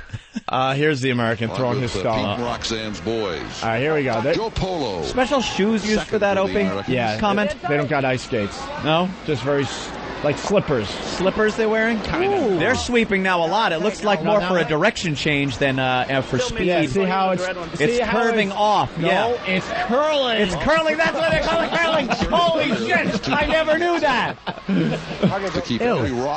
Here's the American throwing his stone. Team Roxanne's boys. All right, here we go. Joe Polo. Special shoes used for that, Opie? Yeah. Comment? They don't got ice skates. No? Just very... like slippers. Slippers they're wearing? Kind of. They're sweeping now a lot. It looks like more for a direction change than for speed. Yeah, see how it's curving off. No, yeah. it's curling. It's curling. That's what they call it, curling. Holy shit. I never knew that. Ew,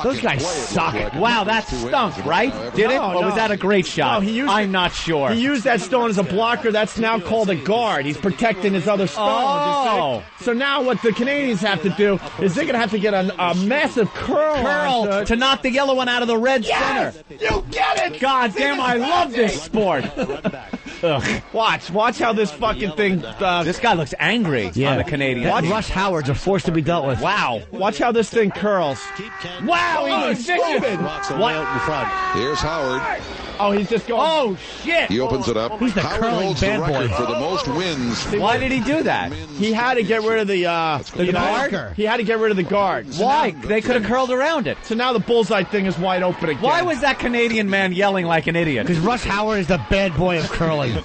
those guys suck. Wow, that stunk, right? Did it? Or was that a great shot? No, I'm not sure. He used that stone as a blocker. That's now called a guard. He's protecting his other stone. Oh. So now what the Canadians have to do is they're going to have to get a massive curl to knock the yellow one out of the red center. You get it! God damn, I love this sport. Ugh. Watch how this fucking thing... this guy looks angry on the Canadian. Russ Howard's a force to be dealt with. Wow. Watch how this thing curls. Wow, he's stupid. What? Here's Howard. Oh, he's just going... Oh, shit. He opens it up. He's the Howard curling holds bad the record boy. for the most wins. Why did he do that? He had to get rid of the guard? He had to get rid of the guard. So Why? now, They could have curled around it. So now the bullseye thing is wide open again. Why was that Canadian man yelling like an idiot? Because Russ Howard is the bad boy of curling.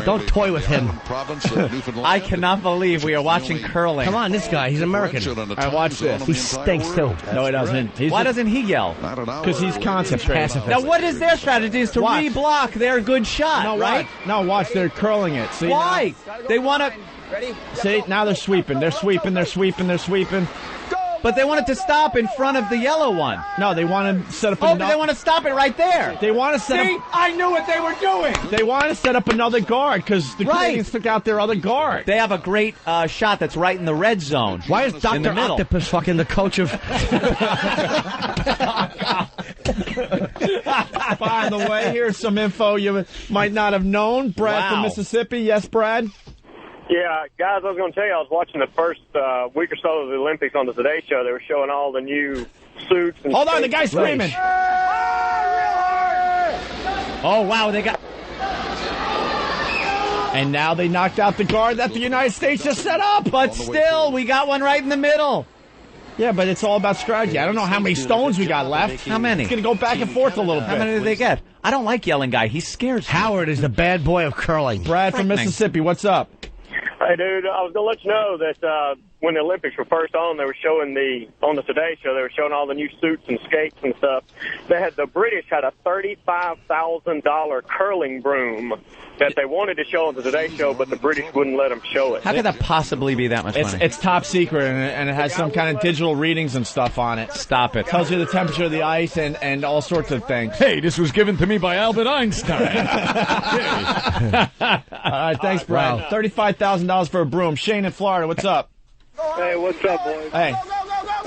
Don't toy with him. I cannot believe we are watching curling. Come on, this guy, he's American. I watch this. He stinks too. No, he doesn't. Why doesn't he yell? I don't know. Because he's concentrating. Now, what is their strategy? Is to re-block their good shot, no, right? No, watch, they're curling it. See, why? They want to... See, now they're sweeping. They're sweeping. But they want it to stop in front of the yellow one. No, they want to set up but they want to stop it right there. They want to set See? I knew what they were doing. They want to set up another guard because the Canadians took out their other guard. They have a great shot that's right in the red zone. Why is Dr. Octopus fucking the coach of... By the way, here's some info you might not have known. Brad from Mississippi. Yes, Brad? Yeah, guys, I was going to tell you, I was watching the first week or so of the Olympics on the Today Show. They were showing all the new suits. And hold on, the guy's screaming. Oh, wow, they got... And now they knocked out the guard that the United States just set up. But still, we got one right in the middle. Yeah, but it's all about strategy. I don't know how many stones we got left. How many? It's going to go back and forth a little bit. How many did they get? I don't like yelling guy. He scares me. Howard is the bad boy of curling. Brad from Mississippi, what's up? Hey, dude, I was going to let you know that when the Olympics were first on, they were showing on the Today Show, they were showing all the new suits and skates and stuff. The British had a $35,000 curling broom that they wanted to show on the Today Show, but the British wouldn't let them show it. How could that possibly be that much money? It's top secret, and it has some kind of digital readings and stuff on it. Stop it. Tells you the temperature of the ice and all sorts of things. Hey, this was given to me by Albert Einstein. All right, thanks, Brad. Wow. $35,000 for a broom. Shane in Florida, what's up? Hey, what's up, boys? Hey.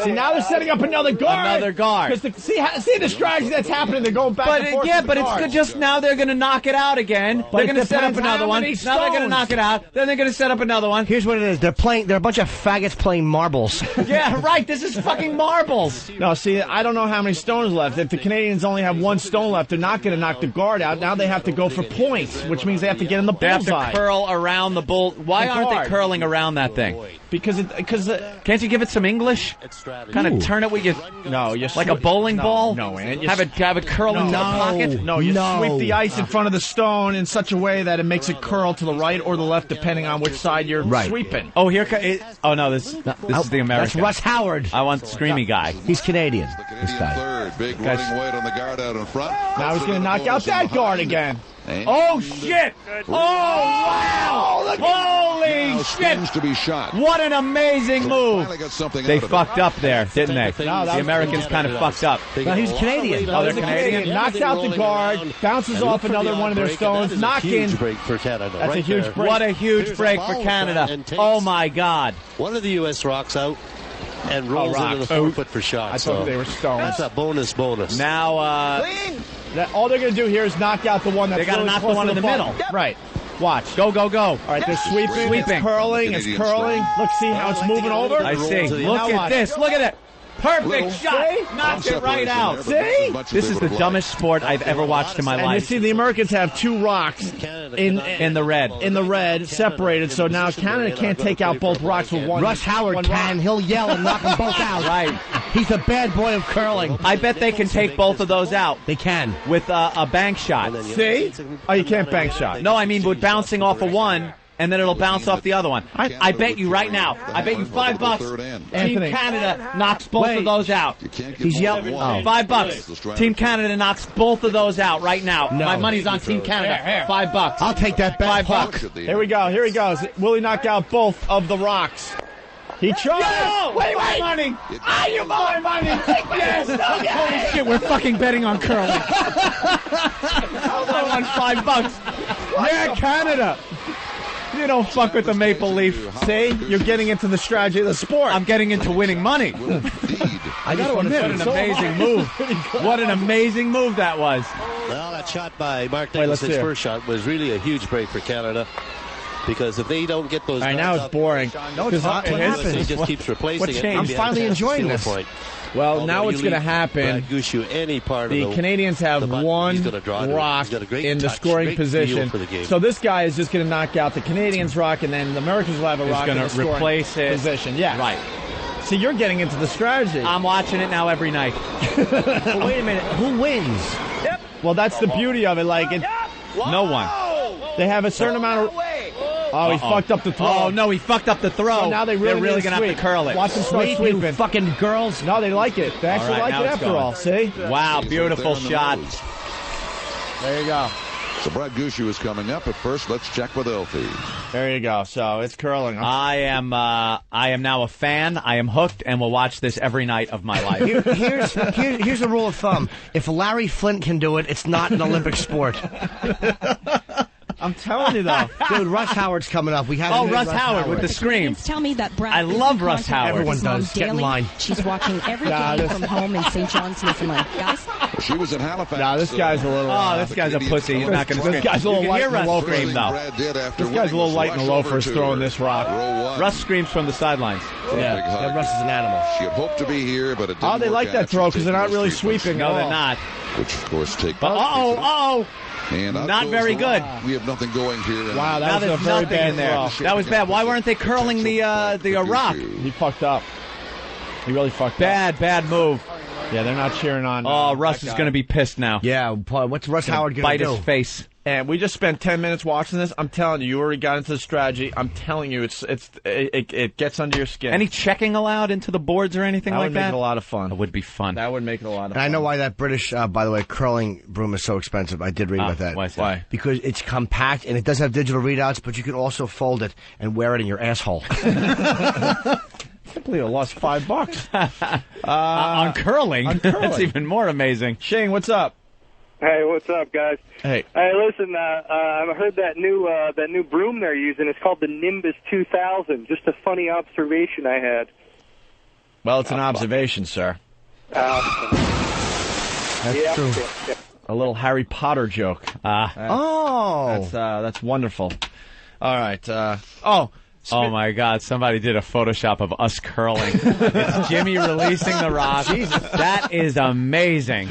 See, now they're setting up another guard. Another guard. See the strategy that's happening. They're going back and forth. Yeah, but it's just now they're going to knock it out again. But they're going to set up another one. Now they're going to knock it out. Then they're going to set up another one. Here's what it is. They're a bunch of faggots playing marbles. Yeah, right. This is fucking marbles. No, see, I don't know how many stones left. If the Canadians only have one stone left, they're not going to knock the guard out. Now they have to go for points, which means they have to get in the bullseye. They have to curl around the bull. Why aren't they curling around that thing? Because can't you give it some English? Kind of turn it with you. No, you like a bowling ball. No, man. Have it curl into the pocket. No, you sweep the ice in front of the stone in such a way that it makes it curl to the right or the left, depending on which side you're sweeping. Oh, here. This is the American. That's Russ Howard. I want the screamy guy. He's Canadian. This guy. Third, big running weight on the guard out in front. Now he's going to knock out that guard again. Oh, shit! Oh, wow! Holy shit! To be shot. What an amazing move! They fucked up there, didn't they? No, the Americans kind of fucked up. No, he was Canadian. Oh, they're Canadian. Knocks out the guard, bounces off another one of their stones, knock in. That's a huge break. What a huge break for Canada. Oh, my God. One of the U.S. rocks out. and rolls into the 4-foot for shots. I thought they were stones. That's a bonus. Now, all they're going to do here is knock out the one that's they got to really knock the close one to in the ball. middle. Right. Watch. Go. All right, they're sweeping. It's curling. Look, see how it's moving over? I see. Look at this. Look at it. Perfect shot. Knocked it right out. See? This is the dumbest sport I've ever watched in my And life. you see, the Americans have 2 rocks in the red. In the red, separated. So now Canada can't take out both rocks with one. Russ Howard can. He'll yell and knock them both out. Right. He's a bad boy of curling. I bet they can take both of those out. They can. With a bank shot. See? Oh, you can't bank shot. No, I mean with bouncing off of one, and then it'll bounce off the other one. I bet you right now. I bet you $5. Team Canada knocks both of those out. He's yelling. $5. Team Canada knocks both of those out right now. No. My money's on Team Canada. $5. I'll take that bet. $5. Here we go. Here he goes. Will he knock out both of the rocks? He tried. No! Wait! Money! You my money! Yes! Holy shit, we're fucking betting on curling. I won $5. Yeah, Canada. You don't fuck with the Maple Leaf. See? You're getting into the strategy of the sport. I'm getting into winning money. I got to admit, what an amazing move. What an amazing move that was. Well, that shot by Mark Nicholson's first shot was really a huge break for Canada. Because if they don't get those... All right, now it's boring. No, it's not. What happened? He just keeps replacing it. I'm finally enjoying this. Well, now what's going to happen, the Canadians have one rock in the scoring position. So this guy is just going to knock out the Canadians' rock, and then the Americans will have a rock in the scoring position. Yeah. Right. See, you're getting into the strategy. I'm watching it now every night. But wait a minute. Who wins? Yep. Well, that's the beauty of it. Like no one. They have a certain amount of... Oh, he fucked up the throw. Oh, no, he fucked up the throw. So now they're really going to have to curl it. Watch them start sweeping. You fucking girls. No, they like it. They actually like it after all. See? Wow, beautiful shot. There you go. So Brad Gushue is coming up, but first let's check with Opie. There you go. So it's curling. I am now a fan. I am hooked, and will watch this every night of my life. Here's a rule of thumb: if Larry Flint can do it, it's not an Olympic sport. I'm telling you, though. Dude, Russ Howard's coming up. We have Russ Howard with the scream. Tell me that Brad I love Russ Howard. Everyone does. Get in line. She's watching every game from home in St. John's, Newfoundland. Guys? She was in Halifax. Nah, this guy's a little... this guy's a pussy. He's not going to scream. This guy's a little light in the loafers. Scream, though. This guy's a little light in the loafers throwing this rock. Russ screams from the sidelines. Yeah, Russ is an animal. She had hoped to be here, but it didn't Oh, they like that throw because they're not really sweeping. No, they're not. Which, of course, take... And not very good. We have nothing going here. Wow, that was a very bad throw. That was bad. Why weren't they curling the rock? He fucked up. He really fucked up. Bad move. Yeah, they're not cheering on. Russ is going to be pissed now. Yeah, what's Russ Howard going to do? Bite his face. And we just spent 10 minutes watching this. I'm telling you, you already got into the strategy. I'm telling you, it gets under your skin. Any checking allowed into the boards or anything like that? That would make it a lot of fun. It would be fun. That would make it a lot of fun. And I know why that British, by the way, curling broom is so expensive. I did read about that. Why is that? Why? Because it's compact and it does have digital readouts, but you can also fold it and wear it in your asshole. I believe I lost $5 on curling. That's even more amazing. Shane, what's up? Hey, what's up, guys? Hey, listen. I heard that new broom they're using. It's called the Nimbus 2000. Just a funny observation I had. Well, it's an observation, sir. That's true. Yeah. A little Harry Potter joke. That's wonderful. All right. Oh, my God. Somebody did a Photoshop of us curling. It's Jimmy releasing the rock. That is amazing.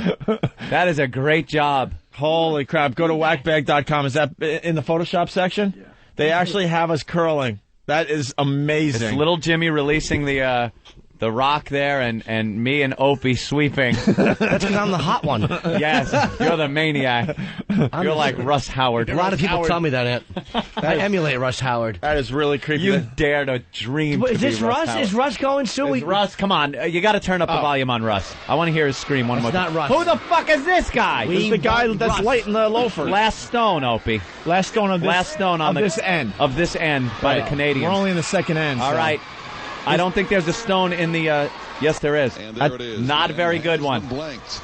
That is a great job. Holy crap. Go to whackbag.com. Is that in the Photoshop section? Yeah. They actually have us curling. That is amazing. It's little Jimmy releasing the rock there and me and Opie sweeping. That's because I'm the hot one. Yes, you're the maniac. You're like Russ Howard. A lot of people tell me that, Ant. I emulate Russ Howard. That is really creepy. You dare to dream. Is this Russ? Howard. Is Russ going soon? Russ, come on. You got to turn up the volume on Russ. I want to hear his scream one more time. It's not Russ. Who the fuck is this guy? It's the guy that's light in the loafers. Last stone, Opie. Last stone on this end. Of this end by the Canadians. We're only in the second end. All right. I don't think there's a stone in the... Yes, there is. And there it is. Not a very good one. Blanked.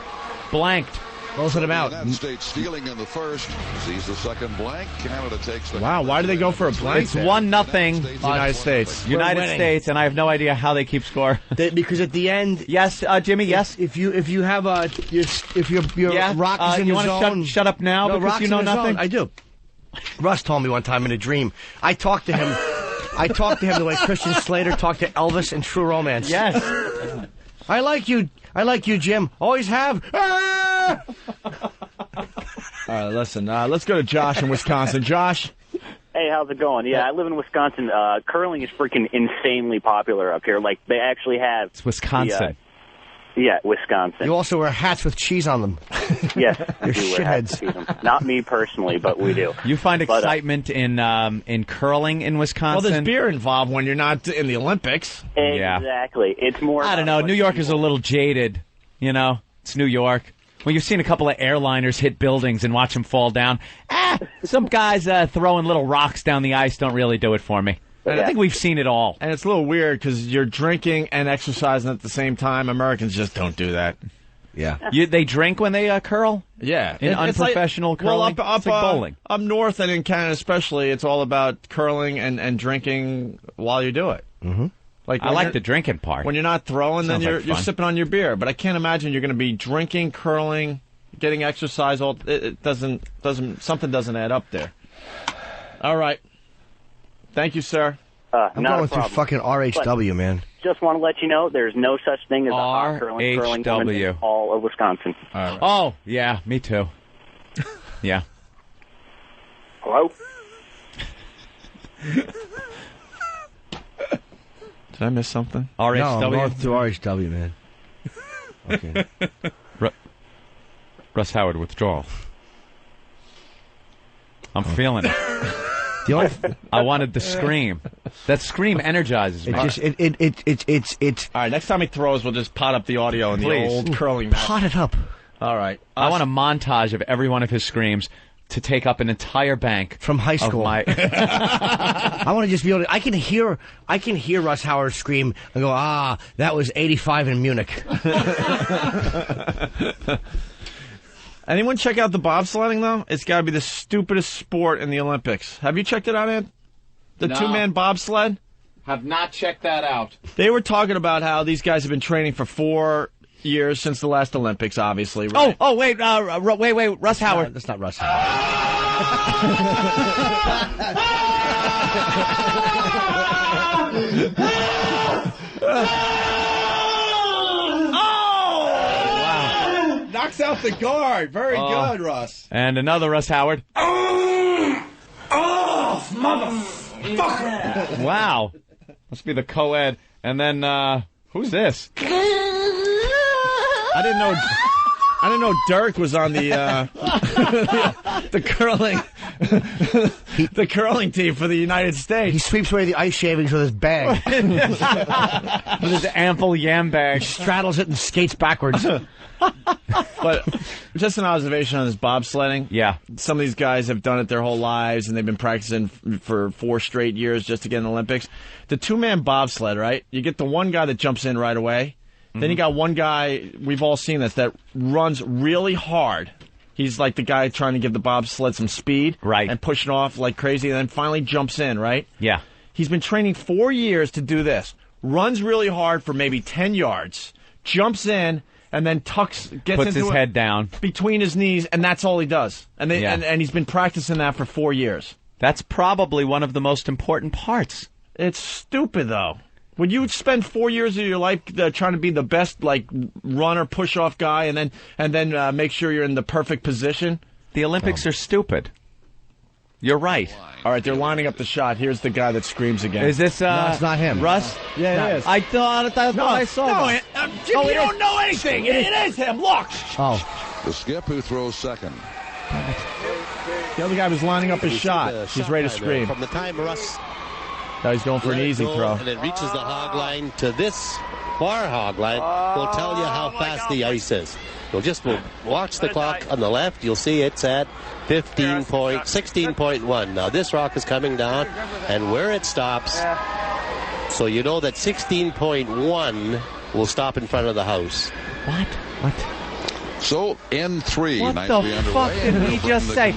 Blanked. Closing him out. United States stealing in the first. Sees the second blank. Canada takes the... Wow, why do they go for a blank? It's 1-0. United States. United States, and I have no idea how they keep score. Because at the end... Yes, Jimmy, yes? If you have your rock is in you the want zone... to shut up now because you know nothing? I do. Russ told me one time in a dream. I talked to him the way Christian Slater talked to Elvis in True Romance. Yes. I like you, Jim. Always have. All right, listen. Let's go to Josh in Wisconsin. Josh. Hey, how's it going? Yeah, I live in Wisconsin. Curling is freaking insanely popular up here. Like, they actually have... It's Wisconsin. Yeah, Wisconsin. You also wear hats with cheese on them. Yes, I You're do wear hats with cheese on them. Not me personally, but we do. You find excitement in curling in Wisconsin? Well, there's beer involved when you're not in the Olympics. Exactly. It's more... I don't know. New York is a little jaded, you know? It's New York. Well, you've seen a couple of airliners hit buildings and watch them fall down. Some guys throwing little rocks down the ice don't really do it for me. I think we've seen it all. And it's a little weird because you're drinking and exercising at the same time. Americans just don't do that. Yeah. They drink when they curl? Yeah. In unprofessional curling? Well, it's like bowling. Up north and in Canada especially, it's all about curling and drinking while you do it. Mm-hmm. I like the drinking part. When you're not throwing, then you're sipping on your beer. But I can't imagine you're going to be drinking, curling, getting exercise. Something doesn't add up there. All right. Thank you, sir. I'm going through fucking RHW, man. Just want to let you know there's no such thing as a hot curling tournament in all of Wisconsin. All right. Oh, yeah, me too. Yeah. Hello? Did I miss something? RHW? No, I'm going through RHW, man. Okay. Russ Howard withdrawal. I'm feeling it. I wanted the scream. That scream energizes me. It's. All right, next time he throws, we'll just pot up the audio in the old curling match. Pot it up. All right. I want a montage of every one of his screams to take up an entire bank from high school. I want to just be able to. I can hear Russ Howard scream and go, that was 85 in Munich. Anyone check out the bobsledding, though? It's got to be the stupidest sport in the Olympics. Have you checked it out, Ed? The two-man bobsled? Have not checked that out. They were talking about how these guys have been training for 4 years since the last Olympics, obviously, right? Oh, wait, Russ Howard. That's not Russ Howard. Knocks out the guard. Very good, Russ. And another Russ Howard. Oh, motherfucker. Wow. Must be the co-ed. And then, who's this? I didn't know Dirk was on the the curling team for the United States. He sweeps away the ice shavings with his bag. With his ample yam bag. He straddles it and skates backwards. But just an observation on this bobsledding. Yeah. Some of these guys have done it their whole lives, and they've been practicing for 4 straight years just to get in the Olympics. The two-man bobsled, right? You get the one guy that jumps in right away. Then you got one guy, we've all seen this, that runs really hard. He's like the guy trying to give the bobsled some speed. Right. And pushing off like crazy, and then finally jumps in, right? Yeah. He's been training 4 years to do this. Runs really hard for maybe 10 yards. Jumps in, and then puts his head down between his knees, and that's all he does. And he's been practicing that for 4 years. That's probably one of the most important parts. It's stupid, though. Would you spend 4 years of your life trying to be the best, like, runner, push-off guy, and then make sure you're in the perfect position? The Olympics are stupid. You're right. All right, they're lining up the shot. Here's the guy that screams again. Is this, No, it's not him. Russ? Yeah, it is. I thought I saw him. Jimmy, you don't know anything. It is him. Look. Oh. The skip who throws second. The other guy was lining up his shot. He's ready to scream. From the time Russ... Now he's going for an easy throw. And it reaches the hog line to this far hog line. Will tell you how fast the ice is. We'll watch the clock on the left. You'll see it's at 16.1. Now this rock is coming down, and where it stops, so you know that 16.1 will stop in front of the house. What? So, N3, What nicely the underway. fuck did he just say?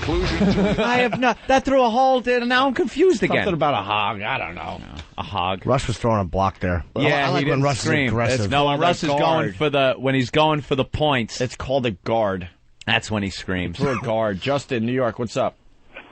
I have not. That threw a hole in. Now I'm confused again. Something about a hog. I don't know. A hog. Russ was throwing a block there. Yeah, I like he when didn't Russ scream. is aggressive. No, when Russ is guard. going for when he's going for the points. It's called a guard. That's when he screams. For a guard. Justin, New York, what's up?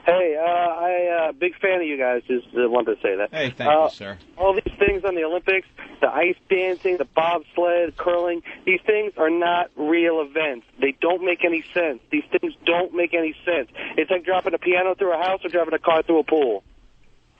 Hey, big fan of you guys. Just wanted to say that. Hey, thank you, sir. All these things on the Olympics, the ice dancing, the bobsled, curling, these things are not real events. They don't make any sense. These things don't make any sense. It's like dropping a piano through a house or driving a car through a pool.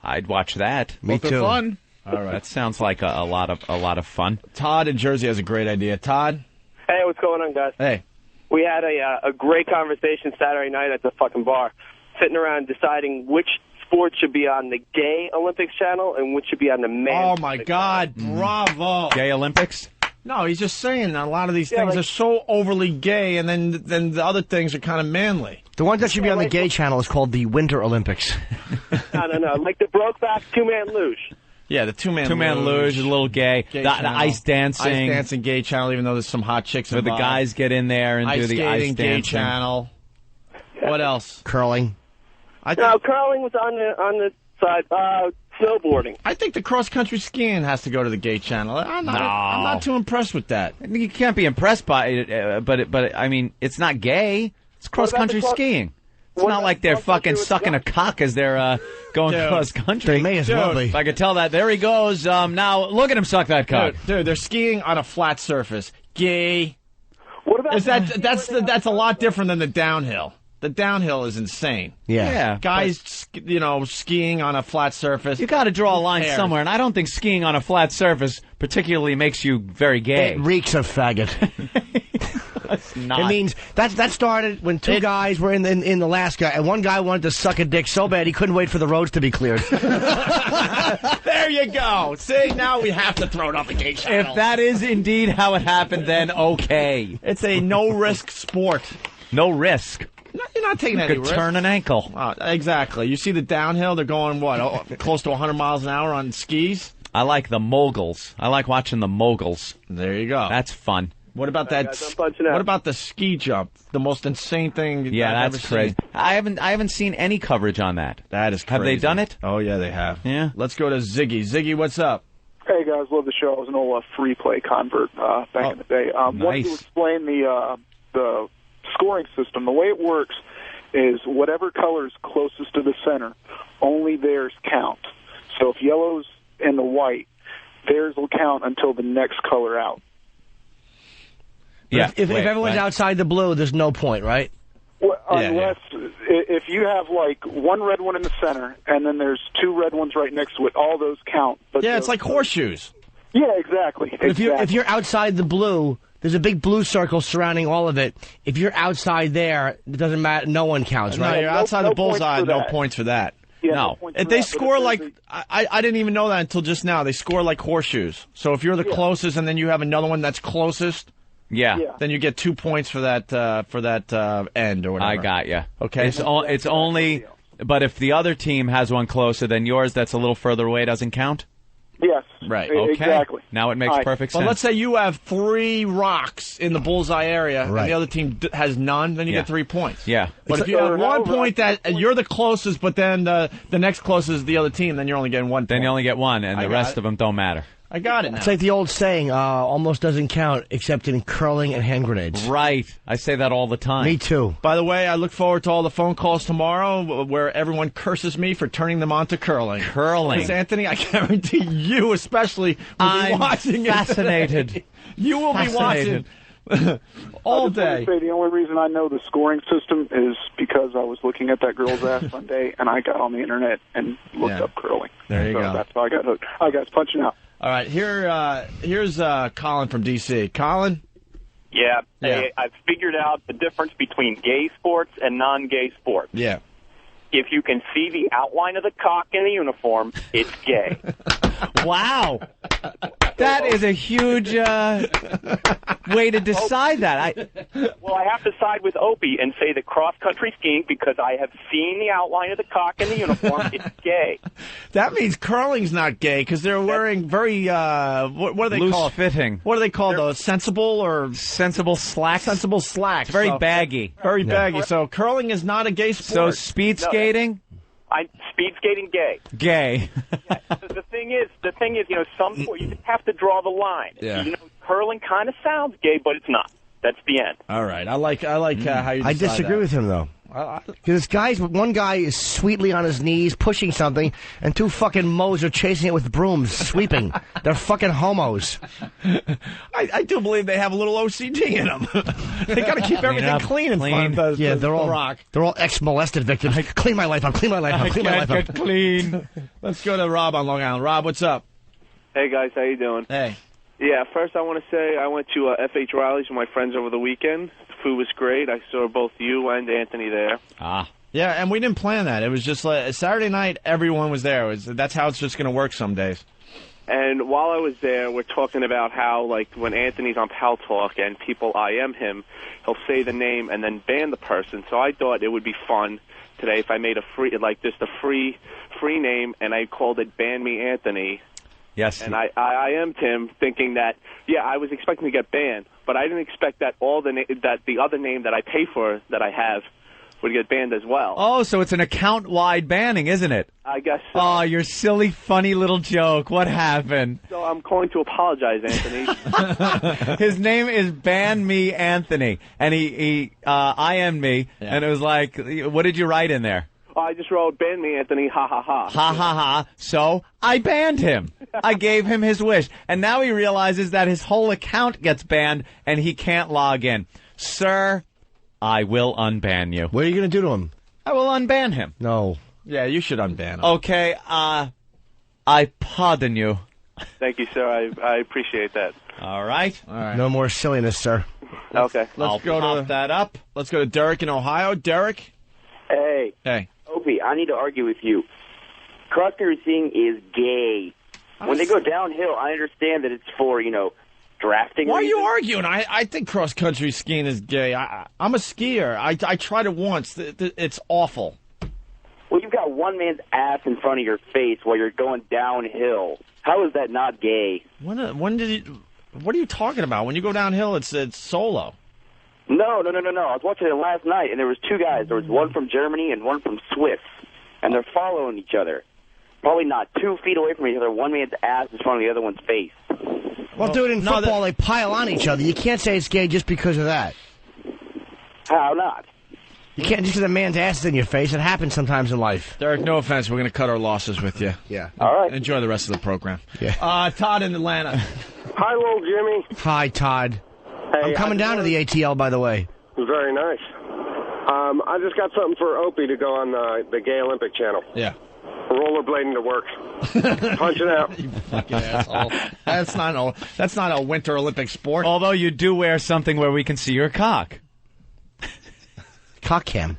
I'd watch that. Me too. Fun. All right. That sounds like a lot of fun. Todd in Jersey has a great idea. Todd? Hey, what's going on, guys? Hey. We had a great conversation Saturday night at the fucking bar, sitting around deciding which sport should be on the gay Olympics channel and which should be on the men's. Oh, my God. Bravo. Gay Olympics? No, he's just saying a lot of these Yeah, things like- are so overly gay, and then the other things are kind of manly. The one that should be on the gay channel is called the Winter Olympics. No. Like the Brokeback two-man luge. Yeah, the two-man luge is a little gay. The ice dancing. Ice dancing gay channel, even though there's some hot chicks Where involved. the guys get in there and do the ice skating, dancing. gay channel. What else? Curling. No, curling was on the side. Snowboarding. I think the cross-country skiing has to go to the gay channel. I'm not too impressed with that. You can't be impressed by it, but I mean, it's not gay. It's cross-country skiing. It's not like they're fucking sucking a cock as they're going cross-country. They may as well be. If I could tell that. There he goes. Now, look at him suck that cock. Dude, they're skiing on a flat surface. Gay. What about that's a lot different than the downhill. The downhill is insane. Yeah. Guys, skiing on a flat surface. You got to draw a line Who cares? somewhere, and I don't think skiing on a flat surface particularly makes you very gay. It reeks of faggot. It's not. It means that started when two guys were in Alaska, and one guy wanted to suck a dick so bad he couldn't wait for the roads to be cleared. There you go. See, now we have to throw it off the gay channel. If that is indeed how it happened, then okay. It's a no-risk sport. No risk. No, you're not taking You any could risk. turn an ankle. Exactly. You see the downhill, they're going, close to 100 miles an hour on skis? I like the moguls. I like watching the moguls. There you go. That's fun. What about that? What about the ski jump? The most insane thing. Yeah, I've that's ever crazy. seen. I haven't seen any coverage on that. That is crazy. Have they done it? Oh yeah, they have. Yeah. Let's go to Ziggy. Ziggy, what's up? Hey guys, love the show. I was an old free play convert back in the day. Wanted to explain the scoring system. The way it works is whatever color is closest to the center, only theirs count. So if yellow's in the white, theirs will count until the next color out. Yeah. If everyone's outside the blue, there's no point, right? Well, unless if you have like one red one in the center and then there's two red ones right next to it, all those count. But Yeah, it's like horseshoes. Yeah, exactly. But if you're outside the blue, there's a big blue circle surrounding all of it. If you're outside there, it doesn't matter. No one counts, right? No, you're outside the bullseye. No points for that. Yeah, no. no points If for they that, but score if like there's I didn't even know that until just now. They score like horseshoes. So if you're the closest and then you have another one that's closest, then you get 2 points for that end or whatever. I got you. Okay. It's only, but if the other team has one closer than yours, that's a little further away. Doesn't count. Yes. Right. Okay. Exactly. Now it makes perfect sense. Well, let's say you have 3 rocks in the bullseye area, and the other team has none, then you get 3 points. Yeah. But if you have 1 point that you're the closest, but then the next closest is the other team, then you're only getting 1 point. Then you only get one, and the rest of them don't matter. I got it now. It's like the old saying, almost doesn't count except in curling and hand grenades. Right. I say that all the time. Me too. By the way, I look forward to all the phone calls tomorrow where everyone curses me for turning them on to curling. Curling. Because, Anthony, I guarantee you especially will be watching fascinated. it. You will be watching all day. Say the only reason I know the scoring system is because I was looking at that girl's ass one day, and I got on the internet and looked up curling. There you so go. That's how I got hooked. All right, guys, punching out. All right, here's Colin from D.C. Colin? Yeah, Yeah. I've figured out the difference between gay sports and non-gay sports. Yeah. If you can see the outline of the cock in the uniform, it's gay. Wow. That is a huge way to decide that. Well, I have to side with Opie and say that cross-country skiing, because I have seen the outline of the cock in the uniform, it's gay. That means curling's not gay because they're wearing very what do they call loose fitting? What do they call those? Sensible slacks? Sensible slacks. It's very baggy. Very baggy. So curling is not a gay So sport. speed skating? Speed skating, gay. Gay. The thing is, some sport, you just have to draw the line. Yeah. Curling kind of sounds gay, but it's not. That's the end. All right. I like how you I decide disagree that. with him, though. Because one guy is sweetly on his knees pushing something, and two fucking moles are chasing it with brooms, sweeping. They're fucking homos. I do believe they have a little OCD in them. They got to keep everything clean in front of they're all rock. They're all ex-molested victims. Clean my life up. Clean my life up. Clean my life up. Get clean. Let's go to Rob on Long Island. Rob, what's up? Hey, guys. How you doing? Hey. Yeah, first I want to say I went to FH Riley's with my friends over the weekend. The food was great. I saw both you and Anthony there. Yeah, and we didn't plan that. It was just like Saturday night, everyone was there. That's how it's just going to work some days. And while I was there, we're talking about how, like, when Anthony's on Pal Talk and people IM him, he'll say the name and then ban the person. So I thought it would be fun today if I made a free name and I called it Ban Me Anthony. Yes. And I IM'd him thinking that, I was expecting to get banned, but I didn't expect that that the other name that I pay for that I have would get banned as well. Oh, so it's an account-wide banning, isn't it? I guess so. Oh, your silly, funny little joke. What happened? So I'm calling to apologize, Anthony. His name is Ban Me Anthony, and he IM'd me, and it was like, what did you write in there? I just wrote, ban me, Anthony, ha, ha, ha. Ha, ha, ha. So I banned him. I gave him his wish. And now he realizes that his whole account gets banned, and he can't log in. Sir, I will unban you. What are you going to do to him? I will unban him. No. Yeah, you should unban him. Okay, I pardon you. Thank you, sir. I appreciate that. All right. No more silliness, sir. Okay. Let's go to that up. Let's go to Derek in Ohio. Derek? Hey. Hey. Opie, I need to argue with you. Cross-country skiing is gay. When they go downhill, I understand that it's for, drafting. Why are you reasons. arguing? I think cross-country skiing is gay. I'm a skier. I tried it once. It's awful. Well, you've got one man's ass in front of your face while you're going downhill. How is that not gay? When did you... What are you talking about? When you go downhill, it's solo. No. I was watching it last night, and there was two guys. There was one from Germany and one from Swiss, and they're following each other. Probably not 2 feet away from each other. One man's ass is in front of the other one's face. Well, dude, in football, they pile on each other. You can't say it's gay just because of that. How not? You can't just because a man's ass is in your face. It happens sometimes in life. Derek, no offense. We're going to cut our losses with you. Yeah. All right. Enjoy the rest of the program. Yeah. Todd in Atlanta. Hi, little Jimmy. Hi, Todd. Hey, I'm coming down to the ATL, by the way. Very nice. I just got something for Opie to go on the Gay Olympic channel. Yeah. Rollerblading to work. Punch it out. You fucking asshole. That's not a Winter Olympic sport. Although you do wear something where we can see your cock. Cock cam.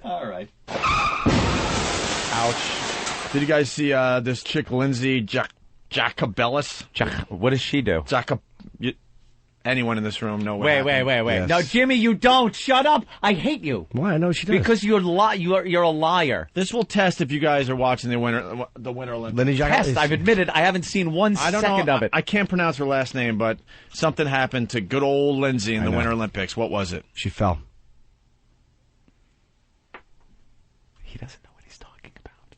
All right. Ouch. Did you guys see this chick, Lindsay Jacobellis? What does she do? Anyone in this room know what Wait. happened? No, Jimmy, you don't. Shut up. I hate you. Why? I know she does. Because you're a liar. This will test if you guys are watching the Winter Olympics. Pest, I've admitted I haven't seen one second of it. I can't pronounce her last name, but something happened to good old Lindsay in the Winter Olympics. What was it? She fell. He doesn't know what he's talking about.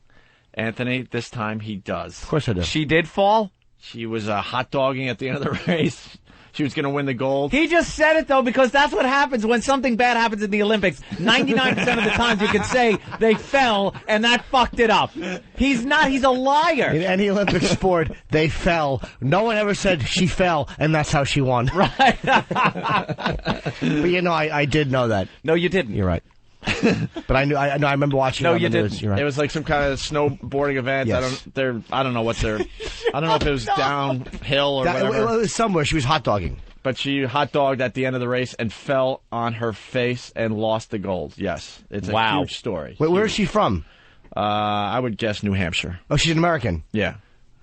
Anthony, this time he does. Of course I do. She did fall? She was hot dogging at the end of the race. She was going to win the gold. He just said it, though, because that's what happens when something bad happens in the Olympics. 99% of the times you can say they fell, and that fucked it up. He's not. He's a liar. In any Olympic sport, they fell. No one ever said she fell, and that's how she won. Right. But, I did know that. No, you didn't. You're right. But I remember watching it on the news. You're right. It was like some kind of snowboarding event. Yes. I don't know what they're... I don't know if it was downhill or whatever. It was somewhere. She was hot dogging. But she hot dogged at the end of the race and fell on her face and lost the gold. Yes. It's a huge story. Wait, where is she from? I would guess New Hampshire. Oh, she's an American? Yeah.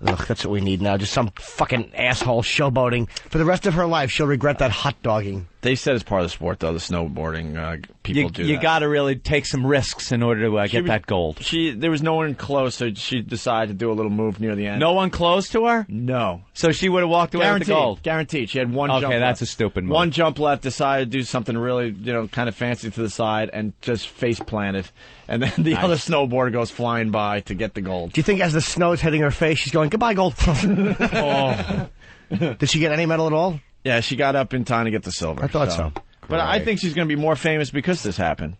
Ugh, that's what we need now. Just some fucking asshole showboating. For the rest of her life, she'll regret that hot dogging. They said it's part of the sport, though, the snowboarding. People do that. You got to really take some risks in order to get that gold. There was no one close, so she decided to do a little move near the end. No one close to her? No. So she would have walked away with the gold? Guaranteed. She had one jump left. Okay, that's a stupid move. One jump left, decided to do something really, kind of fancy to the side, and just face planted. And then the other snowboarder goes flying by to get the gold. Do you think as the snow's hitting her face, she's going, goodbye, gold? Oh. Did she get any medal at all? Yeah, she got up in time to get the silver. I thought so. But I think she's going to be more famous because this happened.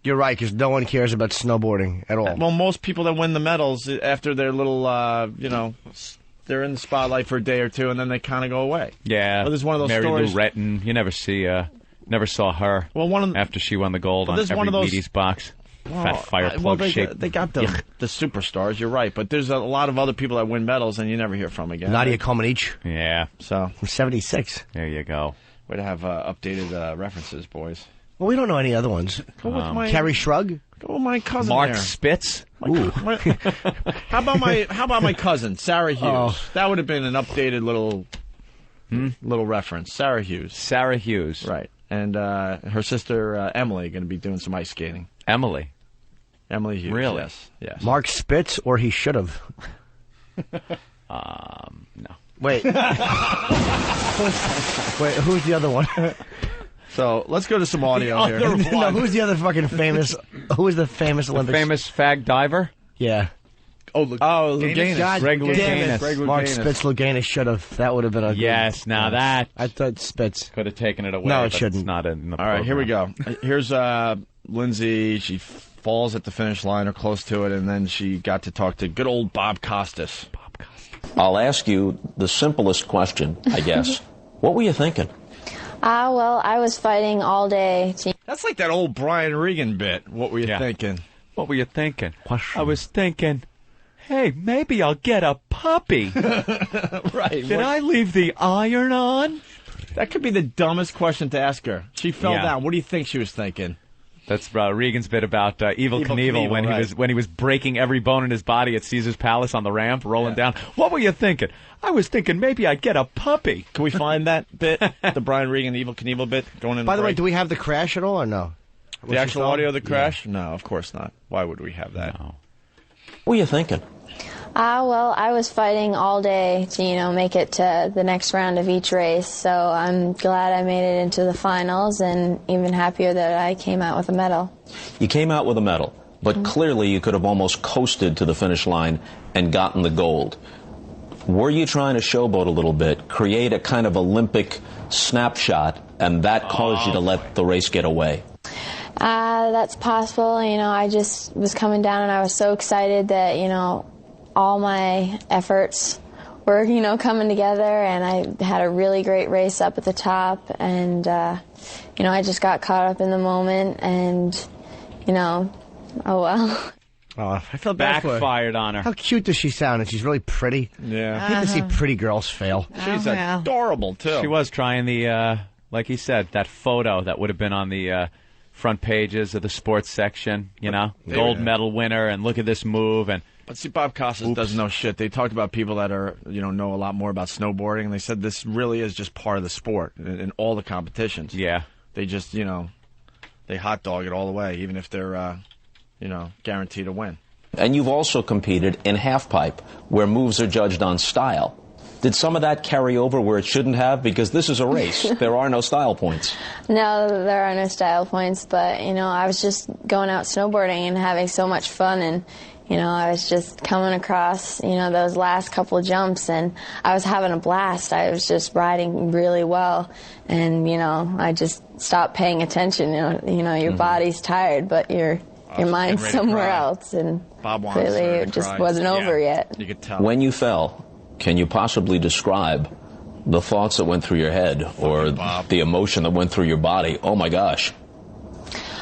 You're right, because no one cares about snowboarding at all. Well, most people that win the medals, after their little, they're in the spotlight for a day or two, and then they kind of go away. Yeah. Well, there's one of those Mary stories. Lou Retton, you never saw her after she won the gold on every Wheaties box. Fat fire plug shape. They got the superstars, you're right, but there's a lot of other people that win medals and you never hear from again. Nadia Comaneci. Yeah. So from 76. There you go. Way to have updated references, boys. Well, we don't know any other ones. Go with my Carrie Shrug. Go with my cousin. Mark there. Spitz. Ooh. How about my cousin, Sarah Hughes? Oh. That would have been an updated little reference. Sarah Hughes. Sarah Hughes. Right. And her sister Emily going to be doing some ice skating. Emily Hughes. Really? Yes. Mark Spitz, or he should have. No. Wait. Wait, who's the other one? So let's go to some audio here. No, who's the other fucking famous? Who is the famous Olympics? The famous fag diver? Yeah. Louganis. God Greg damn Louganis. it. Mark Spitz Louganis should have. That would have been a Yes, now that I thought Spitz could have taken it away. No, it but shouldn't. It's not in the All right, here we go. Here's Lindsay. She falls at the finish line or close to it, and then she got to talk to good old Bob Costas. I'll ask you the simplest question, I guess. What were you thinking? Well, I was fighting all day. That's like that old Brian Regan bit. What were you thinking? What were you thinking? I was thinking, hey, maybe I'll get a puppy. Right. Did I leave the iron on? That could be the dumbest question to ask her. She fell down. What do you think she was thinking? That's Regan's bit about Evel Knievel when he was breaking every bone in his body at Caesar's Palace on the ramp, rolling down. What were you thinking? I was thinking maybe I'd get a puppy. Can we find that bit? The Brian Regan Evel Knievel bit going in. By the way, do we have the crash at all or no? The actual audio of the crash? Yeah. No, of course not. Why would we have that? No. What were you thinking? Well, I was fighting all day to, make it to the next round of each race. So I'm glad I made it into the finals and even happier that I came out with a medal. You came out with a medal, but clearly you could have almost coasted to the finish line and gotten the gold. Were you trying to showboat a little bit, create a kind of Olympic snapshot, and that caused you to let the race get away? That's possible. I just was coming down and I was so excited that, all my efforts were, coming together, and I had a really great race up at the top, and, I just got caught up in the moment, and, oh well. Oh, I feel bad for her. Backfired on her. How cute does she sound? And she's really pretty. Yeah. I hate to see pretty girls fail. She's adorable, too. She was trying the, like he said, that photo that would have been on the front pages of the sports section, gold medal winner, and look at this move, and... But see, Bob Costas doesn't know shit. They talked about people that are, know a lot more about snowboarding, and they said this really is just part of the sport in all the competitions. Yeah. They just, they hot dog it all the way, even if they're, guaranteed to win. And you've also competed in halfpipe, where moves are judged on style. Did some of that carry over where it shouldn't have? Because this is a race. There are no style points. No, there are no style points, but, I was just going out snowboarding and having so much fun, and... I was just coming across, those last couple of jumps, and I was having a blast. I was just riding really well, and, I just stopped paying attention. Your body's tired, but your mind's somewhere else, and clearly it just wasn't over yet. You could tell. When you fell, can you possibly describe the thoughts that went through your head or the emotion that went through your body? Oh, my gosh.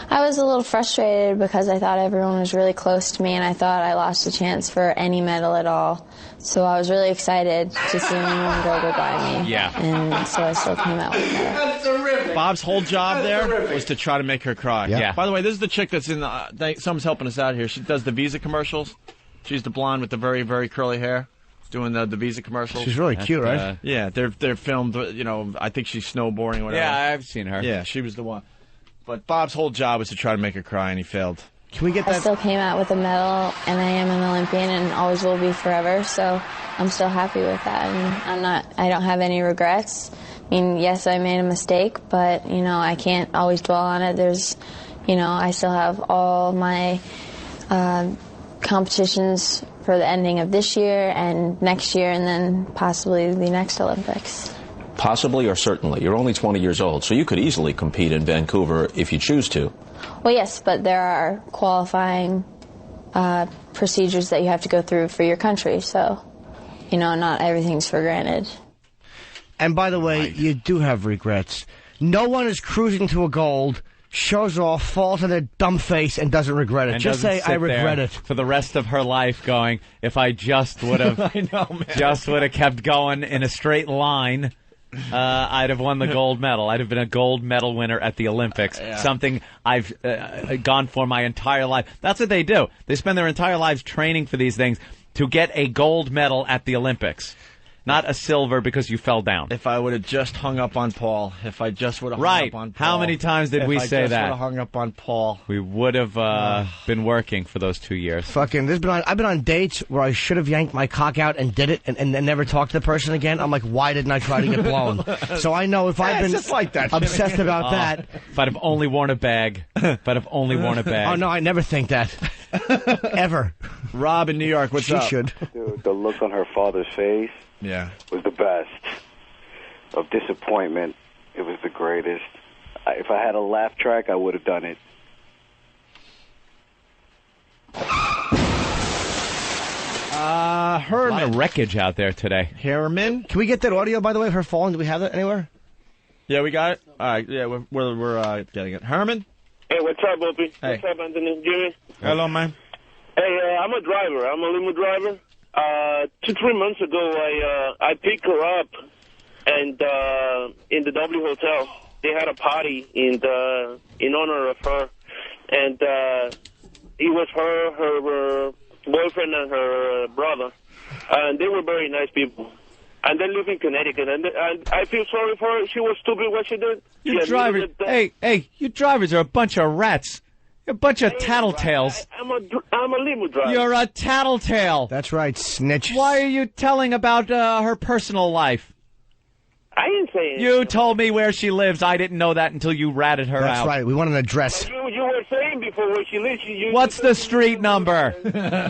I was a little frustrated because I thought everyone was really close to me, and I thought I lost a chance for any medal at all. So I was really excited to see anyone go by me. Yeah. And so I still came out with that. Bob's whole job there was to try to make her cry. Yeah. By the way, this is the chick that's in the... someone's helping us out here. She does the Visa commercials. She's the blonde with the very, very curly hair. doing the Visa commercials. She's really cute, right? Yeah, they're filmed. I think she's snowboarding or whatever. Yeah, I've seen her. Yeah, she was the one. But Bob's whole job was to try to make her cry, and he failed. Can we get I still came out with a medal, and I am an Olympian, and always will be forever. So I'm still happy with that, and I don't have any regrets. I mean, yes, I made a mistake, but I can't always dwell on it. There's, I still have all my competitions for the ending of this year and next year, and then possibly the next Olympics. Possibly or certainly. You're only 20 years old, so you could easily compete in Vancouver if you choose to. Well, yes, but there are qualifying procedures that you have to go through for your country, so, not everything's for granted. And by the way, you do have regrets. No one is cruising to a gold, shows off, falls on their dumb face, and doesn't regret it. And just say, I regret it. For the rest of her life going, if I just would have just would have kept going in a straight line, I'd have won the gold medal. I'd have been a gold medal winner at the Olympics, something I've gone for my entire life. That's what they do. They spend their entire lives training for these things to get a gold medal at the Olympics. Not a silver because you fell down. If I would have just hung up on Paul. If I just would have hung up on Paul. How many times did we say that? If I just would have hung up on Paul. We would have been working for those 2 years. Fucking, I've been on dates where I should have yanked my cock out and did it and then never talked to the person again. I'm like, why didn't I try to get blown? So I know if I've been just like that, obsessed about that. If I'd have only worn a bag. Oh, no, I never think that. Ever. Rob in New York, what's up? She should. Dude, the look on her father's face. Yeah. Was the best. Of disappointment, it was the greatest. If I had a laugh track, I would have done it. A lot of wreckage out there today. Herman? Can we get that audio, by the way, of her falling? Do we have that anywhere? Yeah, we got it. All right, yeah, we're getting it. Herman? Hey, what's up, Opie? Hey. What's up, Anthony? Jimmy? Hello, man. Hey, I'm a driver. I'm a limo driver. 2-3 months ago, I picked her up, and in the W Hotel, they had a party in honor of her, and it was her boyfriend, and her brother, and they were very nice people. And they live in Connecticut, and I feel sorry for her. She was stupid what she did. You drivers, hey, you drivers are a bunch of rats. You're a bunch of tattletales. I'm a limo driver. You're a tattletale. That's right, snitch. Why are you telling about her personal life? I didn't say anything. You told me where she lives. I didn't know that until you ratted her out. That's right. We want an address. You were saying before where she lives. What's the street number?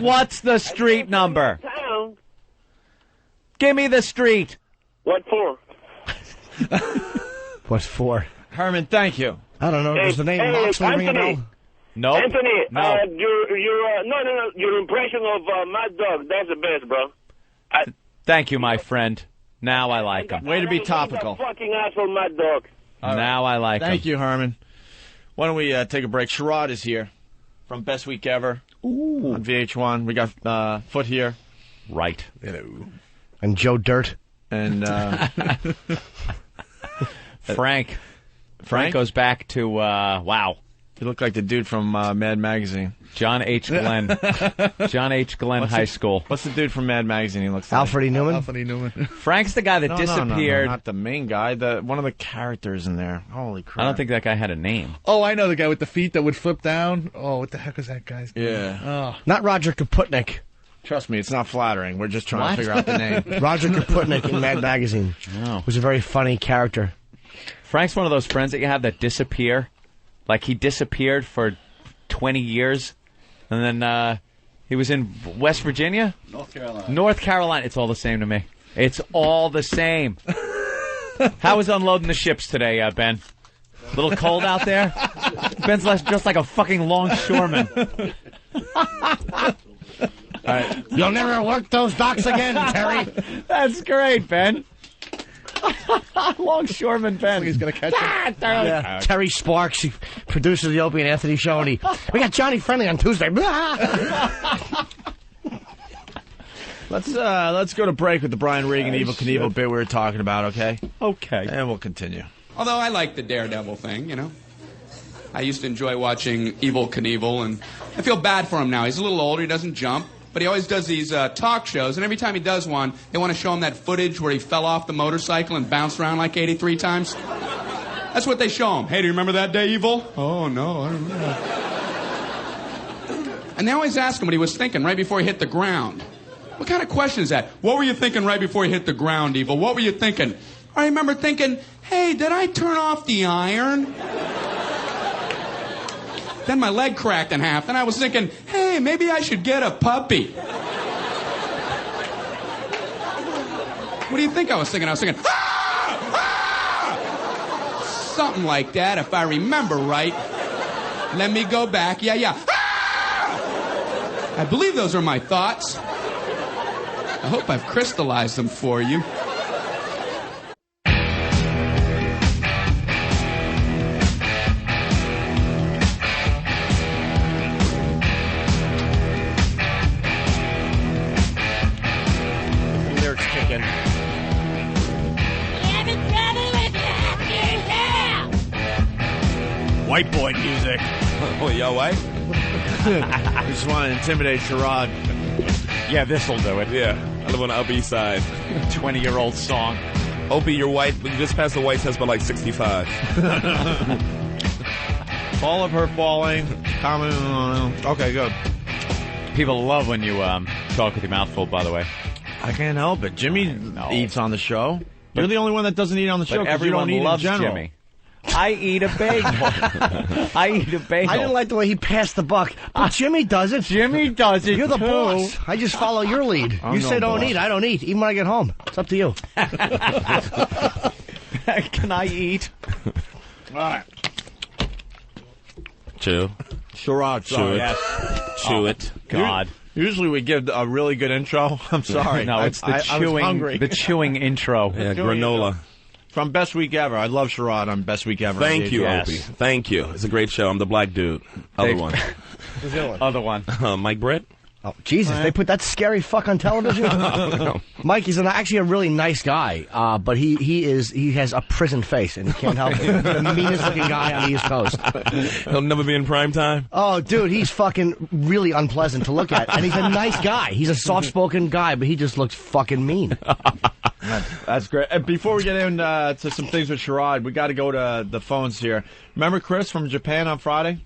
What's the street number? Town. Give me the street. What for? What for? Herman, thank you. I don't know. Does the name Moxley ring a bell? No. Anthony, no. Your impression of Mad Dog, that's the best, bro. Thank you, my friend. Now I like him. Way to be topical. Fucking asshole, Mad Dog. Now I like him. Thank you, Herman. Why don't we take a break? Sherrod is here from Best Week Ever on VH1. We got Foot here. Right. Hello. And Joe Dirt. And Frank. Frank goes back to, wow. You look like the dude from Mad Magazine. John H. Glenn. John H. Glenn High School. What's the dude from Mad Magazine he looks like? Alfred E. Newman? Alfred E. Newman. Frank's the guy that disappeared. No, not the main guy. One of the characters in there. Holy crap. I don't think that guy had a name. Oh, I know the guy with the feet that would flip down. Oh, what the heck was that guy's name? Yeah. Oh. Not Roger Kaputnik. Trust me, it's not flattering. We're just trying to figure out the name. Roger Kaputnik in Mad Magazine. Oh. Was a very funny character. Frank's one of those friends that you have that disappear. Like, he disappeared for 20 years, and then he was in West Virginia? North Carolina. It's all the same to me. It's all the same. How was unloading the ships today, Ben? A little cold out there? Ben's just like a fucking longshoreman. All right. You'll never work those docks again, Terry. That's great, Ben. Longshoreman Ben. He's going to catch him. Yeah. Terry Sparks, he produces the Opie and Anthony show, and we got Johnny Friendly on Tuesday. Let's go to break with the Brian Regan Evil Knievel bit we were talking about, okay? Okay. And we'll continue. Although I like the Daredevil thing, you know. I used to enjoy watching Evil Knievel, and I feel bad for him now. He's a little older, he doesn't jump. but he always does these talk shows, and every time he does one, they want to show him that footage where he fell off the motorcycle and bounced around like 83 times. That's what they show him. Hey, do you remember that day, Evil? Oh, no, I don't remember. And they always ask him what he was thinking right before he hit the ground. What kind of question is that? What were you thinking right before you hit the ground, Evil? What were you thinking? I remember thinking, hey, did I turn off the iron? Then my leg cracked in half. Then I was thinking, hey, maybe I should get a puppy. What do you think I was thinking? I was thinking, something like that, if I remember right. Let me go back. Yeah. I believe those are my thoughts. I hope I've crystallized them for you. Lyrics kicking. White boy music. Oh, yo, white? I just want to intimidate Sherrod. Yeah, this'll do it. Yeah, I live on the Upper East Side. 20-year-old song. Opie, you're white. You just passed the white test by like 65. All of her falling. Okay, good. People love when you talk with your mouth full, by the way. I can't help it. Jimmy eats on the show. You're the only one that doesn't eat on the show because you don't eat loves in general. Jimmy. I eat a bagel. I didn't like the way he passed the buck, but Jimmy does it. Jimmy does it. You're the too. boss. I just follow your lead. You say don't eat, I don't eat. Even when I get home, it's up to you. Can I eat? All right. Chew. Sherrod, Chew sorry. it. Chew it. God. Usually we give a really good intro. I'm sorry. No, it's the I was hungry. the chewing intro. Yeah, granola. From Best Week Ever. I love Sherrod on Best Week Ever. Thank you, Yes. Opie. Thank you. It's a great show. I'm the black dude. Other one. Who's the Other one. Mike Brett. Oh, Jesus, they put that scary fuck on television? No. Mike, he's actually a really nice guy, but he has a prison face, and he can't help it. He's the meanest looking guy on the East Coast. He'll never be in prime time. Oh, dude, he's fucking really unpleasant to look at, and he's a nice guy. He's a soft-spoken guy, but he just looks fucking mean. That's great. And before we get into some things with Sherrod, we got to go to the phones here. Remember Chris from Japan on Friday?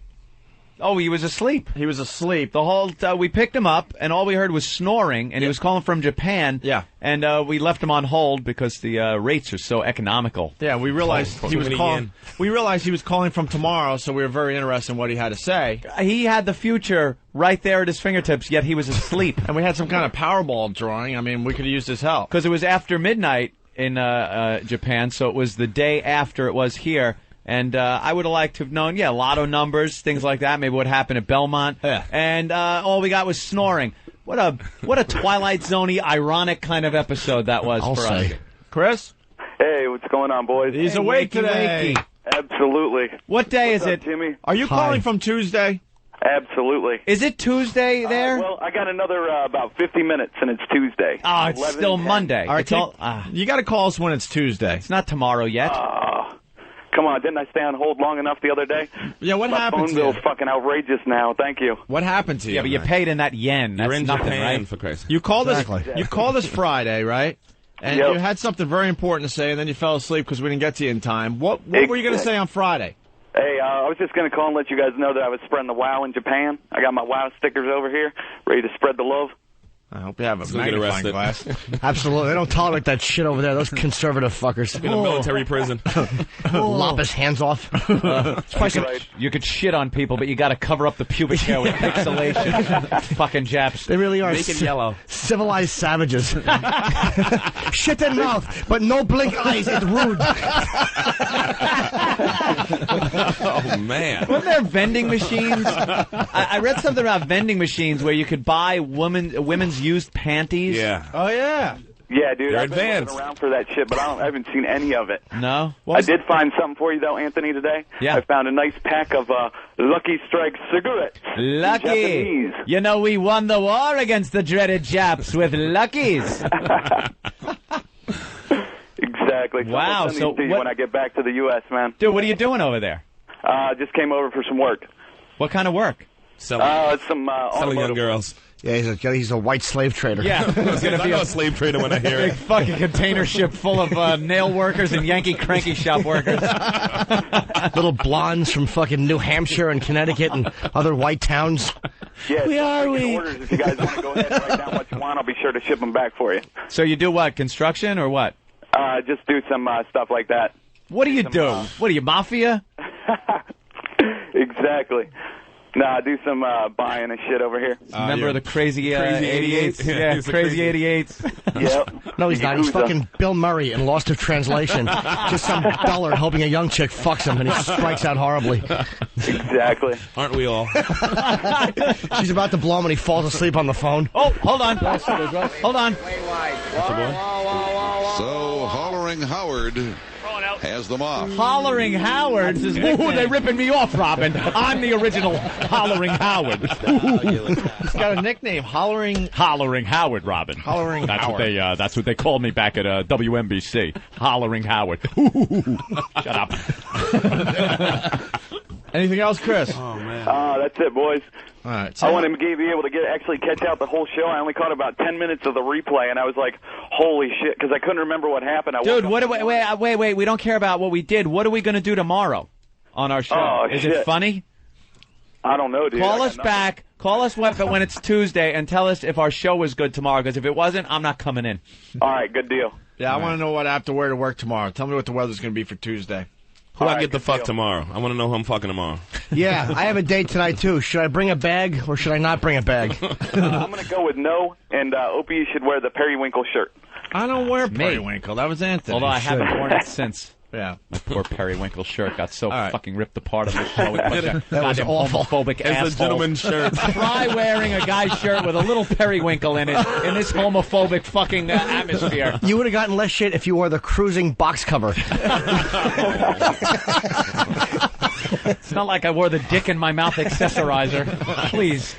Oh, he was asleep. He was asleep. The whole we picked him up, and all we heard was snoring, and he was calling from Japan. Yeah. And we left him on hold because the rates are so economical. Yeah, we realized he was calling. We realized he was calling from tomorrow, so we were very interested in what he had to say. He had the future right there at his fingertips, yet he was asleep. And we had some kind of Powerball drawing. I mean, we could have used his help. Because it was after midnight in Japan, so it was the day after it was here. And I would have liked to have known, lotto numbers, things like that, maybe what happened at Belmont. Yeah. And all we got was snoring. What a Twilight Zone-y, ironic kind of episode that was for us. Chris? Hey, what's going on, boys? He's awake today. Wakey. Absolutely. What day What's is up, it? Jimmy? Are you calling from Tuesday? Absolutely. Is it Tuesday there? Well, I got another about 50 minutes, and it's Tuesday. Oh, it's 11, still 10. Monday. All right, you got to call us when it's Tuesday. It's not tomorrow yet. Come on, didn't I stay on hold long enough the other day? Yeah, what happened to My phone you? bill's fucking outrageous now. Thank you. What happened to you? Yeah, but you paid in that yen. That's You're in nothing, Japan, right? for Christ. You called Exactly. us. You called us Friday, right? And Yep. you had something very important to say, and then you fell asleep because we didn't get to you in time. What were you going to say on Friday? Hey, I was just going to call and let you guys know that I was spreading the WOW in Japan. I got my WOW stickers over here, ready to spread the love. I hope you have a gonna get magnifying arrested. glass. Absolutely. They don't tolerate that shit over there. Those conservative fuckers. In a military prison. Lop his hands off. You could shit on people, but you got to cover up the pubic hair with pixelation. Fucking Japs. They really are Make it yellow. civilized savages. Shit in mouth, but no blink eyes. It's rude. Oh, man. Weren't there vending machines? I read something about vending machines where you could buy women's used panties. Yeah. Oh, yeah. Yeah, dude, They're I've been advanced. looking around for that shit, but I haven't seen any of it. No? I did find something for you, though, Anthony, today. Yeah. I found a nice pack of Lucky Strike cigates. Lucky. Japanese. You know, we won the war against the dreaded Japs with Luckies. Exactly. Wow, I'll send so these to you what- when I get back to the U.S., man. Dude, what are you doing over there? Just came over for some work. What kind of work? Selling Some young automotive. girls. Yeah, he's a white slave trader. Yeah, it's gonna be a slave trader when I hear big it. fucking container ship full of nail workers and Yankee cranky shop workers. Little blondes from fucking New Hampshire and Connecticut and other white towns. Yeah, we? Orders. If you guys want to go ahead and write down what you want, I'll be sure to ship them back for you. So you do what? Construction or what? Just do some stuff like that. What do you do? What are you, mafia? Exactly. Nah, do some buying and shit over here. Member of the crazy 88s? Yeah, crazy 88s. Yep. No, he's not. He's fucking Bill Murray in Lost of Translation. Just some dullard hoping a young chick fucks him, and he strikes out horribly. Exactly. Aren't we all? She's about to blow him, and he falls asleep on the phone. Oh, hold on. Hold on. So, Hollering Howard has them off. Hollering Howard is ooh, they're ripping me off, Robin. I'm the original Hollering Howard. He's got a nickname, Hollering Howard, Robin. Hollering Howard. That's what they called me back at WNBC. Hollering Howard. Shut up. Anything else, Chris? Oh, man. That's it, boys. All right. I want him to be able to actually catch out the whole show. I only caught about 10 minutes of the replay, and I was like, holy shit, because I couldn't remember what happened. Dude, wait. We don't care about what we did. What are we going to do tomorrow on our show? Oh, Is shit. it funny? I don't know, dude. Call us back. Call us when it's Tuesday and tell us if our show was good tomorrow, because if it wasn't, I'm not coming in. All right, good deal. Yeah, I want to know what I have to wear to work tomorrow. Tell me what the weather's going to be for Tuesday. Who I get the fuck tomorrow? I want to know who I'm fucking tomorrow. Yeah, I have a date tonight, too. Should I bring a bag or should I not bring a bag? I'm going to go with no, and Opie, you should wear the periwinkle shirt. I don't wear periwinkle. That was Anthony. Although I haven't worn it since. Yeah. My poor periwinkle shirt got so right. fucking ripped apart on the show. That was awful. Homophobic It's asshole. a gentleman's shirt. Try wearing a guy's shirt with a little periwinkle in it in this homophobic fucking atmosphere. You would have gotten less shit if you wore the cruising box cover. It's not like I wore the dick in my mouth accessorizer. Please.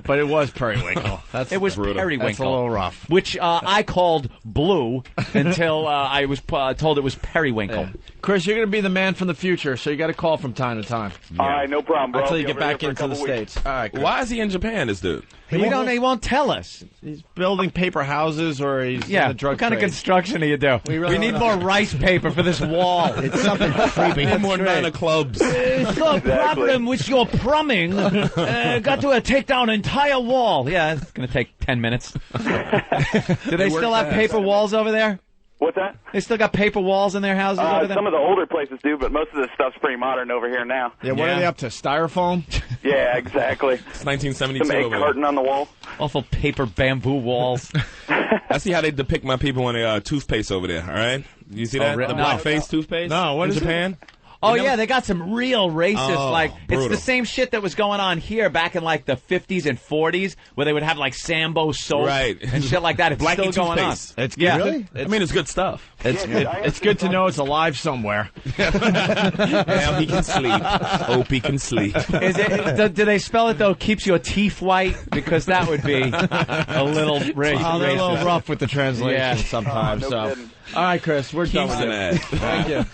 But it was periwinkle. It was periwinkle. That's a little rough. Which I called blue until I was told it was periwinkle. Yeah. Chris, you're going to be the man from the future, so you got to call from time to time. All right, no problem, bro. Until you I'll be get over back here for a into the couple weeks. States. All right, Chris. Why is he in Japan, this dude? He won't tell us. He's building paper houses or he's in the drug what kind of trade. construction do you do? We need more rice paper for this wall. It's something creepy. Need more nine of clubs. It's no problem with your plumbing. Got to take down an entire wall. Yeah, it's going to take 10 minutes. Do they still have paper walls over there? What's that? They still got paper walls in their houses over there? Some of the older places do, but most of the stuff's pretty modern over here now. Yeah, what are they up to? Styrofoam? Yeah, exactly. It's 1972 Some egg over carton on the wall. Awful paper bamboo walls. I see how they depict my people when they toothpaste over there, all right? You see that? really? The No. blackface toothpaste? No, what in is it? Japan? Oh, yeah, they got some real racist, Oh, it's brutal. the same shit that was going on here back in, like, the 50s and 40s, where they would have, like, Sambo soap Right. and shit like that. It's Blackie still going on. toothpaste. It's good. Yeah. Really? I mean, it's good stuff. It's good to know it's alive somewhere. Now he can sleep. Opie can sleep. Is it? Do they spell it though? Keeps your teeth white, because that would be a little racist. Oh, they're a little rough with the translation Yeah. sometimes. No so, kidding. all right, Chris, we're done with it. Thank you.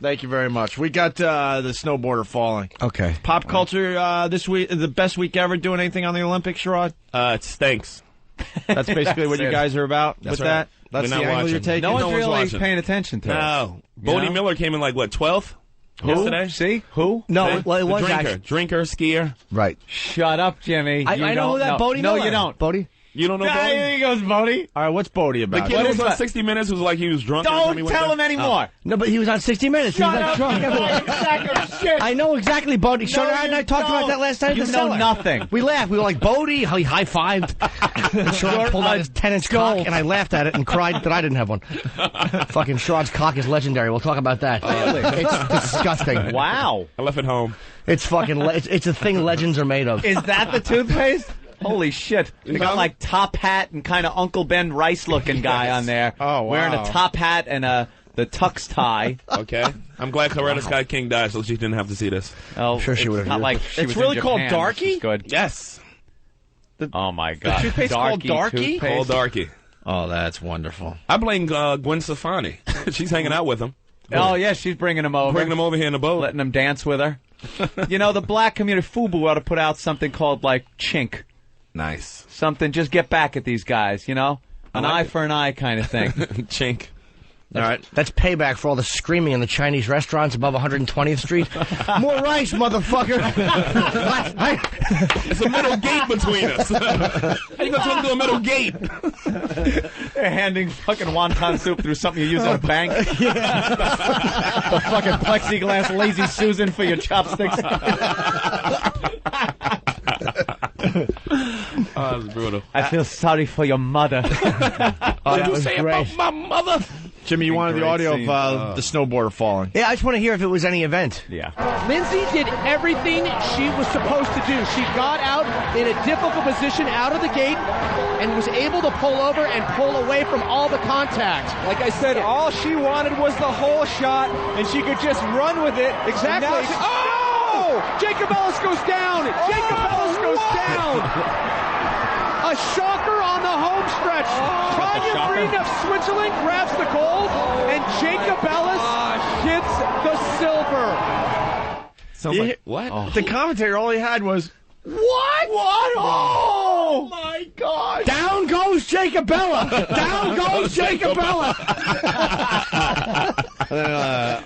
Thank you very much. We got the snowboarder falling. Okay. Pop culture this week, the best week ever. Doing anything on the Olympics, Sherrod? It stinks. That's basically what you guys are about with right. that. That's We're the not angle you're watching. taking. No one's one's really watching. paying attention to it. No. Bodie know? Miller came in like, what, 12th? Yesterday? See? Who? No, Hey, it the was drinker. actually. Skier. Right. Shut up, Jimmy. I You know don't who that Bodie No, Miller. you don't. Bodie? You don't know Yeah, Bodie? here he goes, Bodie. All right, what's Bodie The about? kid What who is was on that? 60 Minutes was like he was drunk. every time he Don't went tell there. him anymore. No, but he was on 60 Minutes. Shut he was up. not drunk. Shit. I know exactly, Bodie. Sherrod and I talked about that last night You in the know cellar. nothing. We laughed. We were like, Bodie, how he high-fived. And Sherrod pulled out his 10-inch cock, and I laughed at it and cried that I didn't have one. Fucking Sherrod's cock is legendary. We'll talk about that. It's disgusting. Wow. I left it home. It's fucking. It's a thing legends are made of. Is that the toothpaste? Holy shit. They got like top hat and kind of Uncle Ben Rice looking guy on there. Oh, wow. Wearing a top hat and the tux tie. Okay. I'm glad Coretta Scott King died so she didn't have to see this. Oh, Sure she it's would've not used like it. she It's was really in called Japan, which Darky? is Good. Yes. Oh my God. toothpaste called Darky? toothpaste. Old Darky. Oh, that's wonderful. I blame Gwen Stefani. She's hanging out with him. Oh yeah, she's bringing him over. Bringing him over here in the boat. Letting him dance with her. You know, the black community, FUBU ought to put out something called like Chink. Nice. Something, just get back at these guys, you know? An eye for an eye kind of thing. Chink. All right. That's payback for all the screaming in the Chinese restaurants above 120th Street. More rice, motherfucker. It's a middle gate between us. How you gonna turn into a middle gate? They're handing fucking wonton soup through something you use at a bank. The fucking plexiglass Lazy Susan for your chopsticks. Oh, that's brutal. I feel sorry for your mother. What did you say about my mother? Jimmy, you wanted the audio of the snowboarder falling. Yeah, I just want to hear if it was any event. Yeah. Lindsay did everything she was supposed to do. She got out in a difficult position out of the gate and was able to pull over and pull away from all the contact. Like I said, all she wanted was the whole shot, and she could just run with it. Exactly. Oh! Jacobellis goes down! Jacobellis goes down! A shocker on the home stretch. Tanya Green of Switzerland grabs the gold, and Jacobellis gets the silver. Sounds like, what? Oh. The commentator, all he had was, What? oh my God. Down goes Jacobella. Down goes Jacobella.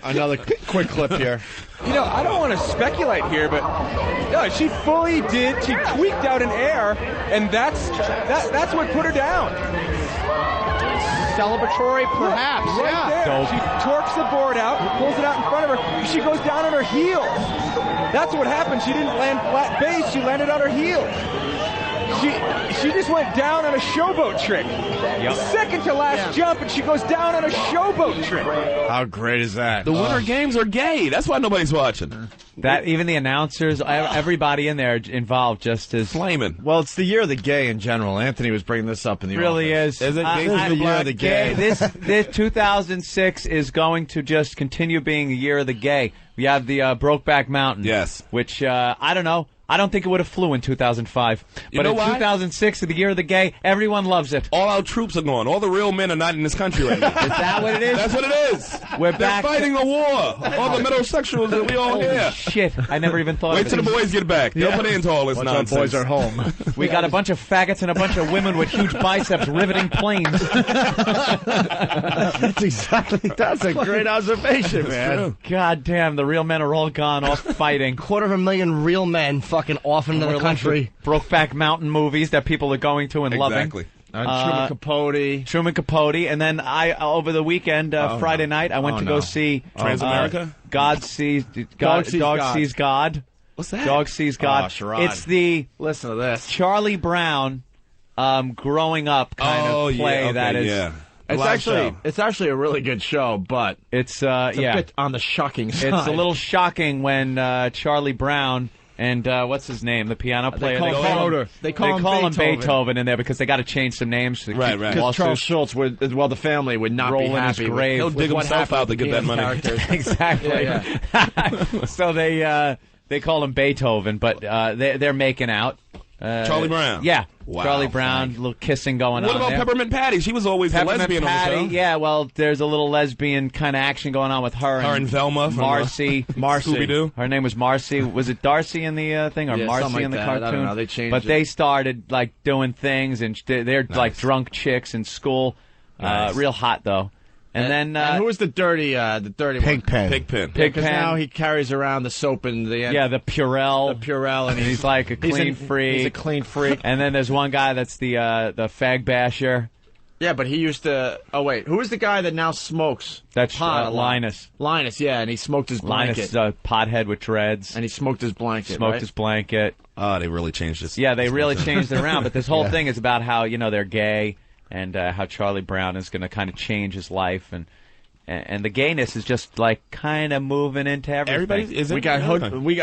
Another quick clip here. You know, I don't want to speculate here, but she fully did. She tweaked out in air, and that's what put her down. Celebratory, perhaps. Right there. She torques the board out, pulls it out in front of her. She goes down on her heels. That's what happened. She didn't land flat base. She landed on her heels. She just went down on a showboat trick. Yep. Second to last jump, and she goes down on a showboat trick. How great is that? The Winter Games are gay. That's why nobody's watching. That even the announcers, everybody in there involved, just as flaming. Well, it's the year of the gay in general. Anthony was bringing this up in the really office. is. Is it? This is the year of the gay. This 2006 is going to just continue being the year of the gay. We have the Brokeback Mountain. Yes. Which I don't know. I don't think it would have flew in 2005. You but know in why? 2006, the year of the gay, everyone loves it. All our troops are gone. All the real men are not in this country right now. Is that what it is? That's what it is. We're They're back. fighting the war. All the metrosexuals that we all hear. Shit, I never even thought Wait of it. till the boys get back. They'll put into all this Once nonsense. our boys are home. We got a bunch of faggots and a bunch of women with huge biceps riveting planes. That's a great observation, man. God damn, the real men are all gone off fighting. 250,000 real men fucking off into the country. Brokeback Mountain movies that people are going to and loving. Truman Capote. And then over the weekend, Friday night, I went to go see Transamerica? Dog Sees God. What's that? Dog Sees God. It's the listen to this Charlie Brown growing up kind of play that is. It's actually a really good show, but it's a bit on the shocking side. It's a little shocking when Charlie Brown and what's his name, the piano player? They call him Beethoven in there because they got to change some names. To right. Because Charles Schultz the family would not be happy. His grave. He'll dig himself out to get that money. Exactly. So they call him Beethoven, but they're making out. Charlie Brown. Yeah. Wow, Charlie Brown, a little kissing going on. What about there. Peppermint Patty? She was always a lesbian Patty, on the show. Yeah, well, there's a little lesbian kind of action going on with her and Velma from Marcy. Scooby-Doo. Her name was Marcy. Was it Darcy in the thing or Marcy in the cartoon? I don't know. They changed but it. they started like doing things, and they're like drunk chicks in school. Nice. Real hot though. And then who was the dirty Pigpen? Pigpen. Because now he carries around the soap and the the Purell. And he's like a clean freak. He's a clean freak. And then there's one guy that's the fag basher. Yeah, but he used to. Oh wait, who is the guy that now smokes? That's pot Linus. Linus, yeah, and he smoked his blanket. Linus is a pothead with dreads. And he smoked his blanket. Smoked his blanket. Oh, they really changed this. Yeah, they really changed it around. But this whole thing is about how they're gay and how Charlie Brown is going to kind of change his life and the gayness is just like kind of moving into everything. We got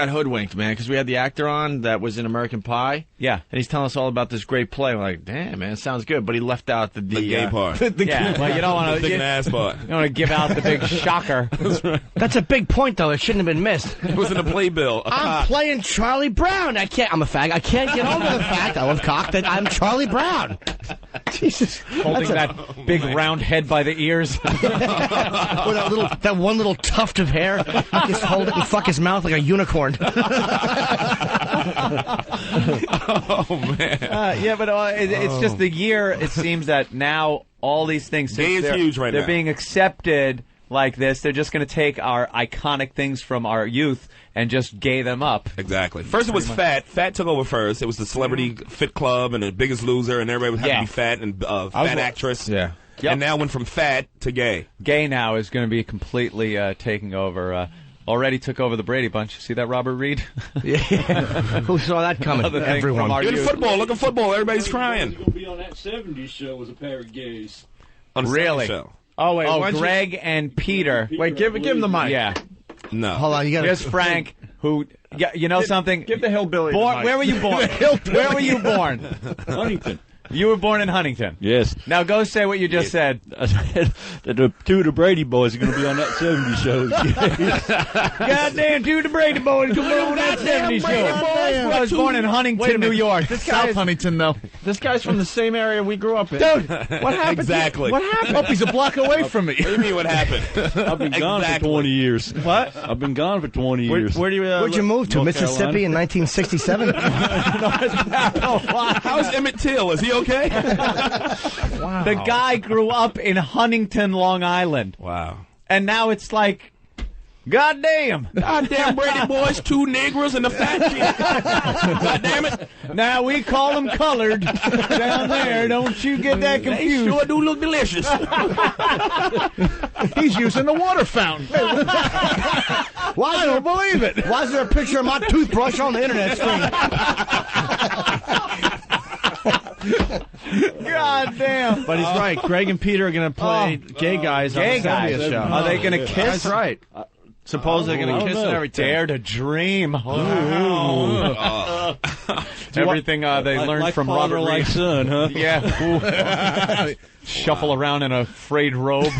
hoodwinked, man, because we had the actor on that was in American Pie. Yeah, and he's telling us all about this great play. We're like, damn, man, it sounds good, but he left out the gay part. Well, you don't want the ass part. You don't want to give out the big shocker. That's right. That's a big point, though. It shouldn't have been missed. It was in a playbill. I'm playing Charlie Brown. I'm a fag. I can't get over the fact I love cock that I'm Charlie Brown. Jesus, holding that big round head by the ears. With that one little tuft of hair. Just hold it and fuck his mouth like a unicorn. Oh man. Yeah, but it's just the year. It seems that now all these things Gay is huge right they're now. being accepted like this. They're just going to take our iconic things from our youth and just gay them up. Exactly. First it was fat. Fat took over first. It was the Celebrity Fit Club and the Biggest Loser, and everybody would have to be fat and fat actress. Yeah. And now went from fat to gay. Gay now is going to be completely taking over. Already took over the Brady Bunch. See that, Robert Reed? Yeah. Who saw that coming? Everyone. Look at football. Look at football. Everybody's crying. Going to be on that 70s show as a pair of gays. On the Really? show. Oh, wait. Oh, Greg and Peter. Wait, give him the mic. Yeah. No. Hold on, you got Here's Frank, who, you know something? Give the hillbilly the mic. Where were you born? Where were you born? Huntington. You were born in Huntington. Yes. Now go say what you just said. I said that the two of the Brady boys are going to be on that 70s show. Goddamn, two of the Brady boys going to be on that 70s show. I was born in Huntington, New York. South Huntington, though. This guy's from the same area we grew up in. Dude, what happened? Exactly. What happened? Opie's a block away from me. What do you mean what happened? I've been gone for 20 years. What? I've been gone for 20 years. Where do you, Where'd you move to? North Mississippi in 1967? How's Emmett Till? Is he okay? Wow. The guy grew up in Huntington, Long Island. Wow. And now it's like, goddamn. Goddamn Brady boys, two Negroes and a fat chick. God damn it. Now we call them colored down there. Don't you get that confused. They sure do look delicious. He's using the water fountain. Why I don't believe it. Why is there a picture of my toothbrush on the internet screen? God damn. But he's right. Greg and Peter are going to play gay guys on Gay the guys. 70th show. Are they going to kiss? That's right. Suppose they're going to kiss and everything. Dare to dream. Everything they learned like from father, Robert like Reed. son, huh? Yeah. Shuffle around in a frayed robe,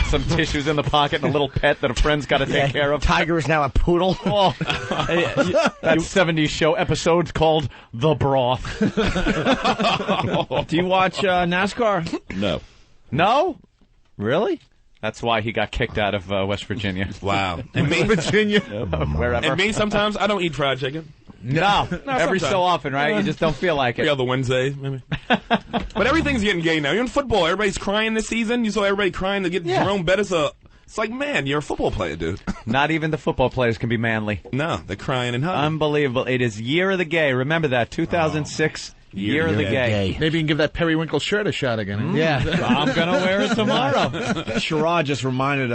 some tissues in the pocket, and a little pet that a friend's got to take care of. Tiger is now a poodle. Oh. That 70s show episode called The Broth. Do you watch NASCAR? No. No? Really? That's why he got kicked out of West Virginia. Wow. And me, Virginia. Wherever. and me, sometimes I don't eat fried chicken. No. Every sometimes. so often, right? You just don't feel like Every it. other Wednesday, maybe. But everything's getting gay now. You're in football. Everybody's crying this season. You saw everybody crying to get Jerome Bettis a... It's like, man, you're a football player, dude. Not even the football players can be manly. No, they're crying and hugging. Unbelievable. It is Year of the Gay. Remember that, 2006, Year of the Gay. Maybe you can give that Periwinkle shirt a shot again. Yeah. I'm going to wear it tomorrow. Sherrod just reminded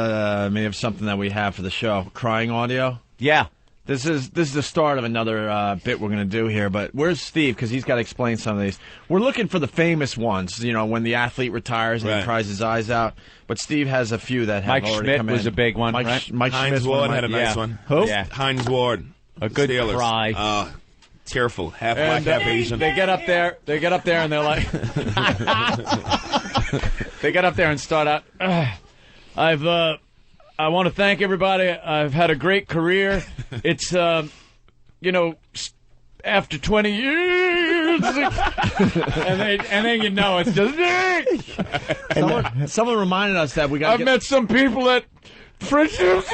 me of something that we have for the show. Crying audio. Yeah. This is the start of another bit we're going to do here, but where's Steve? Because he's got to explain some of these. We're looking for the famous ones, you know, when the athlete retires and he cries his eyes out. But Steve has a few that have Mike already Schmidt come in. was a big one, right? Mike Hines Schmidt's Ward one had a nice one. Who? Yeah. Hines Ward. A good Steelers. cry. Tearful. Half black, half Asian. They get up there and they're like... They get up there and start out, I want to thank everybody. I've had a great career. It's, after 20 years, and then you know it's just. Someone reminded us that we got. I've met some people that friendships.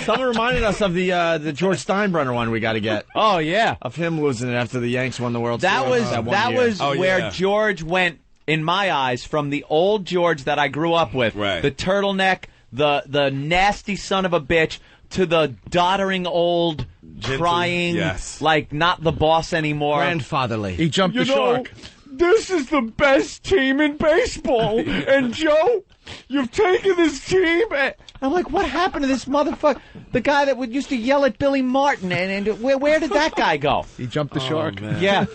Someone reminded us of the George Steinbrenner one we got to get. Oh yeah, of him losing it after the Yanks won the World Series. That was where George went. In my eyes, from the old George that I grew up with, the turtleneck, the nasty son of a bitch, to the doddering old, crying, like not the boss anymore. Grandfatherly. He jumped the shark. This is the best team in baseball, and Joe, you've taken this team. I'm like, what happened to this motherfucker? The guy that used to yell at Billy Martin, and where did that guy go? He jumped the shark. Man. Yeah.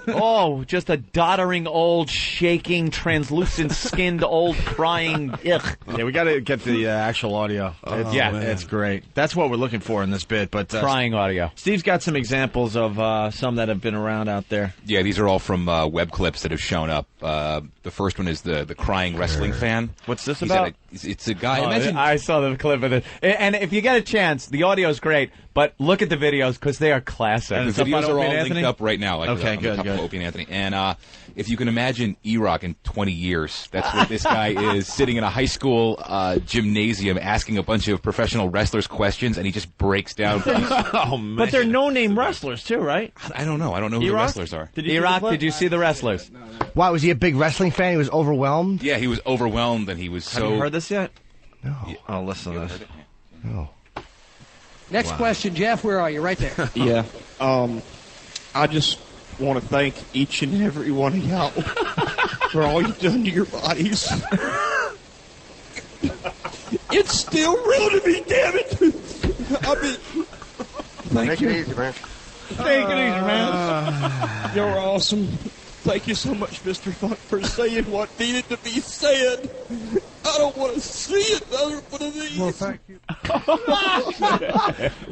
Oh, just a doddering old, shaking, translucent-skinned, old, crying. Ugh. Yeah, we got to get the actual audio. It's great. That's what we're looking for in this bit. But crying audio. Steve's got some examples of some that have been around out there. Yeah, these are all from web clips that have shown up. The first one is the crying wrestling fan. What's this He's about? It's a guy. Oh, Imagine. I saw the clip of it. And if you get a chance, the audio is great, but look at the videos because they are classic. And the videos are all linked up right now. Like on the top of Opie and Anthony. And if you can imagine E-Rock in 20 years, that's what this guy is, sitting in a high school gymnasium asking a bunch of professional wrestlers questions, and he just breaks down. Oh, man. But they're no-name wrestlers, too, right? I don't know. I don't know who the wrestlers are. E-Rock, did you see the wrestlers? Why, was he a big wrestling fan? He was overwhelmed? Yeah, he was overwhelmed, and he was so... Have you heard this yet? No. Yeah. Oh, listen to this. No. Next question, Jeff. Where are you? Right there. Yeah. I just want to thank each and every one of y'all for all you've done to your bodies. It's still real to me, damn it. I mean, thank you. Take it easy, man. Take it easy, man. You're awesome. Thank you so much, Mr. Funk, for saying what needed to be said. I don't want to see another one of these. Well, thank you.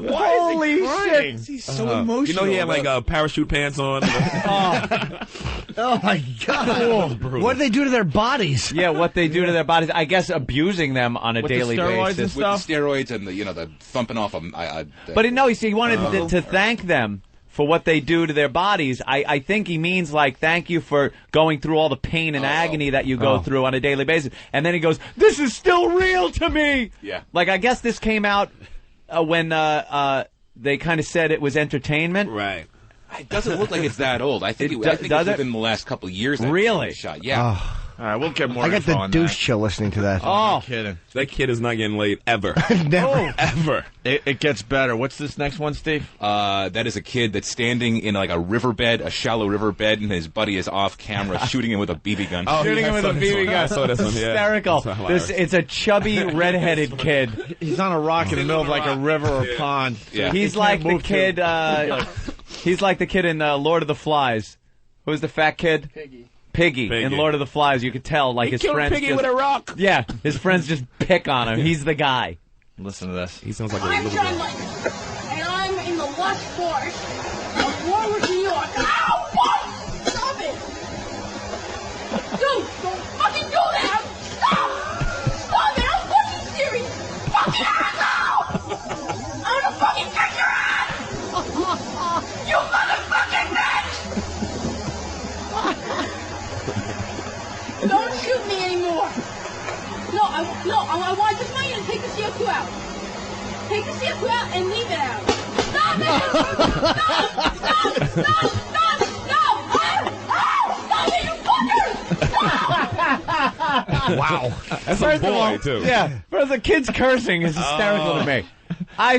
Holy shit. He's so emotional. You know he had like parachute pants on. Oh, my God. What do they do to their bodies? Yeah, what they do to their bodies. I guess abusing them on a daily basis. With the steroids and the thumping off them. But no, he wanted to thank them for what they do to their bodies. I think he means, like, thank you for going through all the pain and agony that you go through on a daily basis. And then he goes, this is still real to me! Yeah. Like, I guess this came out when they kind of said it was entertainment. Right. It doesn't look like it's that old. I think it's within the last couple of years. Really? Shot. Yeah. Oh. All right, we'll get more I got info the on douche that. chill listening to that. Oh. Kidding. That kid is not getting laid ever. Never. Ever. It gets better. What's this next one, Steve? That is a kid that's standing in like a riverbed, a shallow riverbed, and his buddy is off camera shooting him with a BB gun. Shooting him with a BB gun. I saw this one, yeah. Hysterical. That's It's a chubby, redheaded kid. He's on a rock in the middle of like a river or pond. Yeah. He's like the kid. He's like the kid in Lord of the Flies. Who's the fat kid? Piggy in Lord of the Flies. You could tell, like, his friends Piggy just, with a rock. Yeah, his friends just pick on him. He's the guy. Listen to this. He sounds like a I'm little John guy. Lennon, and I'm in the lush forest of Warwick, New York. Ow! What? Stop it! Dude, don't fucking do that! Stop! Stop it! I'm fucking serious! Fucking asshole! I'm gonna fucking kick your ass! You motherfucking bitch! Don't shoot me anymore! No, I want just want you to take the CO2 out. Take the CO2 out and leave it out. Stop it! Stop! Stop it, you fuckers! Stop! Wow. That's First a of all, boy, too. Yeah, first the kids cursing is hysterical to me. I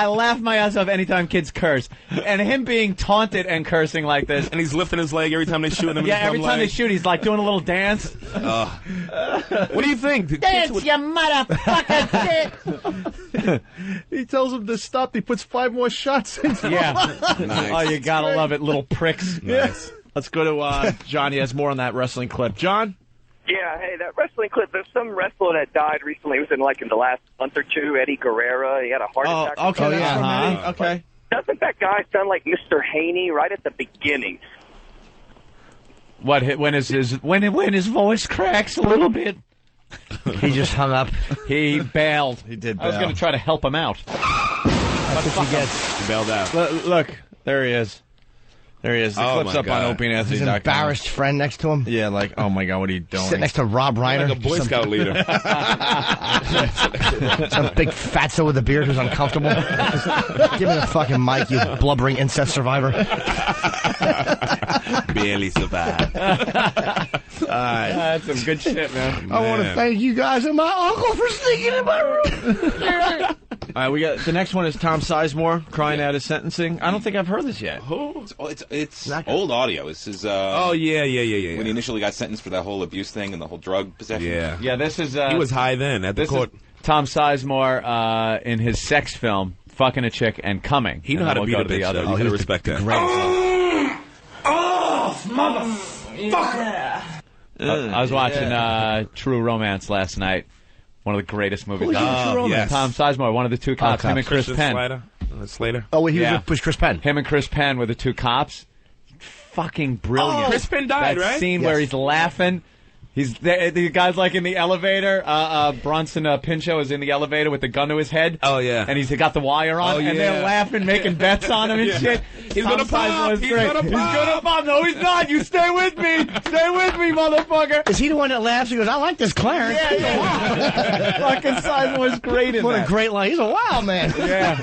laugh my ass off anytime kids curse. And him being taunted and cursing like this. And he's lifting his leg every time they shoot him. Yeah, every time they shoot, he's like doing a little dance. What do you think? Dance, you motherfucker shit! He tells him to stop. He puts 5 more shots in. Yeah. Nice. Oh, you gotta love it, little pricks. Nice. Let's go to John. He has more on that wrestling clip. John? Yeah, hey, that wrestling clip, there's some wrestler that died recently. It was in the last month or two, Eddie Guerrero. He had a heart attack. Okay, that's from Eddie. Okay. Doesn't that guy sound like Mr. Haney right at the beginning? What, when his voice cracks a little bit? He just hung up. He bailed. He did bail. I was going to try to help him out. That's what he gets. He bailed out. Look, there he is. There he is. The clip's up on His OpieandAnthony.com. embarrassed friend next to him. Yeah, like, oh my God, what are you doing? Sitting next to Rob Reiner. Like a Boy Scout leader. Some big fatso with a beard who's uncomfortable. Just give me the fucking mic, you blubbering incest survivor. Barely survived. That's some good shit, man. I want to thank you guys and my uncle for sneaking in my room. All right, we got the next one is Tom Sizemore crying out his sentencing. I don't think I've heard this yet. It's old audio. This is Oh, yeah. when he initially got sentenced for that whole abuse thing and the whole drug possession. Yeah, this is... he was high then at the court. Tom Sizemore in his sex film, Fucking a Chick and Coming. He knew how to beat a bitch, other. though. You gotta respect that. Motherfucker! I was watching True Romance last night. One of the greatest movies. Yes. Tom Sizemore, one of the two cops. Him and Chris Penn. Slater. Oh, he was Chris Penn. Him and Chris Penn were the two cops. Fucking brilliant. Chris Penn died, that right? scene where he's laughing. The guy's like in the elevator. Bronson Pinchot is in the elevator with the gun to his head. Oh, yeah. And he's got the wire on. And they're laughing, making bets on him and shit. He's going to pop. He's going to pop. No, he's not. You stay with me. Stay with me, motherfucker. Is he the one that laughs? He goes, I like this Clarence. Yeah. Fucking Sizemore's great in what that. A great line. He's a wild man. Yeah.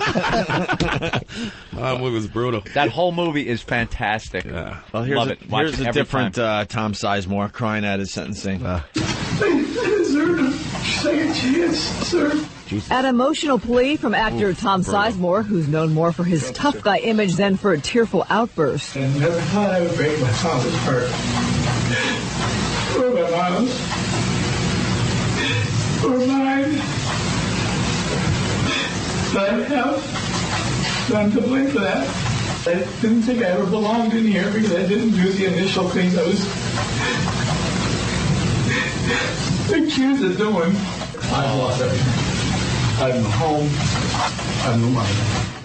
That movie was brutal. That whole movie is fantastic. Yeah. Well, here's a different Tom Sizemore crying at his sentencing. I deserve a second chance, sir. An emotional plea from actor Tom Sizemore, who's known more for his tough guy image than for a tearful outburst. I never thought I would break my father's heart. Or my mom's. Or mine. But I have none to blame for that. I didn't think I ever belonged in here because I didn't do the initial things I was accused of doing. I've lost everything. I have no home. I have no money.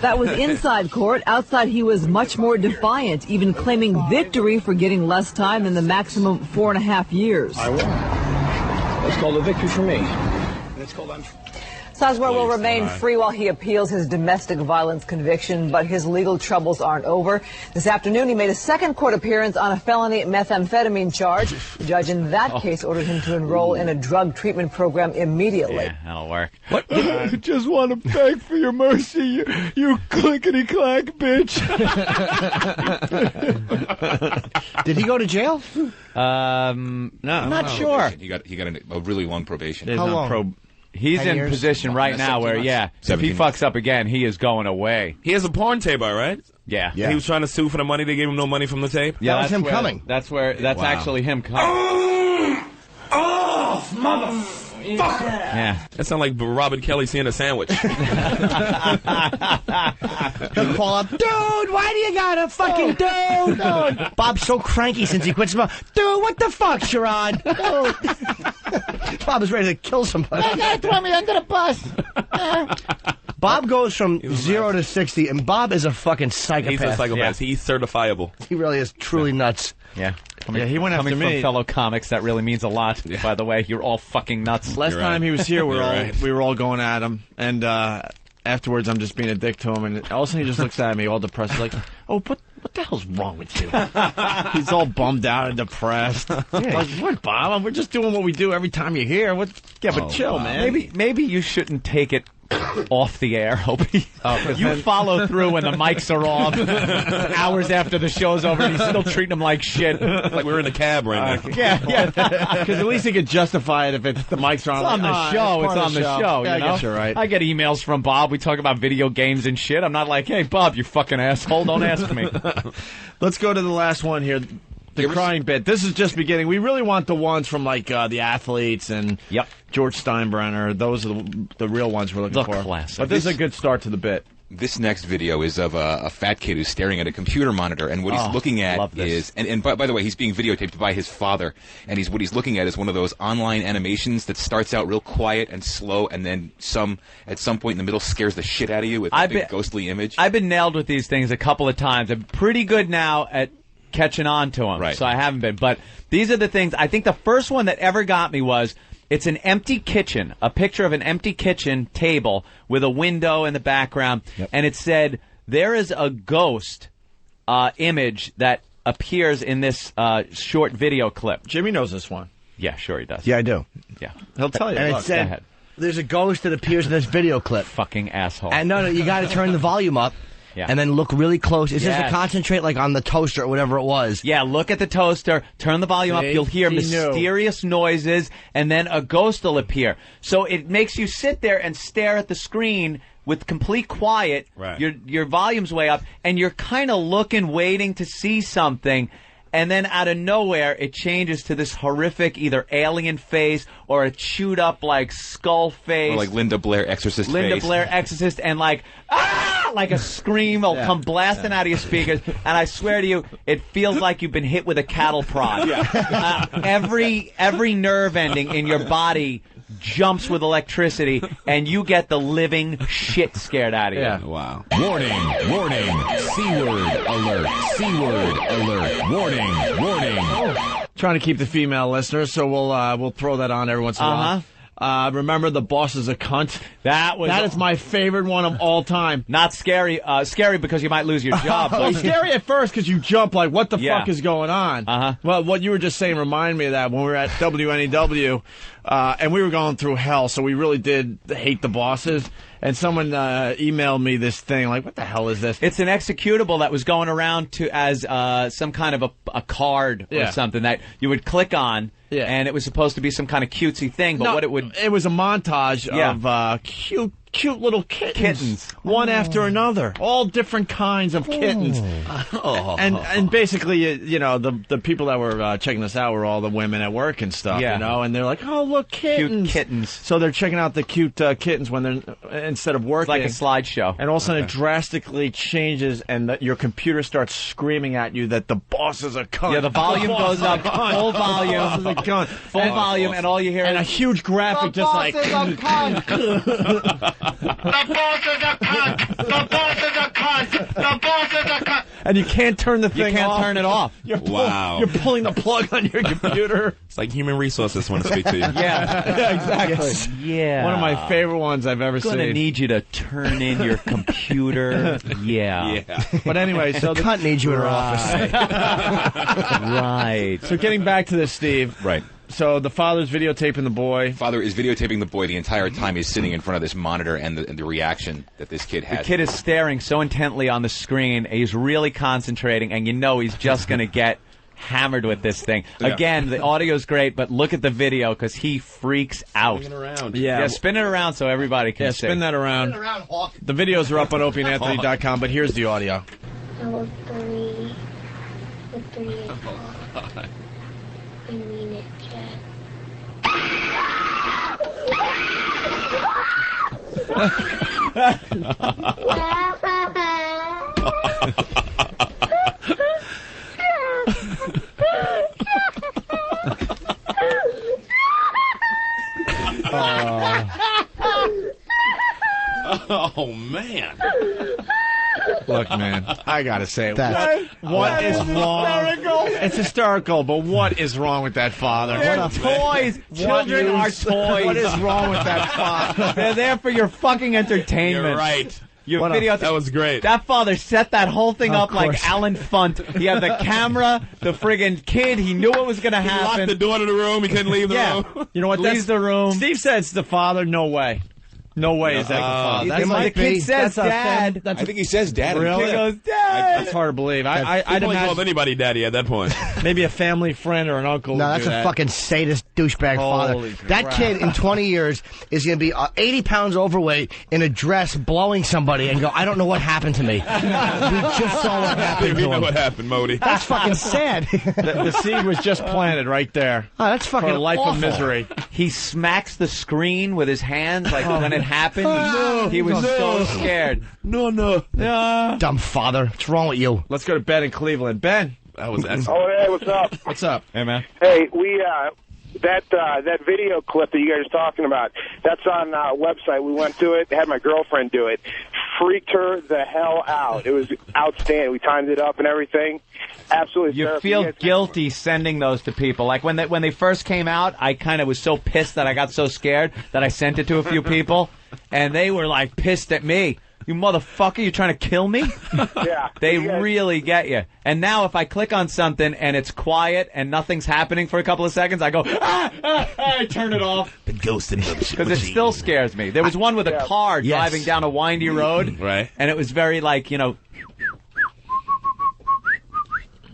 That was inside court. Outside, he was much more defiant, even claiming victory for getting less time than the maximum 4.5 years. I won. That's called a victory for me. That's called Sizemore will remain free while he appeals his domestic violence conviction, but his legal troubles aren't over. This afternoon, he made a second court appearance on a felony methamphetamine charge. The judge in that case ordered him to enroll in a drug treatment program immediately. Yeah, that'll work. What? I just want to beg for your mercy, you clickety-clack bitch. Did he go to jail? No. I'm not sure. He got a really long probation. How long? He's in position right now where, if he fucks up again, he is going away. He has a porn tape, all right? Yeah. He was trying to sue for the money. They gave him no money from the tape. Yeah, that was him coming. That's actually him coming. Oh, motherfucker. Yeah. That sounds like Robert Kelly seeing a sandwich. He'll call up, dude, why do you got a fucking dude? Bob's so cranky since he quit smoking. Dude, what the fuck, Sherrod? Bob is ready to kill somebody. You gotta throw me under the bus. Bob goes from 0 to 60, and Bob is a fucking psychopath. He's a psychopath. Yeah. He's certifiable. He really is truly nuts. Yeah. He went after Coming me. from fellow comics, that really means a lot. Yeah. By the way, you're all fucking nuts. Last time he was here, we were all going at him, and afterwards I'm just being a dick to him, and all of a sudden he just looks at me all depressed, like, oh, what the hell's wrong with you? He's all bummed out and depressed. Like, what, Bob? We're just doing what we do every time you're here. Chill, man. Maybe you shouldn't take it off the air, Opie. You follow through when the mics are off, hours after the show's over, and he's still treating them like shit. Like we're in a cab right now. Yeah. Because at least he could justify it if the mics are on. It's on the show. It's on the show. Yeah, you know? I guess you're right. I get emails from Bob. We talk about video games and shit. I'm not like, hey, Bob, you fucking asshole. Don't ask me. Let's go to the last one here. The crying bit. This is just beginning. We really want the ones from like the athletes and George Steinbrenner. Those are the real ones we're looking for. Classic. But this is a good start to the bit. This next video is of a fat kid who's staring at a computer monitor, and what he's looking at is, and by the way, he's being videotaped by his father, and what he's looking at is one of those online animations that starts out real quiet and slow, and then at some point in the middle scares the shit out of you with a big ghostly image. I've been nailed with these things a couple of times. I'm pretty good now at catching on to them, so I haven't been. But these are the things. I think the first one that ever got me was, it's an empty kitchen, a picture of an empty kitchen table with a window in the background, and it said, there is a ghost image that appears in this short video clip. Jimmy knows this one. Yeah, sure he does. Yeah, I do. Yeah. He'll tell you. And Look, it said, there's a ghost that appears in this video clip. Fucking asshole. And no, you got to turn the volume up. Yeah. And then look really close. Is this to concentrate like on the toaster or whatever it was? Yeah, look at the toaster, turn the volume up, you'll hear mysterious noises, and then a ghost will appear. So it makes you sit there and stare at the screen with complete quiet. Right. Your volume's way up, and you're kind of looking, waiting to see something. And then out of nowhere, it changes to this horrific either alien face or a chewed up like skull face. Or like Linda Blair Exorcist face. Blair Exorcist, and like, ah! Like a scream will come blasting out of your speakers. And I swear to you, it feels like you've been hit with a cattle prod. Every nerve ending in your body jumps with electricity, and you get the living shit scared out of you. Yeah. Wow. Warning, warning, C-word alert, C-word alert, warning, warning. Trying to keep the female listeners, so we'll throw that on every once in a while. Remember the boss is a cunt? That is my favorite one of all time. Not scary. Scary because you might lose your job. Well, scary at first because you jump like, what the fuck is going on? Well, what you were just saying reminded me of that when we were at WNEW, and we were going through hell, so we really did hate the bosses. And someone emailed me this thing, like, what the hell is this? It's an executable that was going around as some kind of a card or something that you would click on. Yeah. And it was supposed to be some kind of cutesy thing, but it was a montage of cute little kittens. One after another. All different kinds of kittens. And basically, the people that were checking this out were all the women at work and stuff, and they're like, oh, look, kittens. Cute kittens. So they're checking out the cute kittens when they're, instead of working. It's like a slideshow. And all of a sudden it drastically changes and your computer starts screaming at you that the boss is a cunt. Yeah, the volume goes up, full volume. Full volume, and all you hear is a huge graphic just like... The boss is a cunt! The boss is a cunt! The boss is a cunt! And you can't turn the thing off. You can't turn it off. You're pulling the plug on your computer. It's like human resources want to speak to you. Yeah, exactly. Yes. Yeah. One of my favorite ones I've ever seen. I'm going to need you to turn in your computer. Yeah. But anyway, so the cunt needs you in her office. Right. So getting back to this, Steve. Right. So the father's videotaping the boy. Father is videotaping the boy the entire time he's sitting in front of this monitor and the reaction that this kid has. The kid is staring so intently on the screen. He's really concentrating, and he's just going to get hammered with this thing. Yeah. Again, the audio's great, but look at the video because he freaks out. Spin it around. Yeah, spin it around so everybody can see. Spin that around. Spin it around, Hawk. The videos are up on opieandanthony.com, but here's the audio. Number 3. The 3 is off. I mean it, Jack. Oh, man. Look, man, I gotta say, what is wrong? Hysterical. It's hysterical, but what is wrong with that father? They're toys. Children are toys. What is wrong with that father? They're there for your fucking entertainment. You're right. Your video. That was great. That father set that whole thing up like Alan Funt. He had the camera, the friggin' kid. He knew what was going to happen. He locked the door to the room. He couldn't leave the room. You know what? Leaves the room. Steve said it's the father. No way. No way is that the father. The kid says dad. I think he says dad. Really? He goes, dad. That's hard to believe. I'd imagine imagine anybody daddy at that point. maybe a family friend or an uncle. No, would that's do a that. fucking sadist douchebag father. That kid in 20 years is going to be 80 pounds overweight in a dress blowing somebody and go, I don't know what happened to me. We just saw what happened to You know him. what happened, Modi. That's fucking sad. The seed was just planted right there. Oh, that's fucking for a life awful. of misery. He smacks the screen with his hands like when it happened. He was so scared. No. Dumb father. What's wrong with you? Let's go to Ben in Cleveland. Ben. That was Oh, hey, what's up? What's up? Hey, man. Hey, we that video clip that you guys are talking about, that's on our website. We went to it, had my girlfriend do it. Freaked her the hell out. It was outstanding. We timed it up and everything. Absolutely. You terrible. feel guilty sending those to people. Like when they first came out, I kind of was so pissed that I got so scared that I sent it to a few people, and they were like pissed at me. You motherfucker, you trying to kill me? Yeah. They really get you. And now if I click on something and it's quiet and nothing's happening for a couple of seconds, I go, I turn it off. The ghost in Because it still scares me. There was one with a car driving down a windy road. Right. And it was very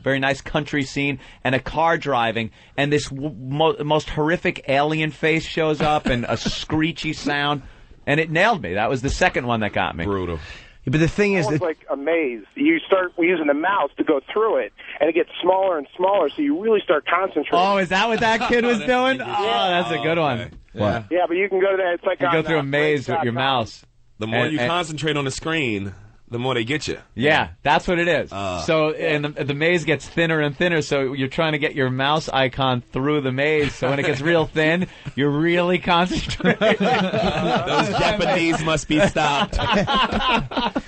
very nice country scene, and a car driving, and this most horrific alien face shows up, and a screechy sound, and it nailed me. That was the second one that got me. Brutal. Yeah, but the thing is, It's like a maze. You start using the mouse to go through it, and it gets smaller and smaller, so you really start concentrating. Oh, is that what that kid was doing? Oh, that's a good one. What? Yeah, but you can go to that. It's like you go through a maze with your mouse. The more you concentrate on the screen, the more they get you. Yeah, that's what it is. So, and the maze gets thinner and thinner, so you're trying to get your mouse icon through the maze. So when it gets real thin, you're really concentrating. Those Japanese must be stopped.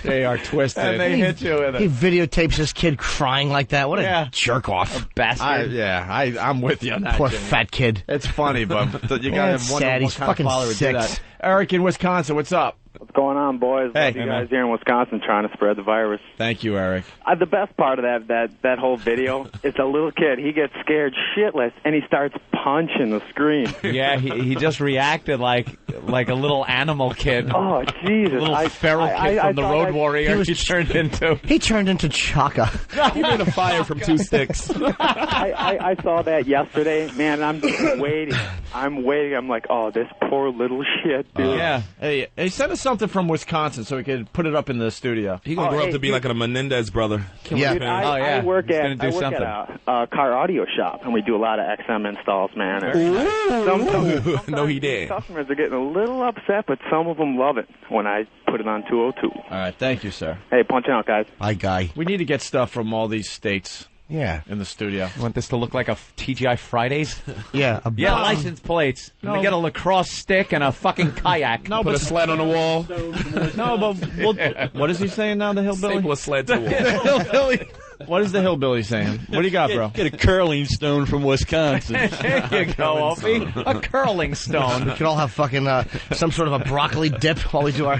They are twisted. And they hit you with it. He videotapes his kid crying like that. What a jerk off. Bastard. I'm with you on that. Poor Jimmy. fat kid. It's funny, but you Yeah, gotta it's wonder sad. what He's kind of fucking father would do 6. that. Eric in Wisconsin, what's up? What's going on, boys? Hey. Love you Hey, guys man. here in Wisconsin trying to spread the virus. Thank you, Eric. The best part of that whole video is a little kid. He gets scared shitless, and he starts punching the screen. Yeah, he just reacted like a little animal kid. Oh, Jesus. A little feral kid from the Road Warrior he turned into. He turned into Chaka. He made a fire from 2 sticks. I saw that yesterday, man. I'm just waiting. I'm waiting. I'm like, oh, this poor little shit, dude. Yeah. Hey, send us something from Wisconsin so we could put it up in the studio. He gonna grow up to be like a Menendez brother. Dude, I work at a car audio shop, and we do a lot of XM installs, man. No, he did. Customers are getting a little upset, but some of them love it when I put it on 202. All right, thank you, sir. Hey, punch out, guys. Hi, guy. We need to get stuff from all these states. Yeah. In the studio. You want this to look like a TGI Fridays? Yeah. License plates. No. We get a lacrosse stick and a fucking kayak. No, Put a sled on the wall. No, but what is he saying now, the hillbilly? Staple a sled to the wall. The hillbilly. What is the hillbilly saying? What do you got, bro? Get a curling stone from Wisconsin. There you go, Opie. A curling stone. We could all have fucking some sort of a broccoli dip while we do our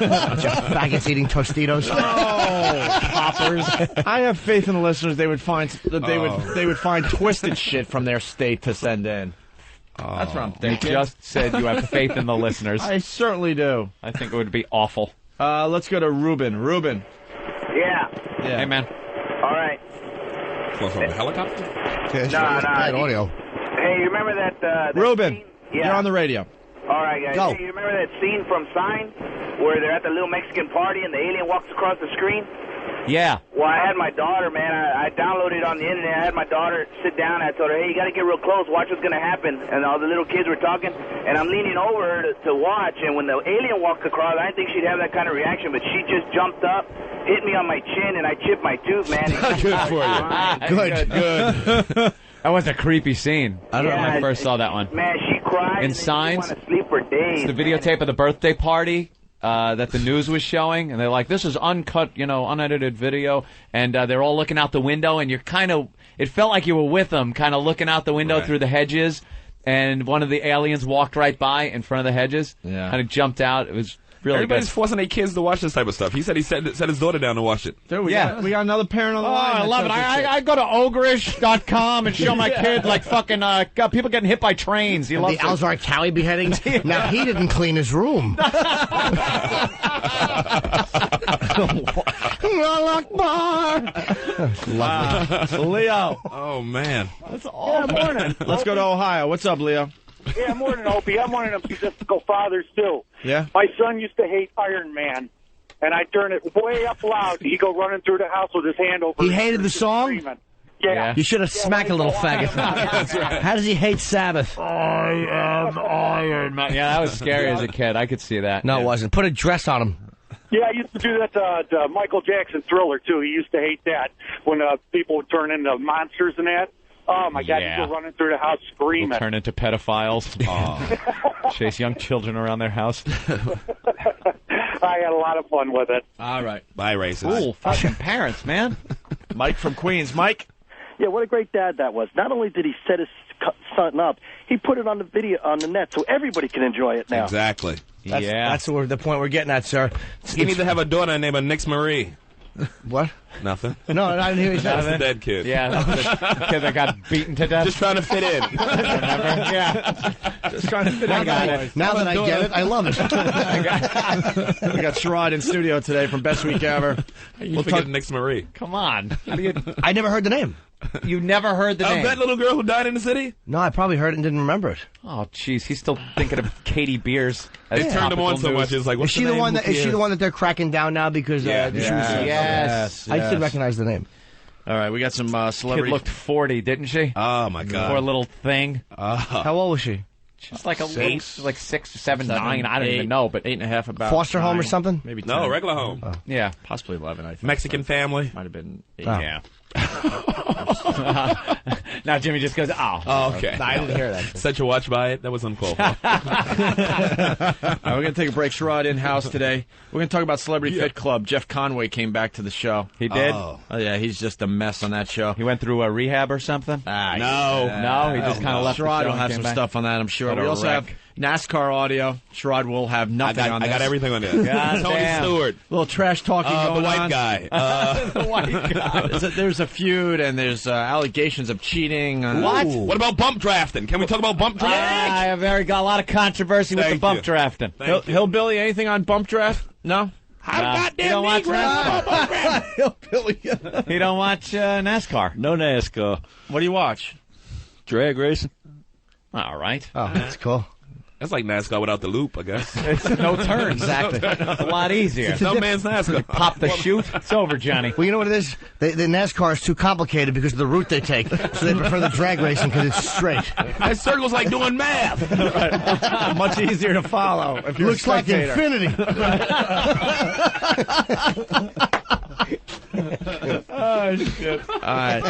faggots eating Tostitos. Poppers. I have faith in the listeners. They would find they would find twisted shit from their state to send in. That's what I'm You thinking. just said you have faith in the listeners. I certainly do. I think it would be awful. Let's go to Ruben. Ruben. Yeah. Hey, man. All right. From a helicopter? Bad audio. Hey, you remember that Ruben, scene? Yeah. you're on the radio. All right, guys. Go. Hey, you remember that scene from Sign where they're at the little Mexican party and the alien walks across the screen? Yeah. Well, I had my daughter, man. I downloaded it on the internet. I had my daughter sit down. I told her, hey, you got to get real close. Watch what's going to happen. And all the little kids were talking. And I'm leaning over her to watch. And when the alien walked across, I didn't think she'd have that kind of reaction. But she just jumped up, hit me on my chin, and I chipped my tooth, man. Good for you. Good. That was a creepy scene. I don't know when I first saw that one. Man, she cried. In and Signs, she wanted to sleep for days. it's the videotape of the birthday party that the news was showing, and they're like, this is uncut, unedited video, and they're all looking out the window, and you're kind of, it felt like you were with them, kind of looking out the window through the hedges, and one of the aliens walked right by in front of the hedges, kind of jumped out. It was really Everybody's good. forcing their kids to watch this type of stuff. He said he set his daughter down to watch it. Dude, we got another parent on the line. I love it. I go to ogreish.com and show my kid like fucking people getting hit by trains. He loves the Alzar Cowie beheadings. Now he didn't clean his room. Lovely. Leo. Oh, man. That's awesome. Yeah, morning. Let's go to Ohio. What's up, Leo? Yeah, morning, Opie. I'm one of them statistical fathers, too. Yeah? My son used to hate Iron Man, and I turn it way up loud. He'd go running through the house with his hand over He his hated the song? screaming. Yeah. You should have smacked a little faggot. That's right. How does he hate Sabbath? I am Iron Man. Yeah, that was scary as a kid. I could see that. No, it wasn't. Put a dress on him. Yeah, I used to do that to Michael Jackson Thriller, too. He used to hate that when people would turn into monsters and that. Oh, my God, he'd go running through the house screaming. We'll turn into pedophiles. Chase young children around their house. I had a lot of fun with it. All right. Bye, racist. Cool fucking parents, man. Mike from Queens. Mike? Yeah, what a great dad that was. Not only did he set his son up, he put it on the video on the net so everybody can enjoy it now. Exactly. That's the point we're getting at, sir. You need to have a daughter named Nix Marie. What? Nothing. No, I didn't hear you say That's that. the dead kid. Yeah, that's the kid that got beaten to death. Just trying to fit in. Remember? Yeah. Just trying to fit I in. got it. Now that I get it, I love it. We got Sherrod in studio today from Best Week Ever. You forget Nix Marie. Come on. How do you... I never heard the name. You never heard the name? That little girl who died in the city? No, I probably heard it and didn't remember it. Oh, jeez. He's still thinking of Katie Beers. They turned him on so much. It's like, what's Is she the name? one that? Who Is she the cares? one that they're cracking down now because she was? Yes. I didn't recognize the name. All right, we got some Kid celebrity. looked 40, didn't she? Oh, my God. Poor little thing. How old was she? She's like like 6, 7, 9. I don't even know, but 8.5 about. Foster home or 9, something? Maybe 10. No, regular home. Yeah, possibly 11. I think Mexican family. Might have been 8. Oh. Yeah. Now Jimmy just goes, Oh, okay. No, I didn't hear that. Set your watch by it. That was uncalled for. All right, we're going to take a break. Sherrod in-house today. We're going to talk about Celebrity Fit Club. Jeff Conway came back to the show. He did? Oh, yeah, he's just a mess on that show. He went through a rehab or something? No, he just kind of left. Sherrod the show will have and some came back. stuff on that, I'm sure. What We a also wreck. have NASCAR audio. Sherrod will have nothing on this. I got everything on this. God Tony damn. Stewart. Little trash talking going the white on. guy. The white guy. There's a feud, and there's allegations of cheating. What? What about bump drafting? Can we talk about bump drafting? I have got a lot of controversy with the Thank bump you. drafting. Hillbilly, anything on bump draft? No? He don't watch NASCAR. Hillbilly. He don't watch NASCAR. No NASCAR. What do you watch? Drag racing. All right. Oh, that's cool. That's like NASCAR without the loop, I guess. It's no turns. Exactly. It's a lot easier. Some man's NASCAR. Pop the chute. It's over, Johnny. Well, you know what it is? The NASCAR is too complicated because of the route they take, so they prefer the drag racing because it's straight. That circle's like doing math. Much easier to follow. If you're Looks a like spectator. infinity. Oh, shit. All right.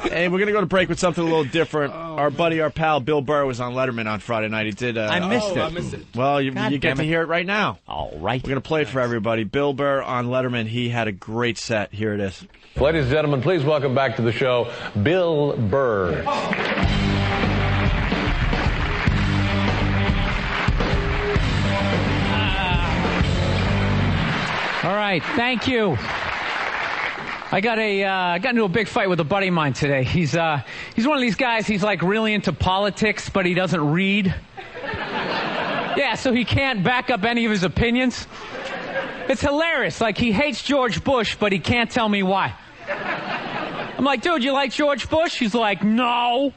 Hey, we're going to go to break with something a little different. Our pal, Bill Burr, was on Letterman on Friday night. He did. I missed it. I missed it. Well, you God get damn to it. hear it right now. All right. We're going to play it for everybody. Bill Burr on Letterman. He had a great set. Here it is. Ladies and gentlemen, please welcome back to the show, Bill Burr. All right, thank you. I got into a big fight with a buddy of mine today. He's one of these guys. He's like really into politics, but he doesn't read. Yeah, so he can't back up any of his opinions. It's hilarious. Like he hates George Bush, but he can't tell me why. I'm like, dude, you like George Bush? He's like, no.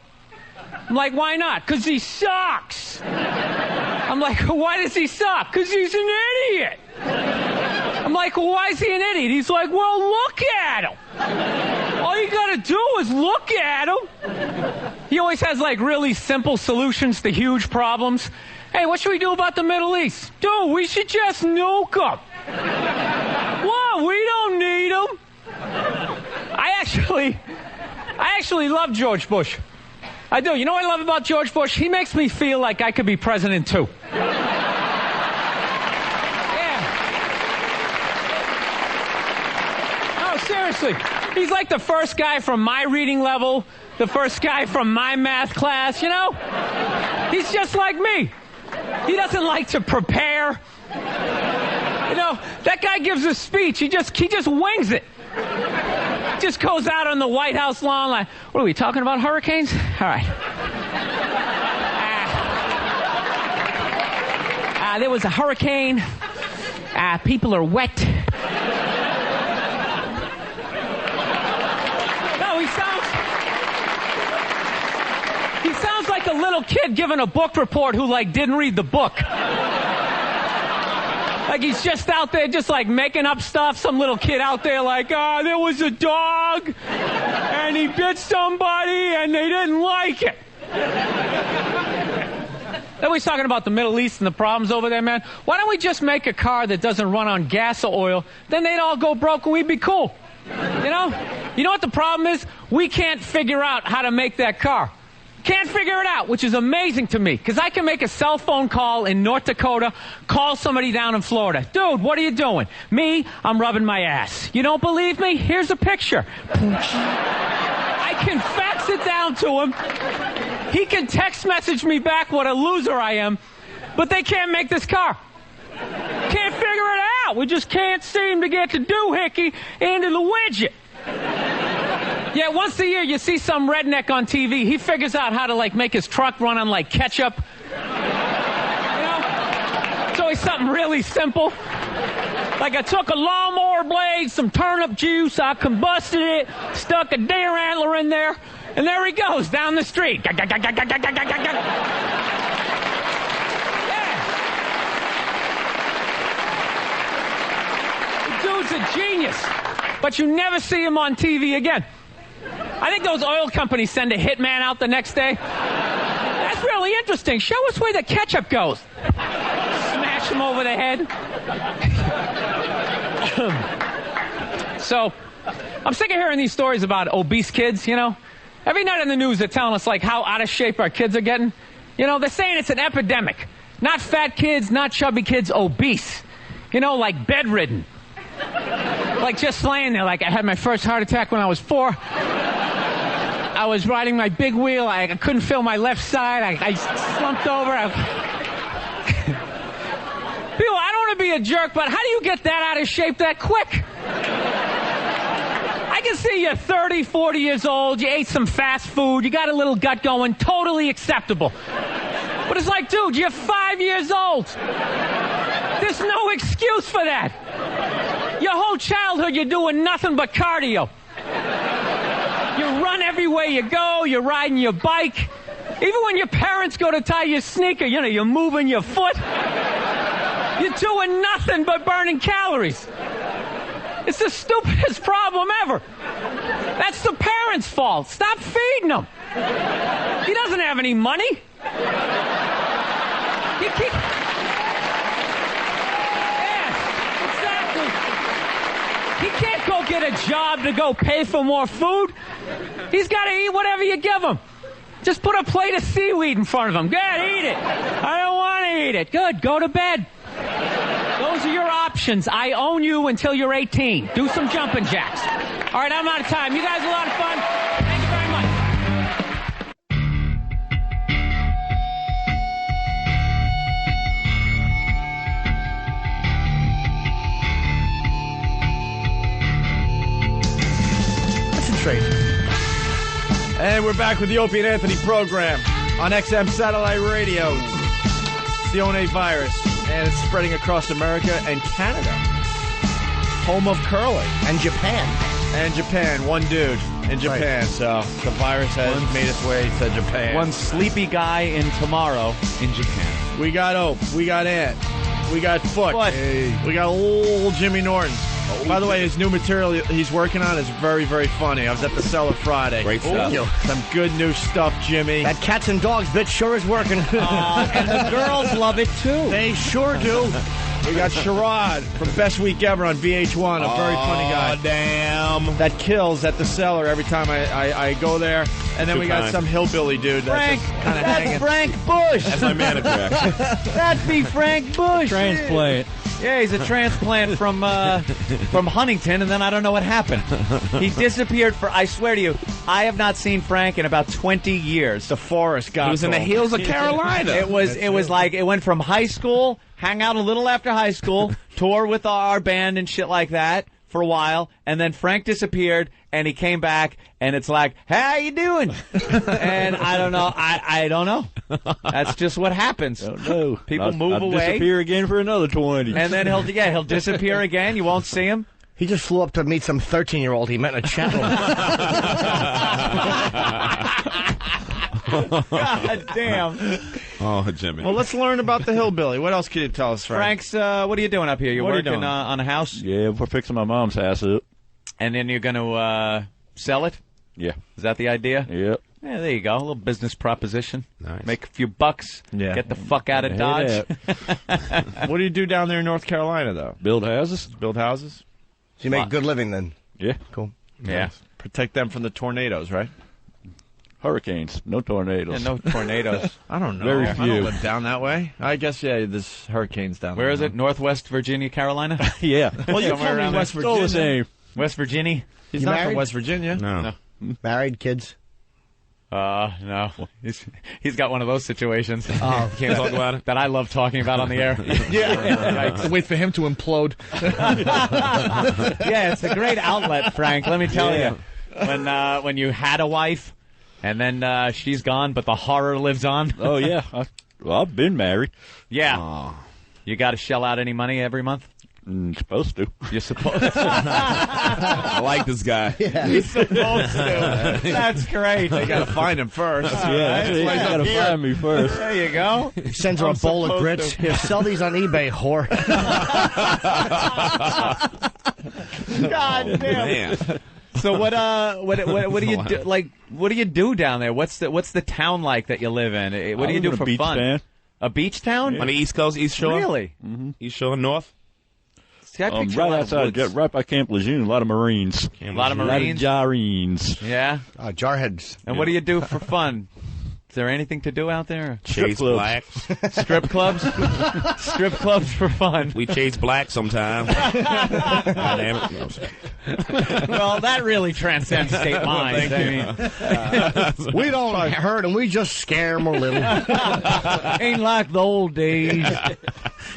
I'm like, why not? 'Cause he sucks. I'm like, why does he suck? 'Cause he's an idiot. I'm like, well, why is he an idiot? He's like, well, look at him. All you gotta do is look at him. He always has like really simple solutions to huge problems. Hey, what should we do about the Middle East? Dude, we should just nuke them. What? We don't need them. I actually love George Bush. I do. You know what I love about George Bush? He makes me feel like I could be president too. Seriously, he's like the first guy from my reading level, the first guy from my math class, you know? He's just like me. He doesn't like to prepare. You know, that guy gives a speech, he just wings it. Just goes out on the White House lawn like, what are we talking about, hurricanes? All right. There was a hurricane. People are wet. He sounds like a little kid giving a book report who, like, didn't read the book. Like, he's just out there just, like, making up stuff. Some little kid out there like, there was a dog, and he bit somebody, and they didn't like it. Then we're talking about the Middle East and the problems over there, man. Why don't we just make a car that doesn't run on gas or oil? Then they'd all go broke and we'd be cool. You know? You know what the problem is? We can't figure out how to make that car. Can't figure it out, which is amazing to me, because I can make a cell phone call in North Dakota, call somebody down in Florida. Dude, what are you doing? Me, I'm rubbing my ass. You don't believe me? Here's a picture. I can fax it down to him. He can text message me back what a loser I am, but they can't make this car. Can't figure it out. We just can't seem to get the doohickey into the widget. Yeah, once a year you see some redneck on TV. He figures out how to, like, make his truck run on, like, ketchup. You know? It's always something really simple. Like, I took a lawnmower blade, some turnip juice, I combusted it, stuck a deer antler in there, and there he goes down the street. Yeah. The dude's a genius, but you never see him on TV again. I think those oil companies send a hitman out the next day. That That's really interesting. Show us where the ketchup goes. Smash him over the head. So, I'm sick of hearing these stories about obese kids, you know. Every night on the news they're telling us, like, how out of shape our kids are getting. You know, they're saying it's an epidemic. Not fat kids, not chubby kids, obese. You know, like bedridden. Like just laying there, like I had my first heart attack when I was 4. I was riding my big wheel. I couldn't feel my left side. I slumped over. People, I don't want to be a jerk, but how do you get that out of shape that quick? I can see you're 30, 40 years old. You ate some fast food. You got a little gut going. Totally acceptable. But it's like, dude, you're 5 years old. There's no excuse for that. Your whole childhood, you're doing nothing but cardio. You run everywhere you go. You're riding your bike. Even when your parents go to tie your sneaker, you know, you're moving your foot. You're doing nothing but burning calories. It's the stupidest problem ever. That's the parents' fault. Stop feeding him. He doesn't have any money. You keep... He can't go get a job to go pay for more food. He's got to eat whatever you give him. Just put a plate of seaweed in front of him. Good, eat it. I don't want to eat it. Good, go to bed. Those are your options. I own you until you're 18. Do some jumping jacks. All right, I'm out of time. You guys had a lot of fun. Thank you very much. And we're back with the Opie and Anthony program on XM Satellite Radio. It's the ONA virus, and it's spreading across America and Canada. Home of curling. And Japan. And Japan. One dude in Japan. Right. So the virus has made its way to Japan. One sleepy guy in tomorrow in Japan. We got Ope. We got Ant. We got Foot. Hey. We got old Jimmy Norton. By the way, his new material he's working on is very, very funny. I was at the Cellar Friday. Great stuff. Some good new stuff, Jimmy. That Cats and Dogs bit sure is working. And the girls love it, too. They sure do. We got Sherrod from Best Week Ever on VH1, a very funny guy. Oh, damn. That kills at the Cellar every time I go there. And then we got some hillbilly dude Frank, that's Frank Bush. That's my manager, actually. That'd be Frank Bush. Transplant. Yeah, he's a transplant from Huntington, and then I don't know what happened. He disappeared for, I swear to you, I have not seen Frank in about 20 years. The forest got He was in the hills of Carolina. It was like, it went from high school, hang out a little after high school, tour with our band and shit like that for a while, and then Frank disappeared, and he came back, and it's like, how you doing? And I don't know. I don't know. That's just what happens. No. People move away. Disappear again for another 20. And then he'll disappear again. You won't see him. He just flew up to meet some 13-year-old he met in a chat room. God damn. Oh, Jimmy. Well, let's learn about the hillbilly. What else can you tell us, Frank? Frank's, what are you doing up here? You're working on a house? Yeah, we're fixing my mom's house up. And then you're going to sell it? Yeah. Is that the idea? Yep. Yeah, there you go. A little business proposition. Nice. Make a few bucks. Yeah. Get the fuck out of Dodge. What do you do down there in North Carolina, though? Build houses. Build houses? So you make a good living then? Yeah. Cool. Yeah. Protect them from the tornadoes, right? Hurricanes. No tornadoes. Yeah, no tornadoes. I don't know. Very I few. don't live down that way. I guess, yeah, there's hurricanes down there. Where is it? Northwest Virginia, Carolina? Yeah. Well, you're Somewhere from around West there. Virginia. All the same. West Virginia? He's You not married? from West Virginia. No. Married, kids? No. He's got one of those situations. Oh. Can't talk about it? That I love talking about on the air. Yeah. Wait for him to implode. Yeah, it's a great outlet, Frank. Let me tell you. When you had a wife, and then she's gone, but the horror lives on. Oh, yeah. I've been married. Yeah. Oh. You got to shell out any money every month? Supposed to. You're supposed to. I like this guy. Yeah. You're supposed to. That's great. They got to find him first. Yeah, you got to find me first. There you go. He sends her a bowl of grits. Here, sell these on eBay, whore. God damn. Man. So what do you do? Like, what do you do down there? What's the town like that you live in? What do you do for fun? Town. A beach town? On the East Coast, East Shore? Really? Mm-hmm. East Shore, North? See, I picture right outside, right by Camp Lejeune, a lot of Marines. A lot of Marines? Jarines. Yeah? Jarheads. And what do you do for fun? Is there anything to do out there? Chase blacks. Strip clubs? Strip clubs for fun. We chase blacks sometimes. Damn it. No, well, that really transcends state lines. We don't hurt them. We just scare them a little. Ain't like the old days.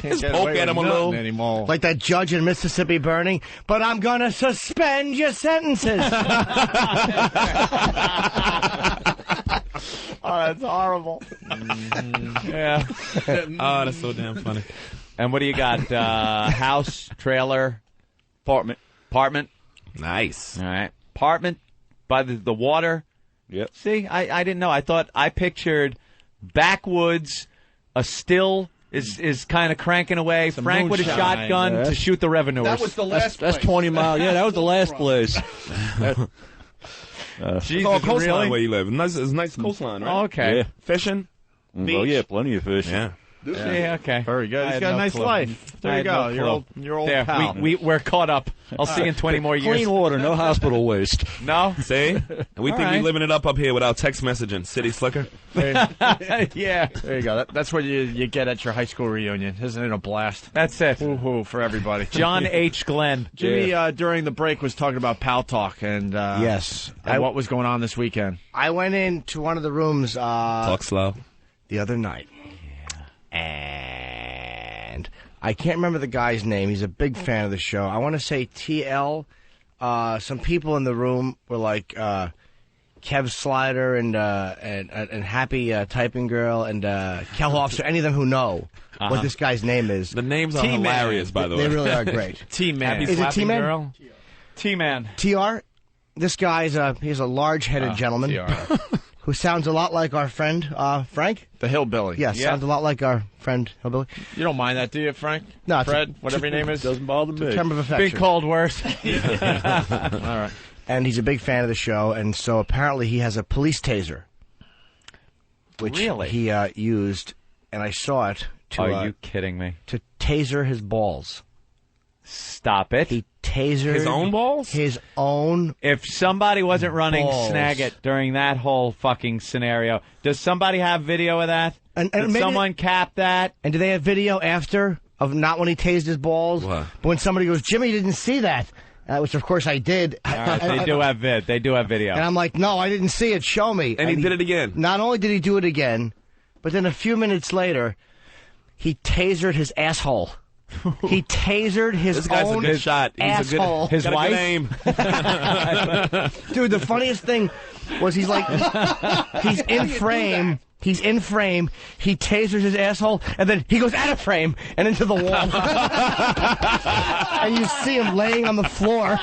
Just poke at them a little. Anymore. Like that judge in Mississippi burning. But I'm going to suspend your sentences. Oh, that's horrible. Yeah. Oh, that's so damn funny. And what do you got? House, trailer, apartment. Nice. All right. Apartment by the water. Yep. See, I didn't know. I pictured backwoods, a still is kind of cranking away. Some Frank with a moonshine. shotgun to shoot the revenuers. That was the last That's place. 20 miles. Yeah, that was the last place. It's all coastline where you live. It's a nice coastline, right? Oh, okay. Yeah. Fishing? Beach? Oh, yeah, plenty of fish. Yeah. Yeah, okay. Very good. I He's had got a no nice clue. life. There I you had go. no clue. Your old There, pal. we're caught up. I'll see you in 20 more years. Clean water, no hospital waste. No? See? And we All think right. we're living it up here without text messaging. City slicker. Yeah. There you go. That's what you get at your high school reunion. Isn't it a blast? That's it. Woo-hoo for everybody. John H. Glenn. Jimmy, during the break, was talking about Pal Talk and Yes. and what was going on this weekend. I went into one of the rooms Talk slow. the other night. And I can't remember the guy's name. He's a big fan of the show. I want to say TL. Some people in the room were like Kev Slider and Happy Typing Girl and Kel Officer, any of them who know what this guy's name is. The names are hilarious, by the way. They really are great. T-Man. Is it T-Man? Girl? T-Man. TR? This guy's he's a large-headed gentleman who sounds a lot like our friend Frank. The Hillbilly. Yes, sounds a lot like our friend Hillbilly. You don't mind that, do you, Frank? No, it's Fred, whatever your name is. Doesn't bother me. Term of affection. Been called worse. All right. And he's a big fan of the show, and so apparently he has a police taser, which Really? he used, and I saw it to Are you kidding me? to taser his balls. Stop it. He tasered His own balls? His own. If somebody wasn't running balls. Snag It during that whole fucking scenario, does somebody have video of that? And Did maybe- someone cap that? And do they have video after of not when he tased his balls? What? But when somebody goes, Jimmy didn't see that, which of course I did. All right, they do have vid. They do have video. And I'm like, no, I didn't see it. Show me. And he did it again. Not only did he do it again, but then a few minutes later, he tasered his asshole. He tasered his This guy's own a good shot. He's asshole. a good, got a good aim. Dude, the funniest thing was he's like, he's in frame. He's in frame. He tasers his asshole, and then he goes out of frame and into the wall. And you see him laying on the floor,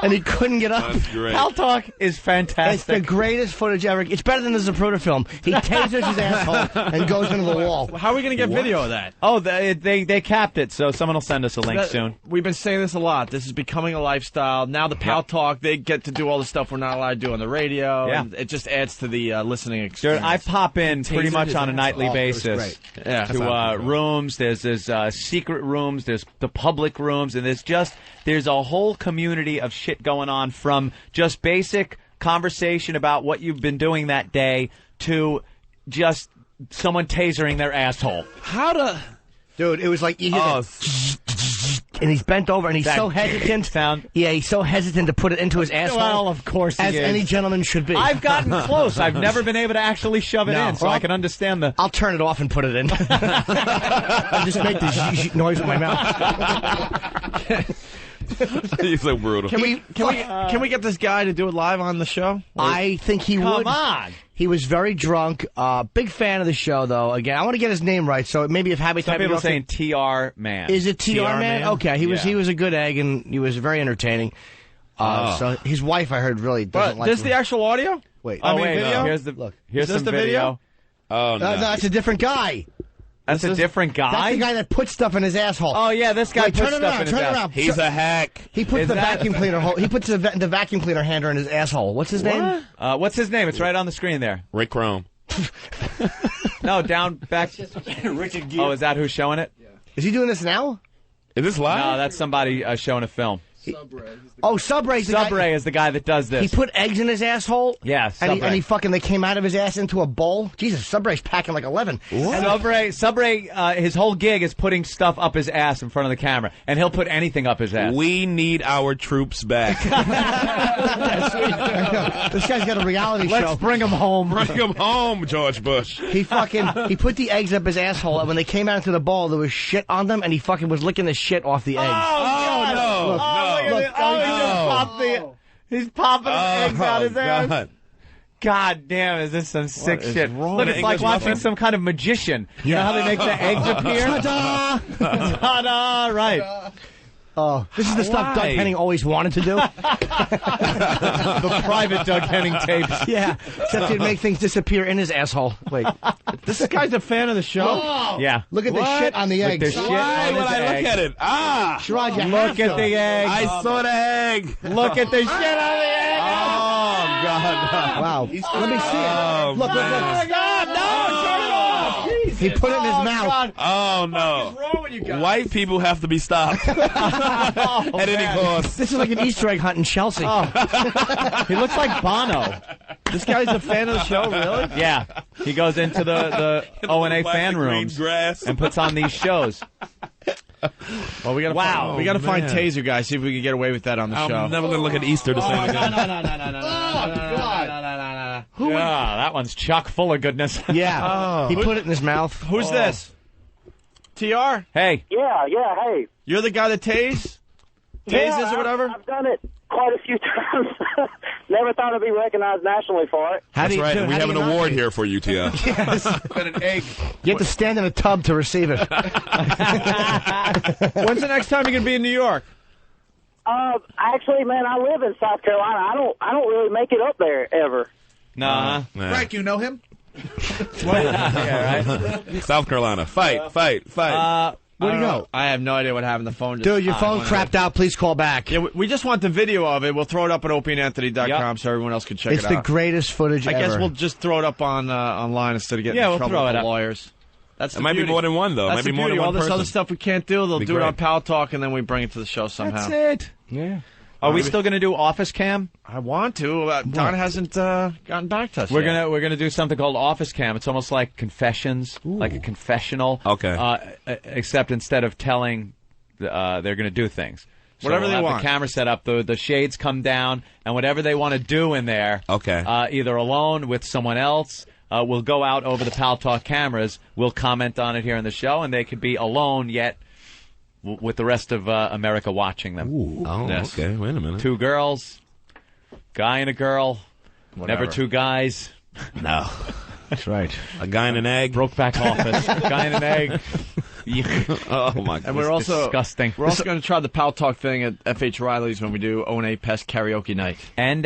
and he couldn't get up. That's great. Pal Talk is fantastic. It's the greatest footage ever. It's better than the Zapruder film. He tasers his asshole and goes into the wall. How are we going to get video of that? Oh, they capped it, so someone will send us a link soon. We've been saying this a lot. This is becoming a lifestyle. Now the Pal Talk, they get to do all the stuff we're not allowed to do on the radio. Yeah. And it just adds to the listening Dude, experience. I pop in pretty Tasered much his on a nightly asshole. It was basis great. Yeah. to rooms. There's secret rooms. There's the public rooms, and there's a whole community of shit going on, from just basic conversation about what you've been doing that day to just someone tasering their asshole. Dude, it was like you hear the and he's bent over, and he's so hesitant. Sound. Yeah, he's so hesitant to put it into his asshole. Well, of course he as is. any gentleman should be. I've gotten close. I've never been able to actually shove it No. in, so Well, I can understand the. I'll turn it off and put it in. I just make the zzz noise with my mouth. He's so brutal. Can we get this guy to do it live on the show? I think he would. Come on. He was very drunk. Big fan of the show, though. Again, I want to get his name right. So maybe if Happy Some Typing people Girl saying TR Man. is it TR Man? Okay, he was a good egg, and he was very entertaining. So his wife, I heard, really doesn't like This him. the actual audio? Wait, Oh, I mean, wait, video? here's the Look. here's Is this some the video? Oh, no, no. that's a different guy. That's a different guy? That's the guy that puts stuff in his asshole. Oh, yeah, this guy puts turn it stuff around, in his turn it asshole. around. He's a hack. He puts Is the that- vacuum cleaner he puts the vacuum cleaner hander in his asshole. What's his name? What's his name? It's right on the screen there. Rick Rome. No, down back. Richard Gere. Oh, is that who's showing it? Is he doing this now? Is this live? No, that's somebody showing a film. Subray's the guy. Subray is the guy that does this. He put eggs in his asshole? Yeah, and he fucking, they came out of his ass into a bowl? Jesus, Subray's packing like 11. Subray, his whole gig is putting stuff up his ass in front of the camera, and he'll put anything up his ass. We need our troops back. This guy's got a reality show. Let's bring him home. Bring him home, George Bush. He put the eggs up his asshole, and when they came out into the bowl, there was shit on them, and he fucking was licking the shit off the eggs. Oh, no. Look, He's popping eggs out his ass. God. God damn, is this some sick shit? wrong Look, with it's like English watching muffin? some kind of magician. You know how they make the eggs appear? Ta-da! Ta-da! Right. Oh, this is the stuff Doug Why? Henning always wanted to do. The private Doug Henning tapes. Yeah, except he'd make things disappear in his asshole. Wait, This guy's a fan of the show? Yeah. look at the shit on the Look, eggs. there's shit Why on would his I egg. look at it? Ah! Sherrod, you Look have at to. the egg. I saw the egg. Look at the shit on the egg. Oh, God. Wow. Let me see Oh, it. Look, look, look. God, no, turn it off. He put it in his mouth. God. Oh, no. What's wrong with you guys? White people have to be stopped at any cost. This is like an Easter egg hunt in Chelsea. He looks like Bono. This guy's a fan of the show, really? Yeah. He goes into the O&A fan Plastic green rooms grass. and puts on these shows. Well, we gotta Wow. find, we gotta find man. Taser guys. See if we can get away with that on the show. I'm never going to look at Easter the same again. Yeah, that one's chock full of goodness. Yeah. He put it in his mouth. Who's this? TR? Hey. Yeah, hey. You're the guy that tases or whatever? I've done it quite a few times. Never thought I'd be recognized nationally for it. That's right. And we have an award here for you, Tia. Yes. Got an egg. You have to stand in a tub to receive it. When's the next time you're gonna be in New York? Actually, man, I live in South Carolina. I don't really make it up there ever. Nah. Frank, you know him? Yeah, right? South Carolina. Fight. Where'd he go? I have no idea what happened. The phone just... Dude, your phone crapped out. Please call back. Yeah, we just want the video of it. We'll throw it up at opieandanthony.com so everyone else can check It's it the out. greatest footage I ever. guess we'll just throw it up on online instead of getting in we'll trouble throw with it the up. lawyers. That's It might be more than one, though. It That's might be the more than beauty. one All this person. other stuff we can't do, they'll Be do it on great. Pal Talk, and then we bring it to the show somehow. That's it. Yeah. Are we still going to do Office Cam? I want to. Don hasn't gotten back to us We're yet. gonna do something called Office Cam. It's almost like confessions, like a confessional. Okay. Except instead of telling, they're gonna do things. So Whatever we'll they have want. The camera set up. The shades come down, and whatever they want to do in there. Okay. Either alone with someone else. We'll go out over the Pal Talk cameras. We'll comment on it here in the show, and they could be alone yet with the rest of America watching them. Oh, Yes. okay. Wait a minute. Two girls, guy and a girl, Whatever. never two guys. No. That's right. A guy in an egg. Brokeback Office, guy and an egg. Oh, my God. And we're also disgusting. We're also going to try the Pal Talk thing at F.H. Riley's when we do O&A Pest karaoke night. And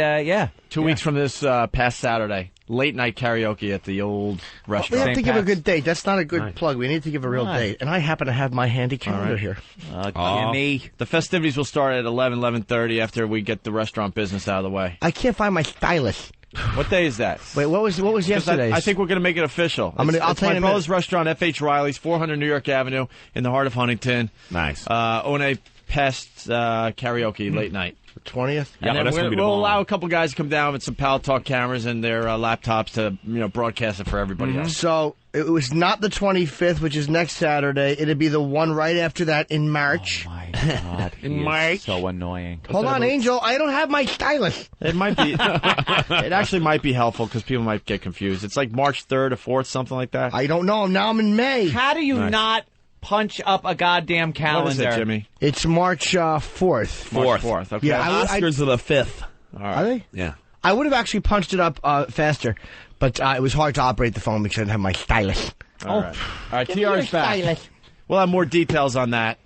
2 weeks from this past Saturday, late night karaoke at the old We restaurant. have to give a good date. That's not a good plug. We need to give a real date. And I happen to have my handy calendar here. The festivities will start at 11:30 after we get the restaurant business out of the way. I can't find my stylus. What day is that? Wait, what was yesterday's? I think we're going to make it official. I'll It's tell you my in a brother's restaurant, F.H. Riley's, 400 New York Avenue, in the heart of Huntington. Nice. O&A Pest karaoke late night. The 20th? And then we'll allow a couple guys to come down with some Pal Talk cameras and their laptops to broadcast it for everybody else. So it was not the 25th, which is next Saturday. It'd be the one right after that in March. Oh my God, In March? so annoying. Hold on, Angel. I don't have my stylus. It might be. It actually might be helpful because people might get confused. It's like March 3rd or 4th, something like that. I don't know. Now I'm in May. How do you not punch up a goddamn calendar? What is it, Jimmy? It's March 4th. March 4th. Okay. Yeah, Oscars are the 5th. All right. Are they? Yeah. I would have actually punched it up faster, but it was hard to operate the phone because I didn't have my stylus. All right, TR's back. We'll have more details on that.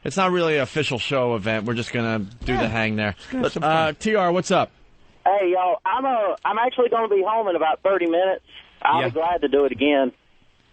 It's not really an official show event. We're just going to do the hang there. TR, what's up? Hey, y'all, I'm actually going to be home in about 30 minutes. I'll be glad to do it again.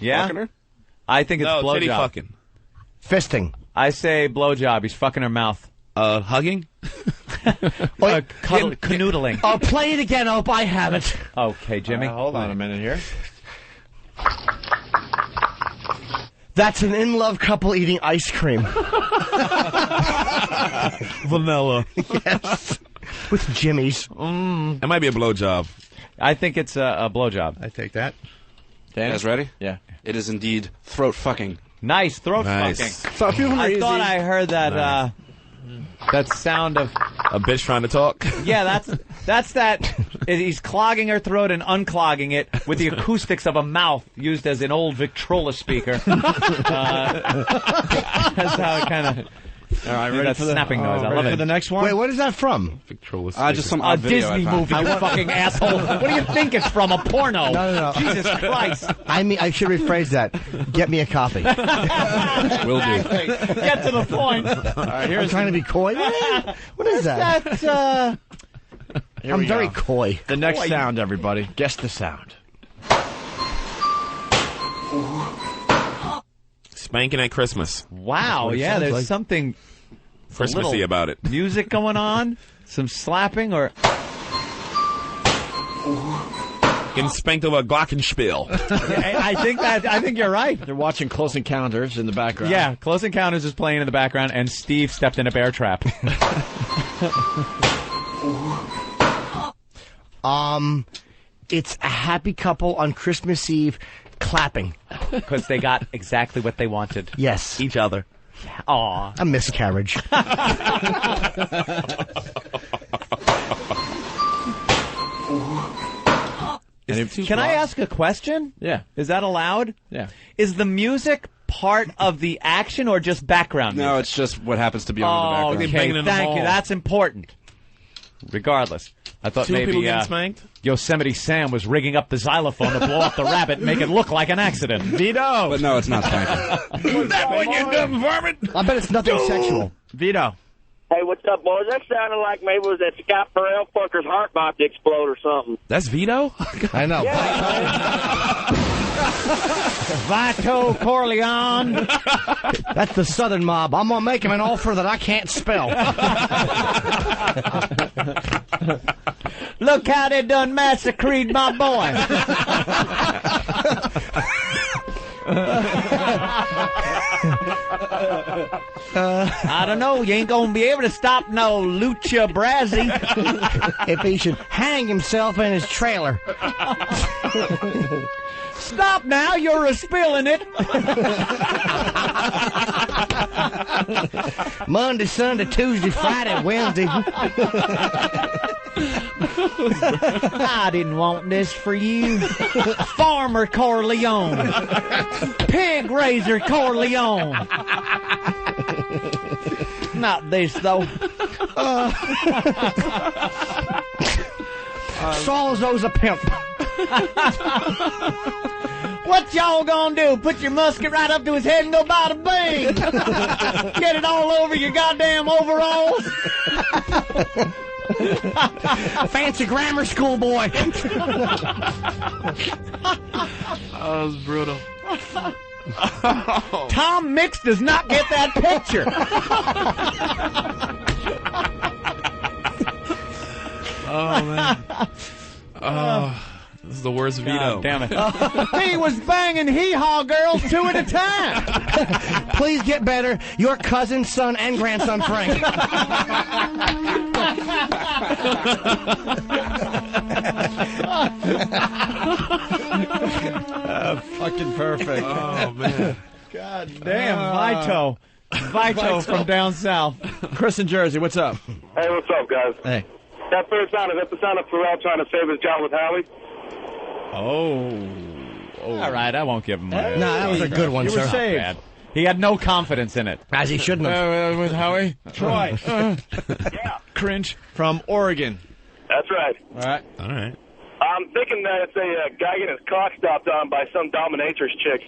Yeah? Fucking her? I think it's No, titty blowjob. fucking. Fisting. I say blowjob. He's fucking her mouth. Hugging? Canoodling. Oh, play it again, Ope. I have it. Okay, Jimmy. Hold on a minute here. That's an in-love couple eating ice cream. Vanilla. Yes. With Jimmy's. It might be a blowjob. I think it's a blowjob. I take that. You guys ready? Yeah. It is indeed throat fucking. Nice throat Nice. fucking. So if you were I easy. thought I heard that that sound of A bitch trying to talk? yeah. That's that. He's clogging her throat and unclogging it with the acoustics of a mouth used as an old Victrola speaker. That's how it kind of. All right, ready ready for the snapping noise. I love for it. the next one? Wait, what is that from? Victrola Just some A odd video Disney I found. movie, you fucking asshole. What do you think it's from? A porno? No. Jesus Christ. I mean, I should rephrase that. Get me a copy. Will do. Get to the point. All right, I'm trying to be coy. What is that? That's, Here I'm we very go. coy. The next sound, everybody. Guess the sound. Spanking at Christmas. wow, what it yeah, sounds there's like. something Christmassy little about it. music going on, some slapping, or Getting spanked over a glockenspiel. I think you're right. They're watching Close Encounters in the background. Yeah, Close Encounters is playing in the background, and Steve stepped in a bear trap. It's a happy couple on Christmas Eve clapping. Because they got exactly what they wanted. Yes. Each other. Aw. A miscarriage. Can I ask a question? Yeah. Is that allowed? Yeah. Is the music part of the action or just background music? No, it's just what happens to be on in the background. Okay, thank you. That's important. Regardless. I thought Two people maybe getting spanked? Yosemite Sam was rigging up the xylophone to blow up the rabbit and make it look like an accident. Vito! But no, it's not spanking. That one, you dumb varmint! I bet it's nothing sexual. Vito. Hey, what's up, boys? That sounded like maybe it was that Scott Burrell fucker's heart about to explode or something. That's Vito? I know. Vito Corleone. That's the Southern mob. I'm going to make him an offer that I can't spell. Look how they done massacred my boy. I don't know. You ain't gonna be able to stop no Lucha Brasi. If he should hang himself in his trailer. Stop now. You're spilling it. Monday, Sunday, Tuesday, Friday, Wednesday. I didn't want this for you. Farmer Corleone. Pig raiser Corleone. Not this, though. Salzo's a pimp. What y'all gonna do? Put your musket right up to his head and go bada bing! Get it all over your goddamn overalls! Fancy grammar school boy. That was brutal. Tom Mix does not get that picture. Oh, man. Oh, this is the worst Vito. Damn it. He was banging hee-haw girls 2 at a time. Please get better. Your cousin, son, and grandson, Frank. Fucking perfect. Oh, man. God Damn, Vito. Vito from down south. Chris in Jersey, what's up? Hey, what's up, guys? Hey. That first sound, is that the sound of Pharrell trying to save his job with Howie? Oh. All right, I won't give him one. No, that was a good one, You were sir. saved. Bad. He had no confidence in it. As he shouldn't have. With Howie? Troy. Yeah. Cringe from Oregon. That's right. All right. All right. I'm thinking that it's a guy getting his cock stopped on by some dominatrix chick.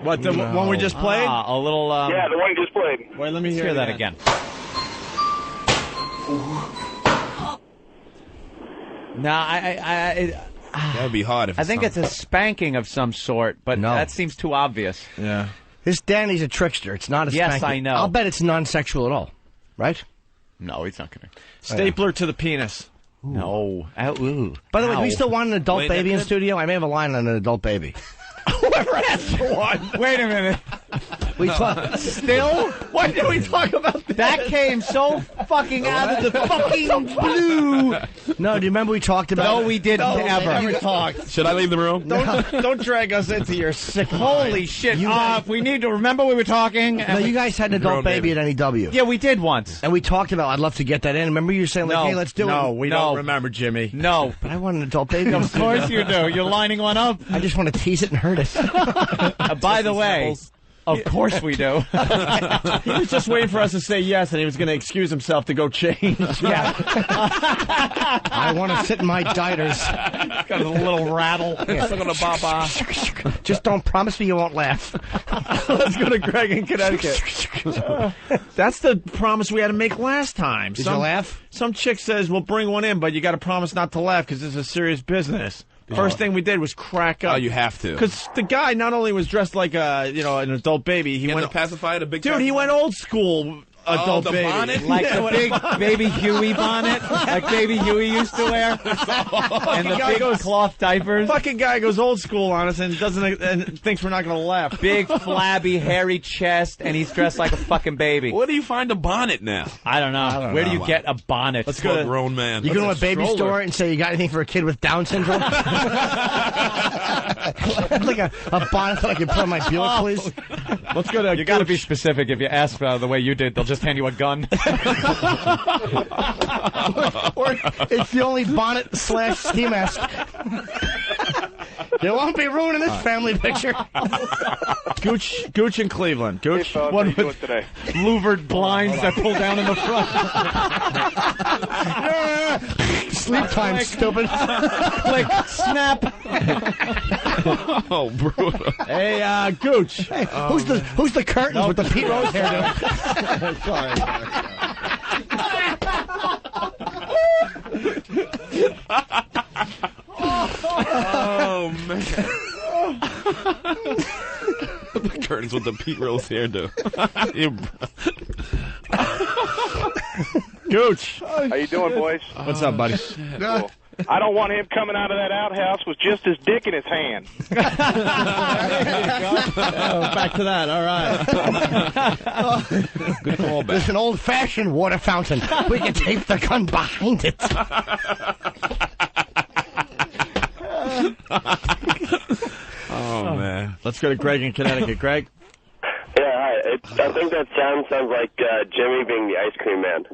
What, the one we just played? A little. Yeah, the one you just played. Wait, let me Let's hear hear that again. No, That would be hard if I think it's a spanking of some sort, but that seems too obvious. Yeah. This Danny's a trickster. It's not a Yes, spanking. I know. I'll bet it's non-sexual at all. Right? No, he's not going to. Stapler to the penis. No. By the way, do we still want an adult baby in studio? I may have a line on an adult baby. Whoever asked for one. Wait a minute. We talk Still? Why did we talk about this? That came so fucking out of the fucking blue. No, do you remember we talked about No, we didn't ever. Never talked. Should I leave the room? Don't drag us into your sick Holy shit. We need to remember we were talking. No, you guys had an adult baby at NEW. Yeah, we did once. And we talked about, I'd love to get that in. Remember you saying, like, hey, let's do it? No, we don't remember, Jimmy. No. But I want an adult baby. Of course you do. You're lining one up. I just want to tease it and hurt it. By the way, of course we do. He was just waiting for us to say yes, and he was going to excuse himself to go change. Yeah. I want to sit in my diters. Got a little rattle. Baba. Just don't promise me you won't laugh. Let's go to Greg in Connecticut. That's the promise we had to make last time. Did you laugh? Some chick says, we'll bring one in, but you got to promise not to laugh because this is serious business. First thing we did was crack up. Oh, you have to. Because the guy not only was dressed like an adult baby, he went a pacifier, a big dude. He went old school adult the baby, bonnet? Like the big Baby Huey bonnet, like Baby Huey used to wear, and the big cloth diapers. Fucking guy goes old school on us and thinks we're not going to laugh. Big flabby hairy chest, and he's dressed like a fucking baby. Where do you find a bonnet now? I don't know. Where do you get a bonnet? Let's For go a to grown man. You go to a baby store and say, you got anything for a kid with Down syndrome? Like a bonnet that I can put on my Buick, please. Let's go to. You got to be specific. If you ask the way you did, they'll just hand you a gun. Or it's the only bonnet / ski mask. You won't be ruining this family picture. Gooch in Cleveland. Gooch, one with today. Louvered blinds that pull down in the front. Sleep time, stupid. Click, snap. Oh, brutal. Hey, Gooch. Hey, who's the curtains with the Pete Rose hairdo? Sorry. Oh, man. The curtains with the Pete Rose hairdo. Gooch. How you doing, boys? What's up, buddy? Cool. I don't want him coming out of that outhouse with just his dick in his hand. Back to that. All right. Good callback. There's an old-fashioned water fountain. We can tape the gun behind it. Oh, man. Let's go to Greg in Connecticut. Greg? Yeah, hi. I think that sounds like Jimmy being the ice cream man.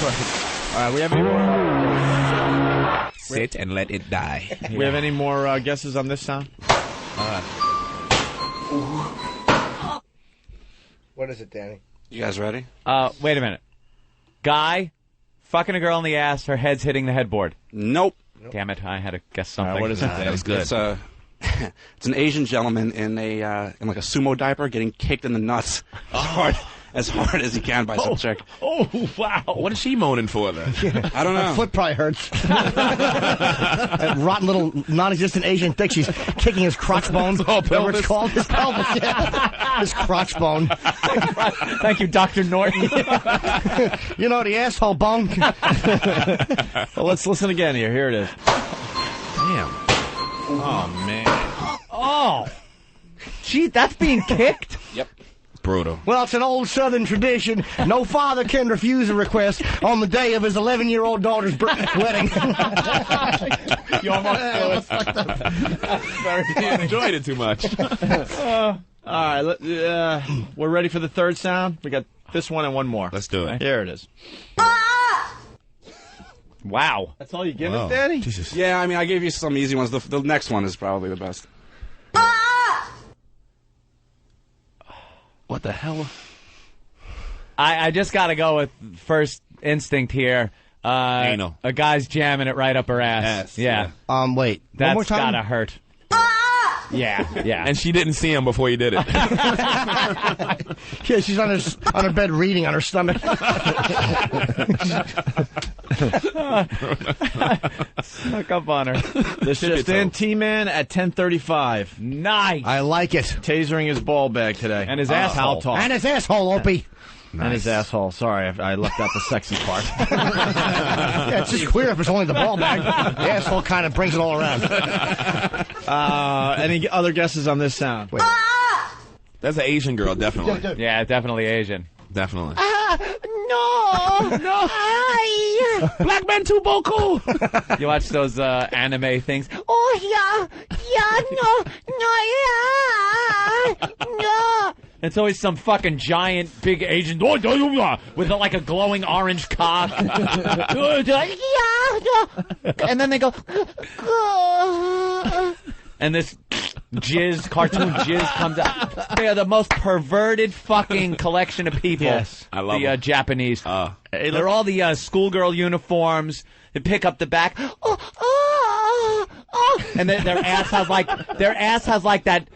All right, we have any more? Sit and let it die. We have any more guesses on this sound? All right. What is it, Danny? You guys ready? Wait a minute. Guy fucking a girl in the ass, her head's hitting the headboard. Nope. Damn it, I had to guess something. What is it? That was good. It's it's an Asian gentleman in like a sumo diaper getting kicked in the nuts as hard as he can by some chick. Oh, wow. What is she moaning for, then? I don't know. Her foot probably hurts. That rotten little non-existent Asian dick. She's kicking his crotch bone. Whatever it's called. His pelvis. Yeah. His crotch bone. Thank you, Dr. Norton. You know, the asshole bone. Well, let's listen again here. Here it is. Damn. Oh, man. Oh. Gee, that's being kicked? Yep. Brutal. Well, it's an old Southern tradition. No father can refuse a request on the day of his 11-year-old daughter's wedding. You almost He enjoyed it too much. All right, we're ready for the third sound. We got this one and one more. Let's do it. Here it is. Wow. That's all you give us, Daddy? Jesus. Yeah, I mean, I gave you some easy ones. The next one is probably the best. What the hell? I just got to go with first instinct here. Anal. A guy's jamming it right up her ass. Yes, Yeah. Wait. That's one more time? gotta hurt. Yeah. And she didn't see him before he did it. Yeah, she's on her bed reading on her stomach. Snuck up on her. This just in, T-Man at 10:35. Nice. I like it. Tasering his ball bag today. And his asshole. And his asshole, Opie. Nice. And his asshole. Sorry, I left out the sexy part. Yeah, it's just queer if it's only the ball bag. The asshole kind of brings it all around. Any other guesses on this sound? Wait. That's an Asian girl, definitely. Yeah, definitely Asian. Definitely. No. Hi. Black man too boku. You watch those anime things? Oh, no. It's always some fucking giant, big Asian with like a glowing orange cock. And then they go, and this cartoon jizz comes out. They are the most perverted fucking collection of people. Yes, I love the Japanese. They're all the schoolgirl uniforms. They pick up the back. And their ass has like that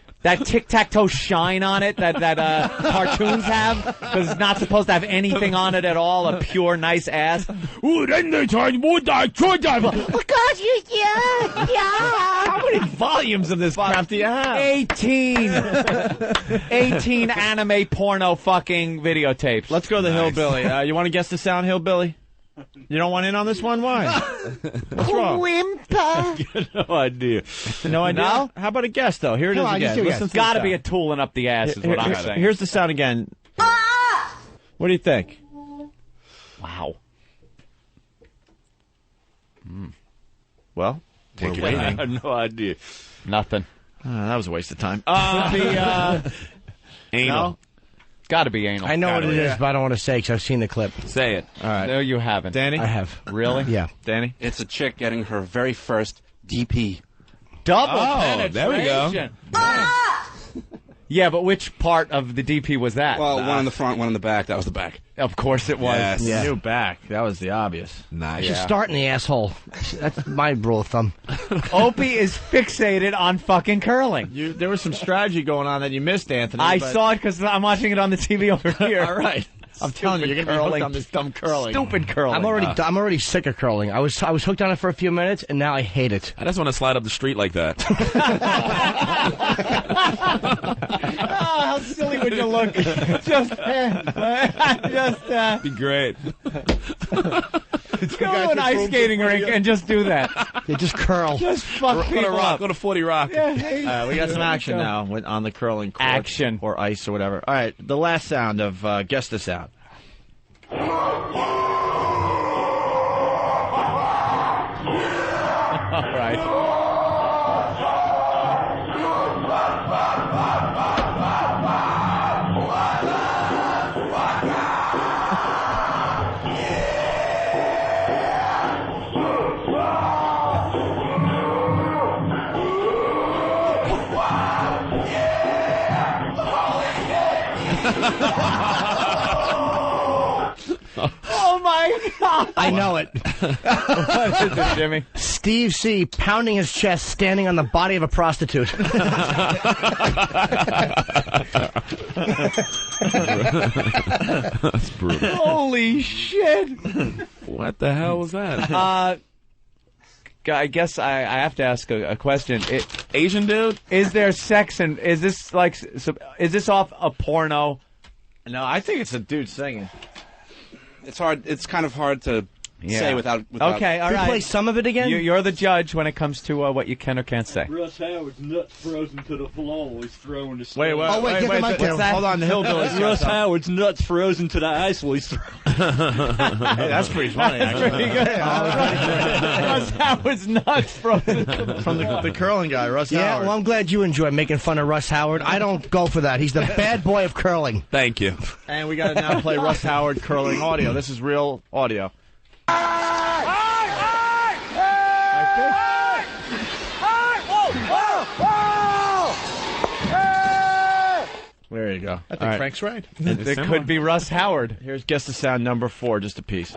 tic-tac-toe shine on it that cartoons have, because it's not supposed to have anything on it at all, a pure, nice ass. Ooh, then they turn wood die, oh, God, yeah. How many volumes of this crap do you have? 18 anime porno fucking videotapes. Let's go to the Hillbilly. You want to guess the sound, Hillbilly? You don't want in on this one? Why? What's wrong? Whimper. No idea. No idea? No? How about a guess, though? Here it is again. It's got to be a tooling up the ass is what I'm saying. Here's the sound again. What do you think? Wow. Well, Take we're it waiting. away. I have no idea. Nothing. That was a waste of time. Anal. No? Got to be anal. I know what it is, but I don't want to say because I've seen the clip. Say it. All right. No, you haven't. Danny? I have. Really? Yeah. Danny? It's a chick getting her very first DP. Double penetration. There we go. Yeah, but which part of the DP was that? Well, one in the front, one in the back. That was the back. Of course it was. Yes. Yeah. New back. That was the obvious. Nice. You start in the asshole. That's my rule of thumb. Opie is fixated on fucking curling. There was some strategy going on that you missed, Anthony. I saw it because I'm watching it on the TV over here. All right. I'm telling you, you're going to be hooked on this dumb curling. Stupid curling. I'm already sick of curling. I was hooked on it for a few minutes, and now I hate it. I just want to slide up the street like that. Oh, how silly would you look? Be great. Go to an ice skating rink and just do that. They just curl. Just fuck people up. Go to 40 Rock. Yeah, we got some action now on the curling court. Action. Or ice or whatever. All right, the last sound of Guess This Out. All right. Oh my God! I know it. What is it, Jimmy? Steve C. pounding his chest, standing on the body of a prostitute. That's brutal. Holy shit! What the hell was that? I guess I have to ask a question. Asian dude? Is there sex and is this like? Is this off a porno? No, I think it's a dude singing. It's hard. It's kind of hard to say without. Okay, all Can right. you play some of it again? You're the judge when it comes to what you can or can't say. Russ Howard's nuts frozen to the floor. He's throwing the Wait, get the mic down. Hold on, the Hillbillies. Russ Howard's nuts frozen to the ice while he's throwing. Hey, that's pretty funny, actually. Pretty good. Russ Howard's nuts frozen From the curling guy, Russ Yeah, Howard. well, I'm glad you enjoy making fun of Russ Howard. I don't go for that. He's the bad boy of curling. Thank you. And we got to now play Russ Howard curling audio. This is real audio. There you go. I think Frank's right. It could be Russ Howard. Here's Guess the Sound number 4, just a piece.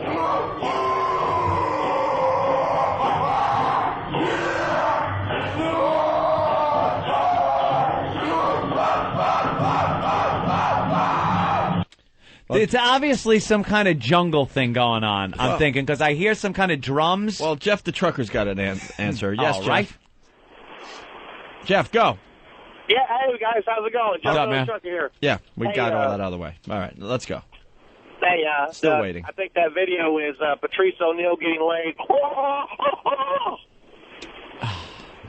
It's obviously some kind of jungle thing going on, I'm thinking, because I hear some kind of drums. Well, Jeff the trucker's got an answer. Yes, Jeff. Right. Jeff, go. Yeah, hey guys, how's it going? What's up, man? Trucker here. Yeah, we Hey, got all that out of the way. All right, let's go. Hey, Still waiting. I think that video is Patrice O'Neal getting laid.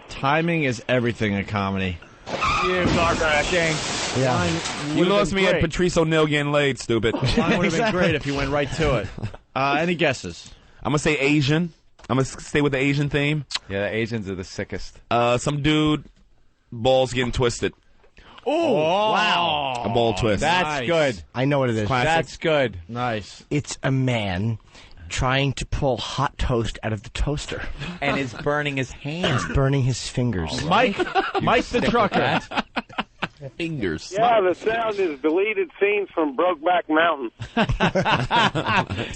Timing is everything in comedy. You king. Yeah. You lost me at Patrice O'Neal getting laid, stupid. Mine would have been great if you went right to it. Any guesses? I'm going to say Asian. I'm going to stay with the Asian theme. Yeah, the Asians are the sickest. Some dude, balls getting twisted. Oh, wow. A ball twist. That's good. I know what it is. Classic. That's good. Nice. It's a man trying to pull hot toast out of the toaster. And is burning his hands. He's burning his fingers. Mike the trucker. Fingers. Yeah, the sound is deleted scenes from Brokeback Mountain.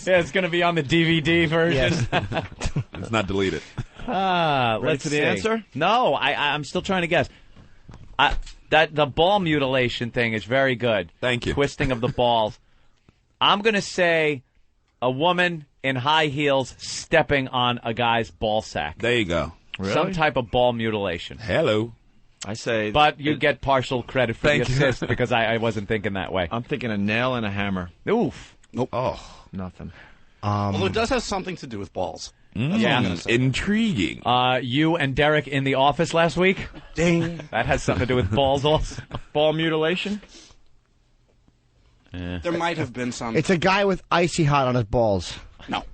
Yeah, it's going to be on the DVD version. Yes. It's not deleted. Ready Let's for the see. answer? No, I'm still trying to guess. That the ball mutilation thing is very good. Thank you. Twisting of the balls. I'm going to say a woman in high heels stepping on a guy's ball sack. There you go. Really? Some type of ball mutilation. Hello. I say... But you get partial credit for the Thank you. assist because I wasn't thinking that way. I'm thinking a nail and a hammer. Oof. Nope. Oh. Nothing. Although it does have something to do with balls. Yeah. Intriguing. You and Derek in the office last week? Ding. That has something to do with balls also. Ball mutilation? There might have been some. It's a guy with icy hot on his balls. No.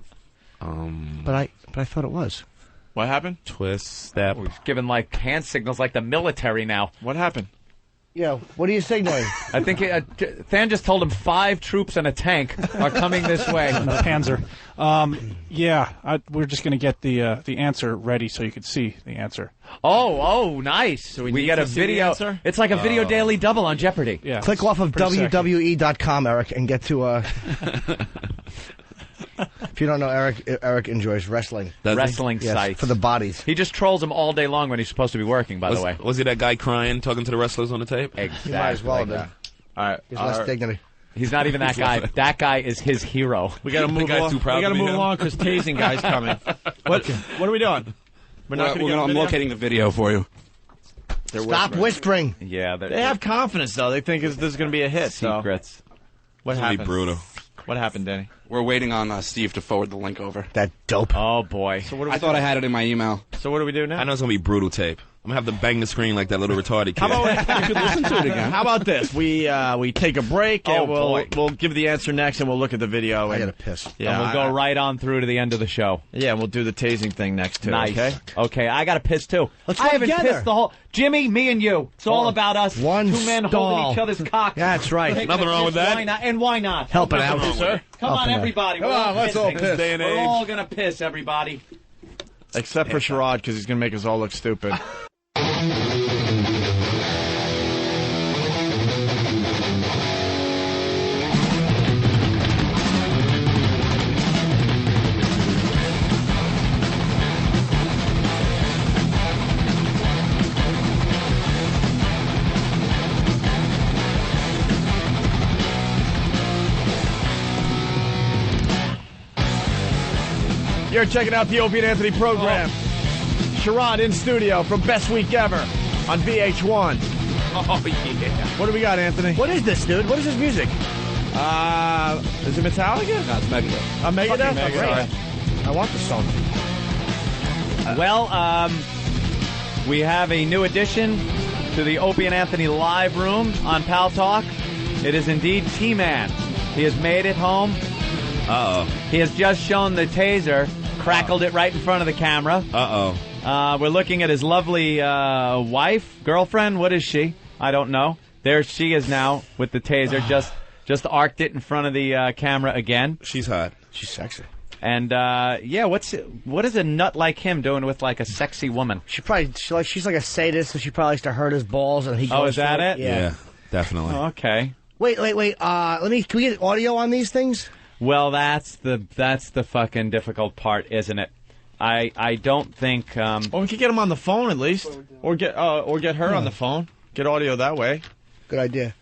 But I thought it was. What happened? Twist, step. He's giving like hand signals like the military now. What happened? Yeah, what are you signaling? I think Than just told him 5 troops and a tank are coming this way. Panzer. We're just going to get the answer ready so you can see the answer. Oh, nice. So we we need get to a see the video. answer? It's like a video daily double on Jeopardy. Yeah. Click off of Pretty sexy. WWE.com, Eric, and get to... If you don't know, Eric enjoys wrestling. Wrestling Yes, sites. for the bodies. He just trolls them all day long when he's supposed to be working, by the way. Was he that guy crying, talking to the wrestlers on the tape? Exactly. He might as well have been. that. All right. He's less dignity. He's not even that guy. That guy is his hero. We got to move guy's along. too proud We got to to be move him. along because tasing guy's coming. What are we doing? We're not going to I'm locating the video for you. Stop whispering. Yeah, They have confidence, though. They think this is going to be a hit. secrets. So. What It's gonna be happened? brutal. What happened, Danny? We're waiting on Steve to forward the link over. That dope. Oh, boy. So what do we I thought I had it in my email. So what do we do now? I know it's going to be brutal tape. I'm going to have to bang the screen like that little retarded kid. How about you could listen to it again? How about this? We take a break and we'll give the answer next and we'll look at the video. I And, gotta piss. yeah, And we'll go right on through to the end of the show. Yeah, we'll do the tasing thing next too. Nice. Okay. Okay, I got to piss too. Let's I go haven't together. pissed the whole. Jimmy, me and you. It's all about us. One 2 men stall. holding each other's cocks. That's right. Taking Nothing a wrong with piss. that. Why not? And why not? Helping Nothing out, wrong with sir. it. Come on, Helping out. everybody. Come We're on, all let's all pissing. piss. Day and We're age. all gonna piss, everybody. Except for Sherrod because he's gonna make us all look stupid. You're checking out the Opie and Anthony program. Sherrod in studio from Best Week Ever on VH1. Oh, yeah. What do we got, Anthony? What is this, dude? What is this music? Is it Metallica? No, it's Megadeth. Megadeth? Fucking Megadeth. Sorry. I want the song. Well, we have a new addition to the Opie and Anthony live room on Pal Talk. It is indeed T-Man. He has made it home. Uh-oh. He has just shown the taser, crackled it right in front of the camera. Uh-oh. We're looking at his lovely girlfriend. What is she? I don't know. There she is now with the taser, just arced it in front of the camera again. She's hot. She's sexy. And what is a nut like him doing with like a sexy woman? She's like a sadist, so she probably likes to hurt his balls, and he goes. Oh, is that for it? Yeah, definitely. Oh, okay. Wait. Can we get audio on these things? Well, that's the fucking difficult part, isn't it? I don't think. Well, we could get him on the phone at least, or get her on the phone. Get audio that way. Good idea.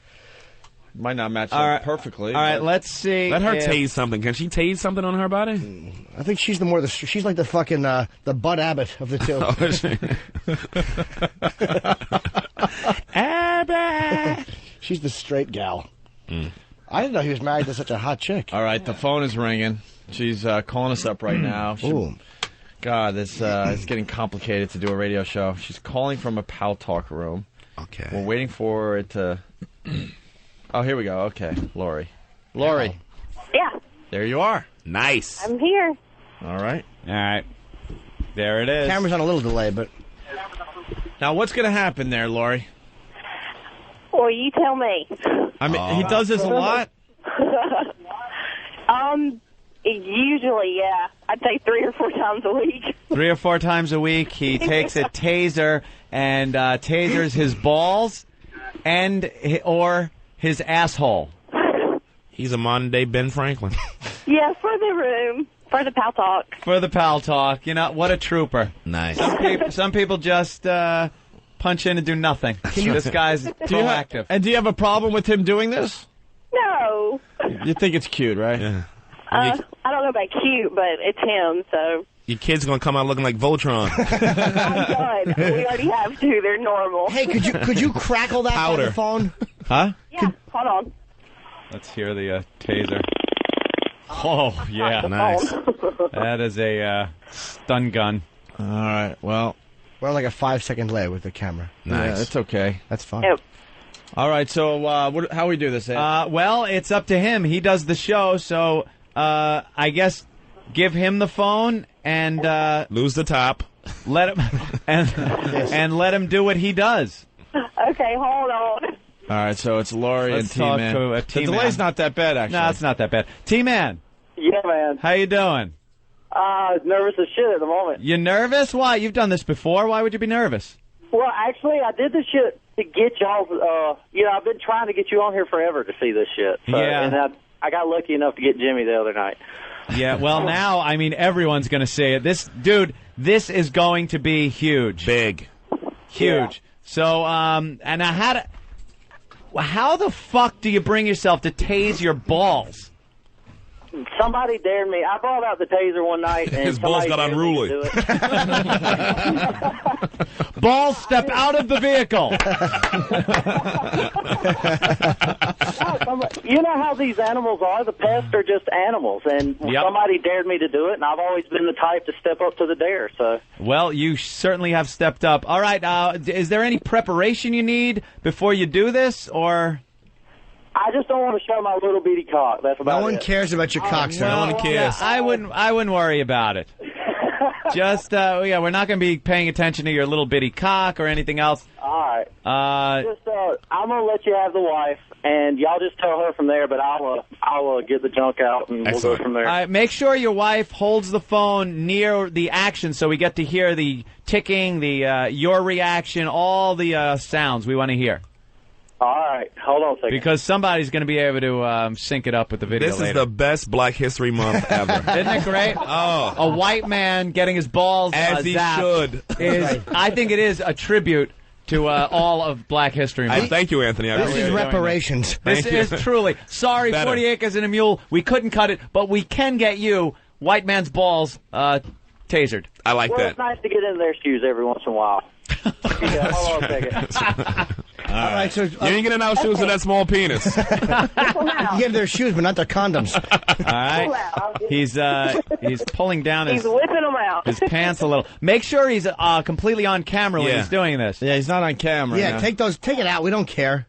Might not match All up right. perfectly. All right, but- let's see. Let her if- tase something. Can she tase something on her body? I think she's she's like the fucking the Bud Abbott of the two. Abbott. She's the straight gal. I didn't know he was married to such a hot chick. All right, the phone is ringing. She's calling us up right now. God, this it's getting complicated to do a radio show. She's calling from a Pal Talk room. Okay. We're waiting for it to... Oh, here we go. Okay, Lori. Lori. Yeah, There you are. Nice. I'm here. All right. All right. There it is. Camera's on a little delay, but... Now, what's going to happen there, Lori? Well, you tell me. I mean, he does this a lot? Usually, yeah. I'd say 3 or 4 times a week. 3 or 4 times a week, he takes a taser and tasers his balls or his asshole. He's a modern-day Ben Franklin. Yeah, for the room. For the Pal Talk. For the Pal Talk. You know, what a trooper. Nice. Some people just punch in and do nothing. This guy's proactive. And do you have a problem with him doing this? No. You think it's cute, right? Yeah. I don't know about cute, but it's him, so. Your kid's going to come out looking like Voltron. I'm done. We already have 2. They're normal. Hey, could you crackle that on the phone? Huh? Yeah, hold on. Let's hear the taser. Oh, yeah. Nice. That is a stun gun. All right, well... We're on like a 5-second delay with the camera. Nice. Yeah, it's okay. That's fine. Yep. All right, so how we do this, Ed? Well, it's up to him. He does the show, so I guess give him the phone and... lose the top. Let him... and let him do what he does. Okay, hold on. All right, so it's Lori Let's and T-Man. talk to a The T-Man. delay's not that bad, actually. No, it's not that bad. T-Man, Yeah, man. how you doing? Nervous as shit at the moment. You nervous? Why? You've done this before. Why would you be nervous? Well, actually, I did this shit to get y'all. I've been trying to get you on here forever to see this shit. So, Yeah. And I got lucky enough to get Jimmy the other night. Yeah, well, now, I mean, everyone's going to say it. This is going to be huge. Big. Huge. Yeah. So, and how the fuck do you bring yourself to tase your balls? Somebody dared me. I brought out the taser one night, and His balls got unruly. Balls, step out of the vehicle. You know how these animals are? The pests are just animals, and somebody dared me to do it, and I've always been the type to step up to the dare. So, well, you certainly have stepped up. All right, is there any preparation you need before you do this, or? I just don't want to show my little bitty cock. That's about it. No one cares about your cock, sir. Well, No one cares. yeah, I wouldn't worry about it. Just, we're not going to be paying attention to your little bitty cock or anything else. All right. I'm going to let you have the wife, and y'all just tell her from there, but I'll get the junk out, and we'll go from there. Make sure your wife holds the phone near the action so we get to hear the ticking, your reaction, all the sounds we want to hear. All right. Hold on a second. Because somebody's going to be able to sync it up with the video This later. is the best Black History Month ever. Isn't it great? Oh. A white man getting his balls As he zapped should. I think it is a tribute to all of Black History Month. Thank you, Anthony. This is reparations. This is truly. Sorry, Better. 40 acres and a mule. We couldn't cut it, but we can get you white man's balls tasered. I like Well, that. it's nice to get in their shoes every once in a while. Yeah, hold on a second. All right, so You ain't getting out shoes with that small penis. you get their shoes, but not their condoms. All right. He's pulling down He's whipping them out. his pants a little. Make sure he's completely on camera when Yeah. he's doing this. Yeah, he's not on camera. Yeah, take it out. We don't care.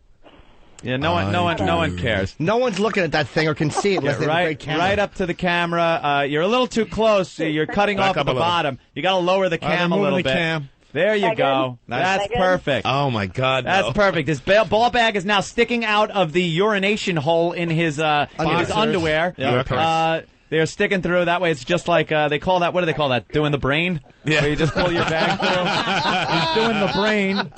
Yeah, no one cares. No one's looking at that thing or can see it unless they have a great camera. Right up to the camera. You're a little too close. You're cutting Back off up at the a little. bottom. You got to lower the cam a moving little the bit. cam. There you Second. go. That's Second. perfect. Oh, my God. No. That's perfect. His ball bag is now sticking out of the urination hole in his underwear. Yeah. They're sticking through. That way it's just like, they call that, what do they call that? Doing the brain? Yeah. Where you just pull your bag through. He's doing the brain.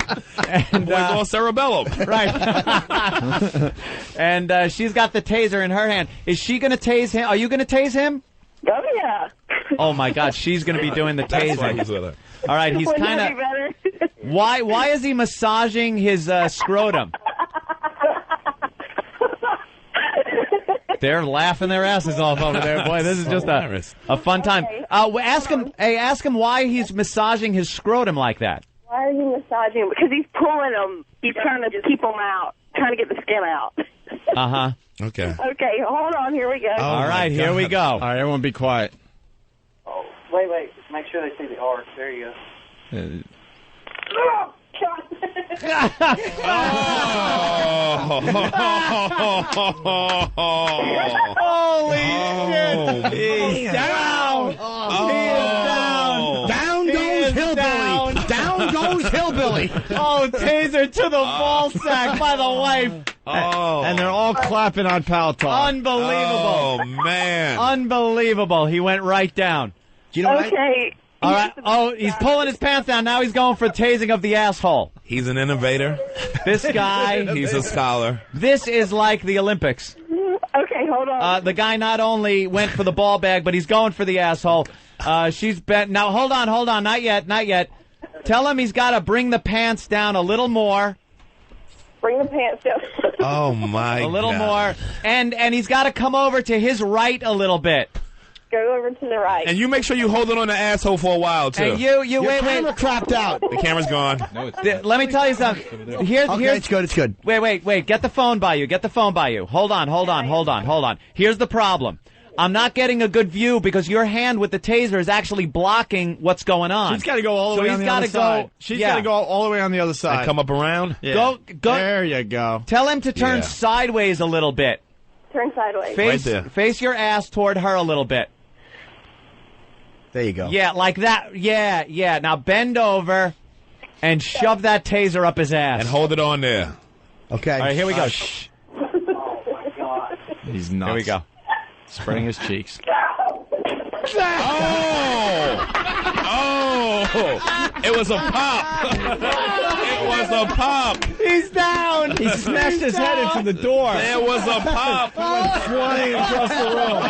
And, Boy's all cerebellum. right. And she's got the taser in her hand. Is she going to tase him? Are you going to tase him? Oh, yeah. Oh, my God. She's going to be doing the That's why he's tasing. with her. All right. He's Wouldn't kind that of... be better? Why is he massaging his scrotum? They're laughing their asses off over there, boy. This is just a fun time. Ask him why he's massaging his scrotum like that. Why are you massaging him? Because he's pulling them. He's trying to keep them out, trying to get the skin out. Uh-huh. Okay. Okay, hold on. Here we go. All right, here we go. All right, everyone be quiet. Oh, wait. Make sure they see the arc. There you go. Oh, God. Holy shit! He's down. He is down. Down goes Hillbilly. Down goes Hillbilly. Oh, taser to the ball sack by the wife. Oh. And they're all clapping on Pal Talk. Unbelievable. Oh, man. Unbelievable. He went right down. Do you know Okay. All right. Oh, he's pulling his pants down. Now he's going for tasing of the asshole. He's an innovator. This guy. He's a scholar. This is like the Olympics. Okay, hold on. The guy not only went for the ball bag, but he's going for the asshole. She's bent. Now, hold on. Not yet. Tell him he's got to bring the pants down a little more. Bring the pants down. Oh, my God. A little more. And he's got to come over to his right a little bit. Go over to the right. And you make sure you hold it on the asshole for a while, too. And you wait. Camera crapped out. The camera's gone. No, Let me tell you something. Here's it's good. Wait. Get the phone by you. Hold on. Here's the problem. I'm not getting a good view because your hand with the taser is actually blocking what's going on. She's got to go all the way on the other side. She's got to go all the way on the other side. And come up around? Yeah. Go. There you go. Tell him to turn sideways a little bit. Turn sideways. Face your ass toward her a little bit. There you go. Yeah, like that. Yeah. Now bend over and shove that taser up his ass. And hold it on there. Okay. All right, here we go. He's nuts. Here we go. Spreading his cheeks. It was a pop. It was a pop. He's down. He smashed his head into the door. There was a pop. He went flying across the room.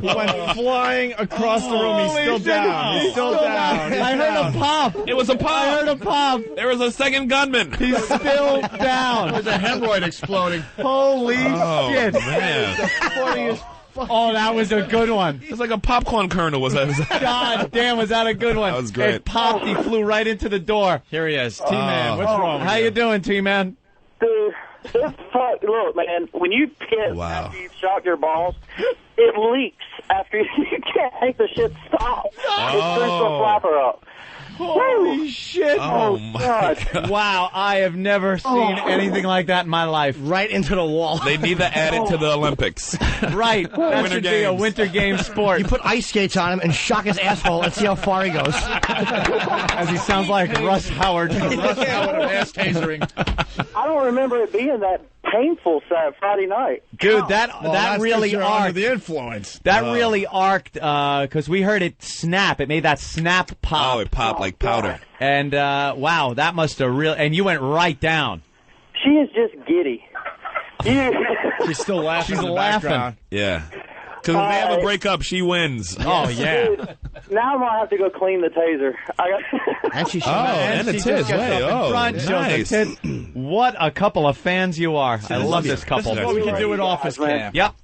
He went flying across the room. He's still down. He's still down. I heard a pop. It was a pop. I heard a pop. There was a second gunman. He's still down. There's a hemorrhoid exploding. Holy shit. Man. Oh, that was a good one. It's like a popcorn kernel. Was that? God damn, was that a good one? That was great. It popped. He flew right into the door. Here he is. T-Man, what's wrong with How you doing, T-Man? Dude, look, man, when you piss after you've shot your balls, it leaks after you can't make the shit stop. It turns the flapper up. Holy shit. Oh, my God. Wow, I have never seen anything like that in my life. Right into the wall. They need to add it to the Olympics. Right. That should be a winter game sport. You put ice skates on him and shock his asshole and see how far he goes. As he sounds like Russ Howard. Russ Howard of ass tasering. I don't remember it being that painful Friday night. Dude, that really arced. The influence. That really arced because we heard it snap. It made that snap pop. Oh, it popped like powder. And wow, that must have really. And you went right down. She is just giddy. She's still laughing. She's in the laughing. background. Yeah. Because if they have a breakup, she wins. Oh, yeah. Dude, now I'm going to have to go clean the taser. And she and the tits. Hey, nice. What a couple of fans you are. I love this couple. This is what we can do at office camp. Yep.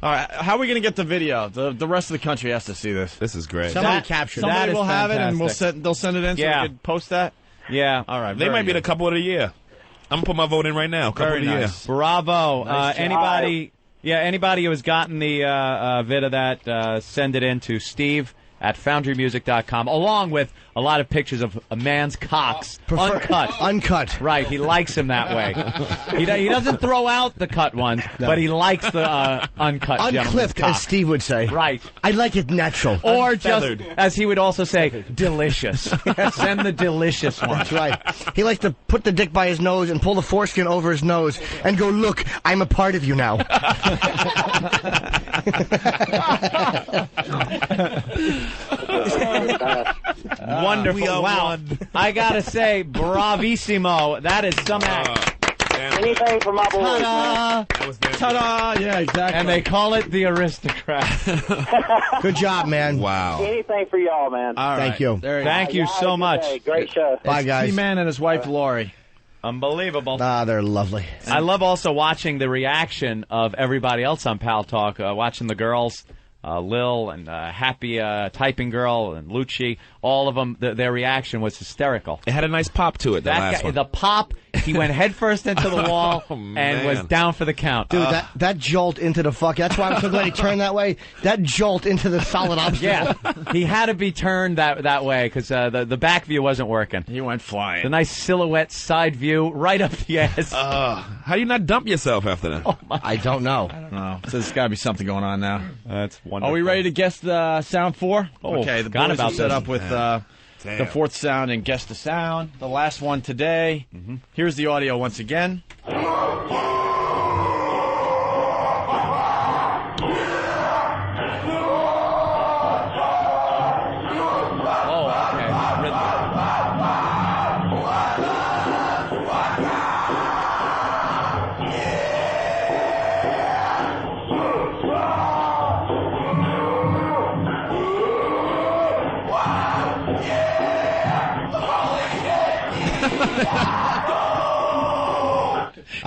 All right, how are we going to get the video? The rest of the country has to see this. This is great. Somebody capture that. Somebody will have it, fantastic. and they'll send it in so we can post that? Yeah. All right. They might be the couple of the year. I'm going to put my vote in right now. Couple Very of the nice. year. Bravo. Nice job. Anybody who has gotten the vid of that, send it in to steve@foundrymusic.com, along with a lot of pictures of a man's cocks. Uncut. Right. He likes him that way. He doesn't throw out the cut ones, but he likes the uncut unclipped, as Steve would say. Right. I like it natural. Or unfeathered. just, as he would also say, delicious. Send the delicious one. That's right. He likes to put the dick by his nose and pull the foreskin over his nose and go, look, I'm a part of you now. Wonderful. Wow. I gotta say, bravissimo. That is some act. Anything for my boys. Ta-da! Ta-da! Yeah, exactly. And they call it the aristocrat. Good job, man. Wow. Anything for y'all, man. All right. Thank you. Thank you so much. Great show. Bye, guys. T-Man and his wife, Lori. Unbelievable. They're lovely. I love also watching the reaction of everybody else on Pal Talk, watching the girls, Lil and Happy Typing Girl and Lucci, all of them, their reaction was hysterical. It had a nice pop to it, the last one. The pop, he went headfirst into the wall and was down for the count. Dude, that jolt into the fuck. That's why I'm so glad he turned that way. That jolt into the solid obstacle. Yeah, he had to be turned that way because the back view wasn't working. He went flying. The nice silhouette side view right up the ass. How do you not dump yourself after that? Oh, I don't know. So there's got to be something going on now. That's wonderful. Are we ready to guess the sound 4? Oh, okay, the forgot boys about are set this. up with the fourth sound and guess the sound. The last one today. Here's the audio once again.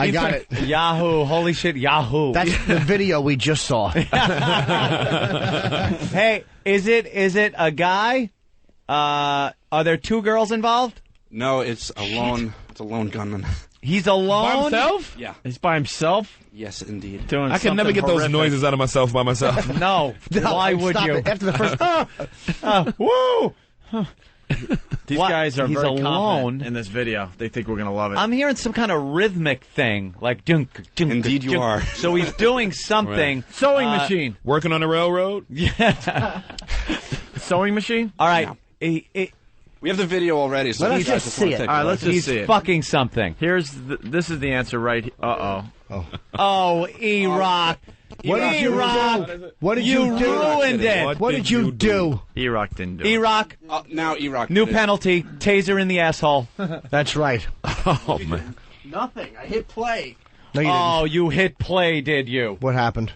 I got it. Yahoo! Holy shit! Yahoo! That's the video we just saw. Hey, is it a guy? Are there two girls involved? No, it's a lone gunman. He's alone? By himself? Yeah. He's by himself? Yes, indeed. Doing I can never get horrific. those noises out of myself by myself. No. Why would stop you? it. After the first... Woo! These What? guys are He's very alone confident in this video. They think we're going to love it. I'm hearing some kind of rhythmic thing, like dunk, dunk. Indeed you dunk. are. So he's doing something. Right. Sewing machine. Working on a railroad? Yeah. Sewing machine? All right. We have the video already, so Let's you guys just wanna see it. take All right, a let's look. just He's see it. fucking something. This is the answer right here. Oh, E-Rock. What did you do? What did You you do? ruined it. What did you do? E-Rock didn't do it. E-Rock, Now E-Rock. new did it. penalty, taser in the asshole. That's right. Oh, man. Nothing. I hit play. No, Oh, you hit play, did you? What happened?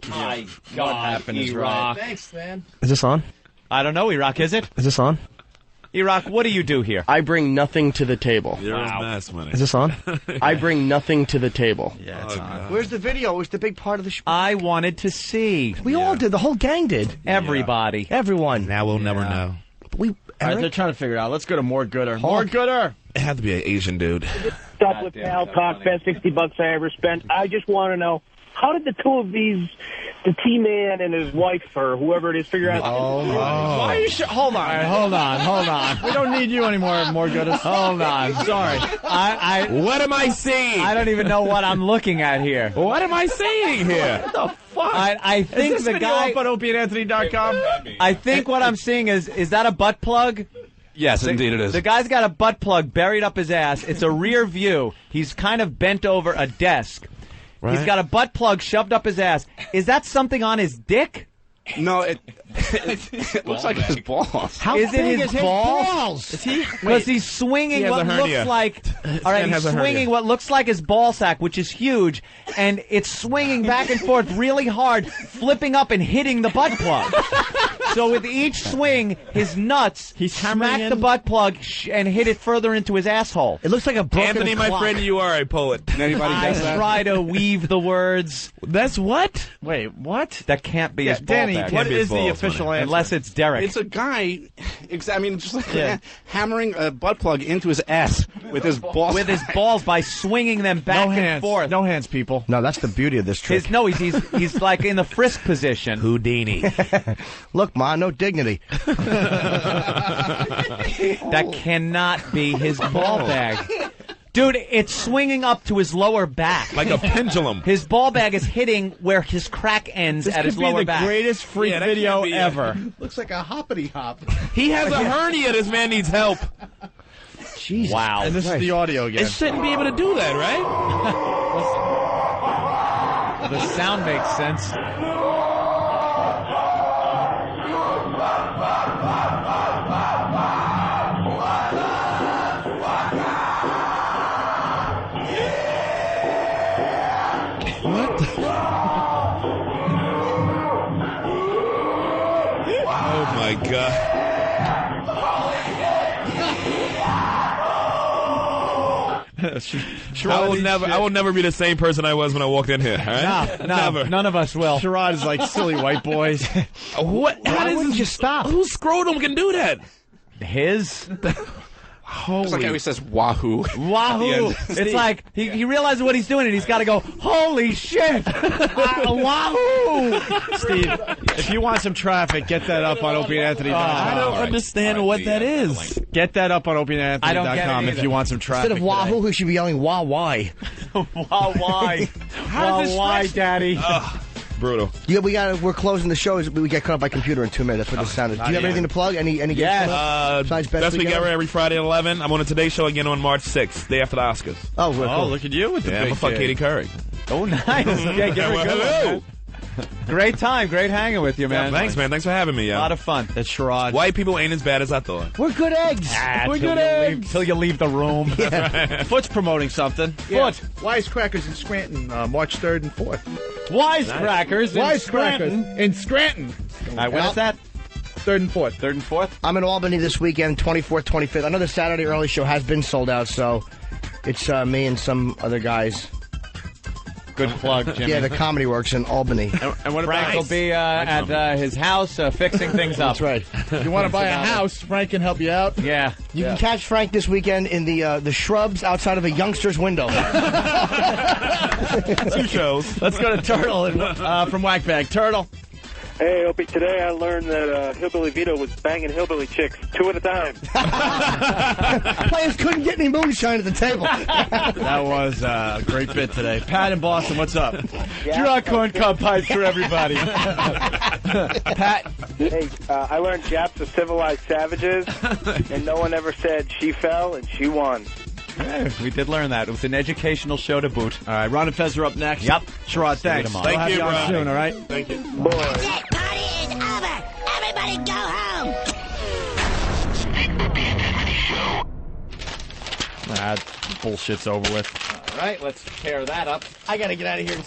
My God, What happened is E-Rock. Thanks, man. Is this on? I don't know, E-Rock, is it? Is this on? E-Rock, what do you do here? I bring nothing to the table. There is mass money. Is this on? I bring nothing to the table. Yeah, it's on. Where's the video? It was the big part of the show. I wanted to see. We all did. The whole gang did. Everybody. Everyone. Now we'll never know. We. All right, they're Eric? trying to figure it out. Let's go to More Gooder. More Gooder. It had to be an Asian dude. Stop with Pal Talk, best $60 I ever spent. I just want to know, how did the two of these, the T-Man and his wife, or whoever it is, figure out... Why are you hold on. Hold on. We don't need you anymore, More Gooder. Hold on. Sorry. What am I seeing? I don't even know what I'm looking at here. What am I seeing here? What the fuck? I think is this the video guy... up on opieandanthony.com? I think what I'm seeing is that a butt plug? Yes, indeed it is. The guy's got a butt plug buried up his ass. It's a rear view. He's kind of bent over a desk. Right. He's got a butt plug shoved up his ass. Is that something on his dick? No, it looks like his balls. How Is it big his is balls? Is he? Because he's swinging He has what a hernia. looks like... All right, man he's has a hernia. swinging what looks like his ball sack, which is huge, and it's swinging back and forth really hard, flipping up and hitting the butt plug. So with each swing, his nuts smack the butt plug and hit it further into his asshole. It looks like a broken Anthony, my clock. friend, you are a poet. Anybody I guess that? try to weave the words. That's what? Wait, what? That can't be Yeah, his ball Danny, bag. what be is his the balls, official money. answer? Unless it's Derek. It's a guy, just like hammering a butt plug into his ass with his balls. with his balls by swinging them back No and hands. forth. No hands, people. No, that's the beauty of this trick. He's like in the frisk position. Houdini. Look, Ma, no dignity. That cannot be his ball bag. Dude, it's swinging up to his lower back. Like a pendulum. His ball bag is hitting where his crack ends This at his could be lower the back. greatest freak Yeah, that video can't be it. ever. Looks like a hoppity hop. He has a hernia. This man needs help. Jesus. Wow. And this is the audio again. It shouldn't be able to do that, right? The sound makes sense. What the? Oh my God. I will never be the same person I was when I walked in here. All right? No, never. None of us will. Sherrod is like silly white boys. What? Why wouldn't you stop? Whose scrotum can do that? His? It's like how he says wahoo. Wahoo! It's like he realizes what he's doing and he's got to go, holy shit! Wahoo! Steve, if you want some traffic, get that up on OpieandAnthony.com. I don't understand what that is. Get that up on OpieandAnthony.com if you want some traffic. Instead of wahoo, he should be yelling wah why. Wah why? Wah why, Daddy? Brutal. Yeah, we're closing the show. We get cut off by computer in 2 minutes. That's what this sounded. Do you have anything to plug? Any yes. Besides Best Week Ever every Friday at 11. I'm on the Today Show again on March 6th, day after the Oscars. Oh, cool. Look at you with the big I'm gonna fuck Katie Couric. Oh, nice. Yeah, give her a good one. Great time. Great hanging with you, man. Yeah, thanks, man. Thanks for having me. A lot of fun. That's Sherrod. White people ain't as bad as I thought. We're good eggs. We're good eggs. Till you leave the room. Yeah. Foot's promoting something. Yeah. Wisecrackers in Scranton, March 3rd and 4th. Wisecrackers in Scranton. All right, when is that? 3rd and 4th. 3rd and 4th? I'm in Albany this weekend, 24th, 25th. I know the Saturday early show has been sold out, so it's me and some other guys. Good plug, Jimmy. Yeah, the Comedy Works in Albany. And what Frank will be at his house fixing things up. That's right. If you want to buy a house, Frank can help you out. Yeah. You can catch Frank this weekend in the shrubs outside of a youngster's window. 2 shows. Let's go to Turtle from Whackbag. Turtle. Hey, Opie, today I learned that Hillbilly Vito was banging hillbilly chicks 2 at a time. Players couldn't get any moonshine at the table. That was a great bit today. Pat in Boston, what's up? Draw corn cob pipes for everybody. Pat. Hey, I learned Japs are civilized savages, and no one ever said she fell and she won. Yeah, we did learn that. It was an educational show to boot. All right, Ron and Fez are up next. Yep. Sherrod, thanks. Thank you, we'll have you on bro. soon, all right? Thank you. Boy. That's it. Party is over. Everybody go home. Bullshit's over with. All right, let's tear that up. I got to get out of here.